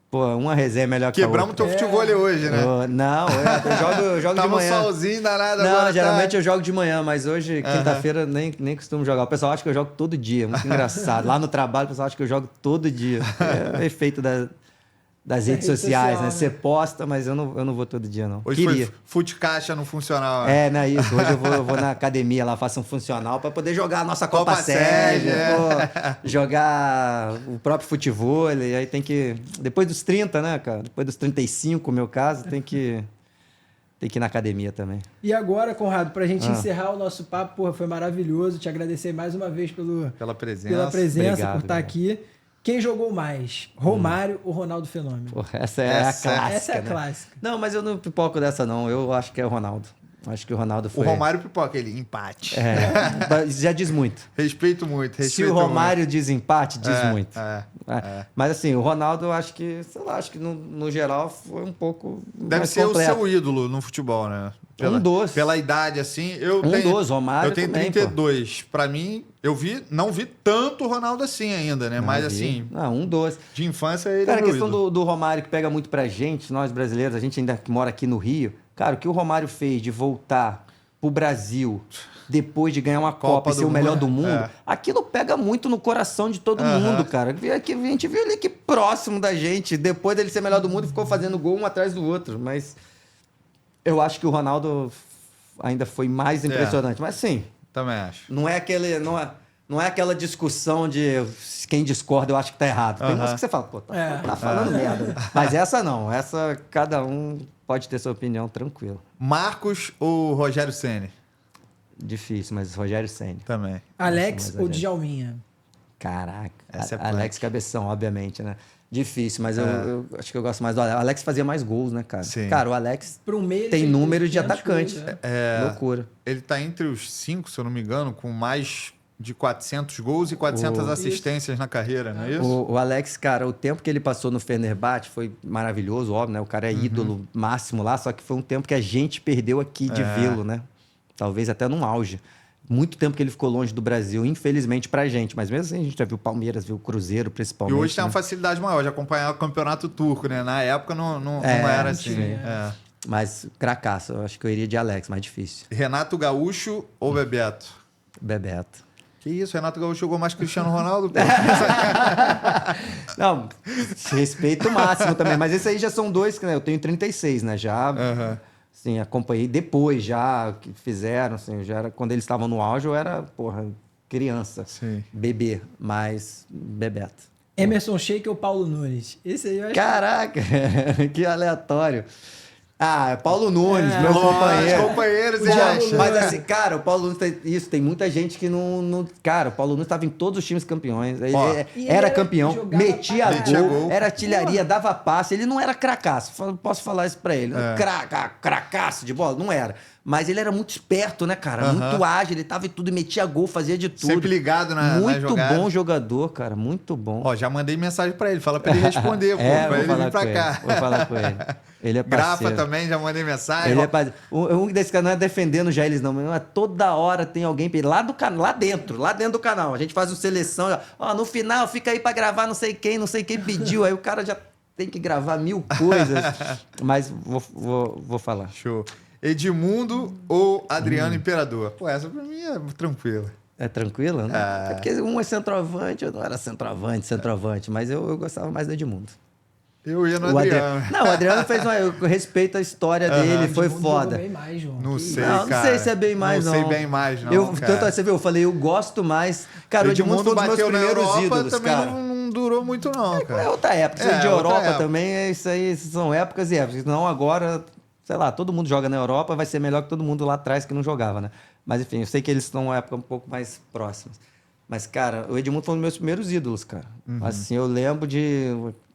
Speaker 3: Pô, uma resenha melhor que a
Speaker 1: Quebramos
Speaker 3: outra.
Speaker 1: teu futebol hoje, né?
Speaker 3: Não, eu jogo de
Speaker 1: Tava um
Speaker 3: manhã.
Speaker 1: solzinho danado
Speaker 3: Não,
Speaker 1: agora.
Speaker 3: geralmente
Speaker 1: tá?
Speaker 3: eu jogo de manhã, mas hoje, quinta-feira, nem costumo jogar. O pessoal acha que eu jogo todo dia, muito engraçado. Lá no trabalho, o pessoal acha que eu jogo todo dia. É o efeito das redes
Speaker 2: rede
Speaker 3: sociais,
Speaker 2: social,
Speaker 3: né?
Speaker 2: né?
Speaker 3: Você posta, mas eu não vou todo dia, não.
Speaker 1: Hoje
Speaker 3: Queria.
Speaker 1: foi fute caixa não funcional.
Speaker 3: É, não é isso. Hoje eu vou na academia lá, faço um funcional para poder jogar a nossa Copa
Speaker 1: Copa
Speaker 3: Sérgio,
Speaker 1: Sérgio,
Speaker 3: pô, jogar o próprio futebol. E aí tem que. Depois dos 30, né, cara? Depois dos 35, no meu caso, tem que ir na academia também.
Speaker 2: E agora, Conrado, pra gente
Speaker 3: Ah.
Speaker 2: encerrar o nosso papo, porra, foi maravilhoso. Te agradecer mais uma vez
Speaker 1: Pela presença.
Speaker 2: pela presença,
Speaker 3: Obrigado,
Speaker 2: por estar aqui. Quem jogou mais? Romário ou Ronaldo Fenômeno?
Speaker 3: Pô, essa é
Speaker 1: Essa-
Speaker 3: a clássica.
Speaker 2: Essa é a
Speaker 3: né?
Speaker 2: clássica.
Speaker 3: Não, mas eu não pipoco dessa, não. Eu acho que é o Ronaldo. Acho que o Ronaldo
Speaker 1: O
Speaker 3: foi.
Speaker 1: Romário pipoca, ele empate.
Speaker 3: Mas já diz muito.
Speaker 1: Respeito muito, respeito
Speaker 3: Se o Romário diz empate, diz
Speaker 1: É,
Speaker 3: muito.
Speaker 1: é,
Speaker 3: É. Mas assim, o Ronaldo, eu acho que, sei lá, acho que no geral foi um pouco.
Speaker 1: Deve
Speaker 3: mais
Speaker 1: ser
Speaker 3: completo.
Speaker 1: o seu ídolo no futebol, né?
Speaker 3: Um dos.
Speaker 1: Pela idade, assim. Eu
Speaker 3: Um
Speaker 1: tenho,
Speaker 3: dos, Romário
Speaker 1: Eu tenho
Speaker 3: também,
Speaker 1: 32. Pra mim, não vi tanto o Ronaldo assim ainda, né? Mas
Speaker 3: Não vi.
Speaker 1: assim,
Speaker 3: Não, um dos.
Speaker 1: de infância ele
Speaker 3: Cara,
Speaker 1: é
Speaker 3: a
Speaker 1: meu
Speaker 3: questão
Speaker 1: ídolo.
Speaker 3: do Romário que pega muito pra gente, nós brasileiros, a gente ainda que mora aqui no Rio. Cara, o que o Romário fez de voltar pro Brasil depois de ganhar uma Copa e
Speaker 1: do
Speaker 3: ser o melhor
Speaker 1: Mundo,
Speaker 3: do mundo,
Speaker 1: é.
Speaker 3: aquilo pega muito no coração de todo mundo, cara. A gente viu ele aqui próximo da gente, depois dele ser melhor do mundo, ficou fazendo gol um atrás do outro. Mas eu acho que o Ronaldo ainda foi mais impressionante. Mas sim,
Speaker 1: Também acho.
Speaker 3: não é aquela discussão de quem discorda eu acho que tá errado. Tem umas que você fala, pô, tá falando merda. Mas essa não. Essa cada um pode ter sua opinião tranquilo.
Speaker 1: Marcos ou Rogério Ceni?
Speaker 3: Difícil, mas Rogério Ceni.
Speaker 1: Também.
Speaker 2: Alex
Speaker 3: Mas
Speaker 2: ou
Speaker 3: olha-
Speaker 2: Djalminha?
Speaker 3: Caraca.
Speaker 1: Essa é
Speaker 3: Alex
Speaker 1: punk.
Speaker 3: Cabeção, obviamente, né? Difícil, mas eu acho que eu gosto mais do Alex. O Alex fazia mais gols, né, cara?
Speaker 1: Sim.
Speaker 3: Cara, o Alex
Speaker 2: Para um meio, ele
Speaker 3: tem
Speaker 2: fez
Speaker 3: números de
Speaker 2: 500
Speaker 3: atacante.
Speaker 2: gols,
Speaker 3: Loucura.
Speaker 1: Ele tá entre os 5, se eu não me engano, com mais de 400 gols e 400 assistências na carreira, não é isso?
Speaker 3: O Alex, cara, o tempo que ele passou no Fenerbahçe foi maravilhoso, óbvio, né? O cara é ídolo máximo lá, só que foi um tempo que a gente perdeu aqui de vê-lo, né? Talvez até num auge. Muito tempo que ele ficou longe do Brasil, infelizmente pra gente. Mas mesmo assim, a gente já viu o Palmeiras, viu o Cruzeiro,
Speaker 1: E
Speaker 3: principalmente.
Speaker 1: hoje tem uma
Speaker 3: né?
Speaker 1: facilidade maior de acompanhar o campeonato turco, né? Na época não era assim.
Speaker 3: sim.
Speaker 1: É.
Speaker 3: Mas cracaço, eu acho que eu iria de Alex, mais difícil.
Speaker 1: Renato Gaúcho ou Bebeto?
Speaker 3: Bebeto.
Speaker 1: Que isso, Renato Gaúcho jogou mais que Cristiano Ronaldo, pô.
Speaker 3: Não, respeito máximo também. Mas esses aí já são dois, né? Eu tenho 36, né? Já, assim, acompanhei depois já que fizeram, assim, já era, quando eles estavam no auge, eu era, porra, criança,
Speaker 1: Sim.
Speaker 3: bebê, mas Bebeto.
Speaker 2: Emerson Sheik ou Paulo Nunes? Esse aí eu acho
Speaker 3: Caraca, que aleatório. Ah, Paulo Nunes, meu
Speaker 1: Os
Speaker 3: companheiro.
Speaker 1: companheiros,
Speaker 2: O
Speaker 1: você
Speaker 2: Thiago
Speaker 1: acha?
Speaker 2: Nunes.
Speaker 3: Mas assim, cara, o Paulo Nunes tem isso, tem muita gente que não. Cara, o Paulo Nunes estava em todos os times campeões. Ele
Speaker 1: Ó,
Speaker 2: e ele
Speaker 3: era
Speaker 2: era-
Speaker 3: campeão,
Speaker 2: jogava
Speaker 3: metia
Speaker 2: pra
Speaker 1: caralho.
Speaker 3: gol, era artilharia, dava passe. Ele não era cracaço, posso falar isso pra ele. Cracaço de bola, não era. Mas ele era muito esperto, né, cara? Muito ágil, ele tava em tudo, metia gol, fazia de tudo.
Speaker 1: Sempre ligado na
Speaker 3: Muito
Speaker 1: jogada.
Speaker 3: bom jogador, cara, muito bom.
Speaker 1: Ó, já mandei mensagem pra ele. Fala pra ele responder, pô.
Speaker 3: É,
Speaker 1: Pra
Speaker 3: vou
Speaker 1: ele
Speaker 3: falar
Speaker 1: vir pra
Speaker 3: com
Speaker 1: cá.
Speaker 3: ele. Vou falar com ele. Ele é
Speaker 1: Grafa
Speaker 3: parceiro.
Speaker 1: também, já mandei mensagem.
Speaker 3: Ele é parceiro. Um desses caras não é defendendo já eles não, mas toda hora tem alguém lá do canal, lá dentro do canal. A gente faz uma seleção, ó, no final fica aí pra gravar não sei quem pediu, aí o cara já tem que gravar 1000 coisas. Mas vou falar.
Speaker 1: Show. Edmundo ou Adriano Imperador? Pô, essa pra mim é tranquila.
Speaker 3: É tranquilo, né? É porque um é centroavante, eu não era centroavante, mas eu gostava mais do Edmundo.
Speaker 1: Eu ia no
Speaker 3: O
Speaker 1: Adriano.
Speaker 3: Não, o Adriano fez uma. Eu respeito a história dele, foi
Speaker 2: Todo mundo jogou
Speaker 3: foda.
Speaker 2: bem mais, João.
Speaker 1: Não
Speaker 2: Que
Speaker 1: sei,
Speaker 3: Não
Speaker 1: cara.
Speaker 3: sei se é bem mais, não.
Speaker 1: Não sei bem mais, não,
Speaker 3: Eu,
Speaker 1: cara.
Speaker 3: tanto é, você viu, eu falei, eu gosto mais. Cara, o Edmundo foi um dos meus
Speaker 1: bateu na
Speaker 3: primeiros
Speaker 1: Europa,
Speaker 3: ídolos,
Speaker 1: também
Speaker 3: cara.
Speaker 1: não durou muito, não, cara.
Speaker 3: É outra época. Isso
Speaker 1: É,
Speaker 3: de
Speaker 1: outra
Speaker 3: Europa
Speaker 1: época.
Speaker 3: também, isso aí são épocas e épocas. Não agora, sei lá, todo mundo joga na Europa, vai ser melhor que todo mundo lá atrás que não jogava, né? Mas enfim, eu sei que eles estão numa época um pouco mais próximas. Mas, cara, o Edmundo foi um dos meus primeiros ídolos, cara. Assim, eu lembro de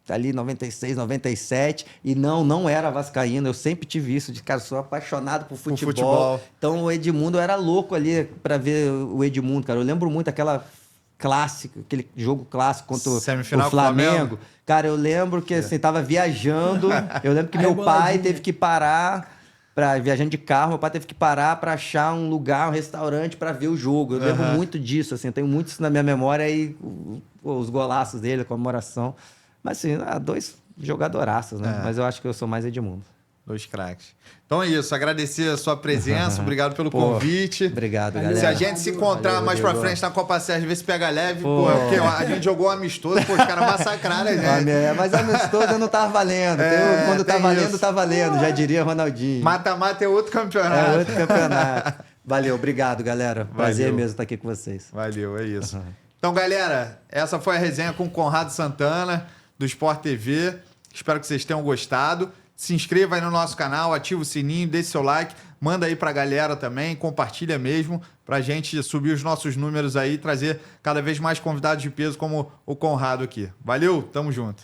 Speaker 3: ali 96, 97, e não era vascaíno, eu sempre tive isso, de cara, sou apaixonado por futebol.
Speaker 1: futebol.
Speaker 3: Então o Edmundo, eu era louco ali pra ver o Edmundo, cara. Eu lembro muito aquela clássico, aquele jogo clássico contra
Speaker 1: Semifinal
Speaker 3: o
Speaker 1: com o Flamengo.
Speaker 3: Flamengo. Cara, eu lembro que assim, tava viajando, eu lembro que
Speaker 2: Aí
Speaker 3: meu
Speaker 2: boladinha.
Speaker 3: pai teve que parar viajando de carro, meu pai teve que parar pra achar um lugar, um restaurante pra ver o jogo. Eu lembro muito disso, assim, eu tenho muito isso na minha memória e os golaços dele, a comemoração. Mas assim, dois jogadoraços, né? Mas eu acho que eu sou mais Edmundo.
Speaker 1: Dois craques. Então é isso. Agradecer a sua presença. Obrigado pelo
Speaker 3: Pô,
Speaker 1: convite.
Speaker 3: Obrigado,
Speaker 2: Valeu.
Speaker 3: galera.
Speaker 1: Se a gente se encontrar
Speaker 3: Valeu,
Speaker 1: mais pra
Speaker 3: Rodrigo.
Speaker 1: frente na Copa Sérgio, ver se pega leve,
Speaker 3: Pô.
Speaker 1: porque a gente jogou amistoso, pô, os caras massacraram a gente.
Speaker 3: Mas amistoso não tava valendo. Quando tá
Speaker 1: tem
Speaker 3: valendo,
Speaker 1: isso.
Speaker 3: tá valendo. Já diria Ronaldinho.
Speaker 1: Mata-mata é outro campeonato.
Speaker 3: É outro campeonato. Valeu, obrigado, galera. Prazer
Speaker 1: Valeu.
Speaker 3: mesmo estar aqui com vocês.
Speaker 1: Valeu, é isso. Então, galera, essa foi a resenha com o Conrado Santana, do Sport TV. Espero que vocês tenham gostado. Se inscreva aí no nosso canal, ativa o sininho, deixe seu like, manda aí pra galera também, compartilha mesmo, pra gente subir os nossos números aí e trazer cada vez mais convidados de peso como o Conrado aqui. Valeu, tamo junto.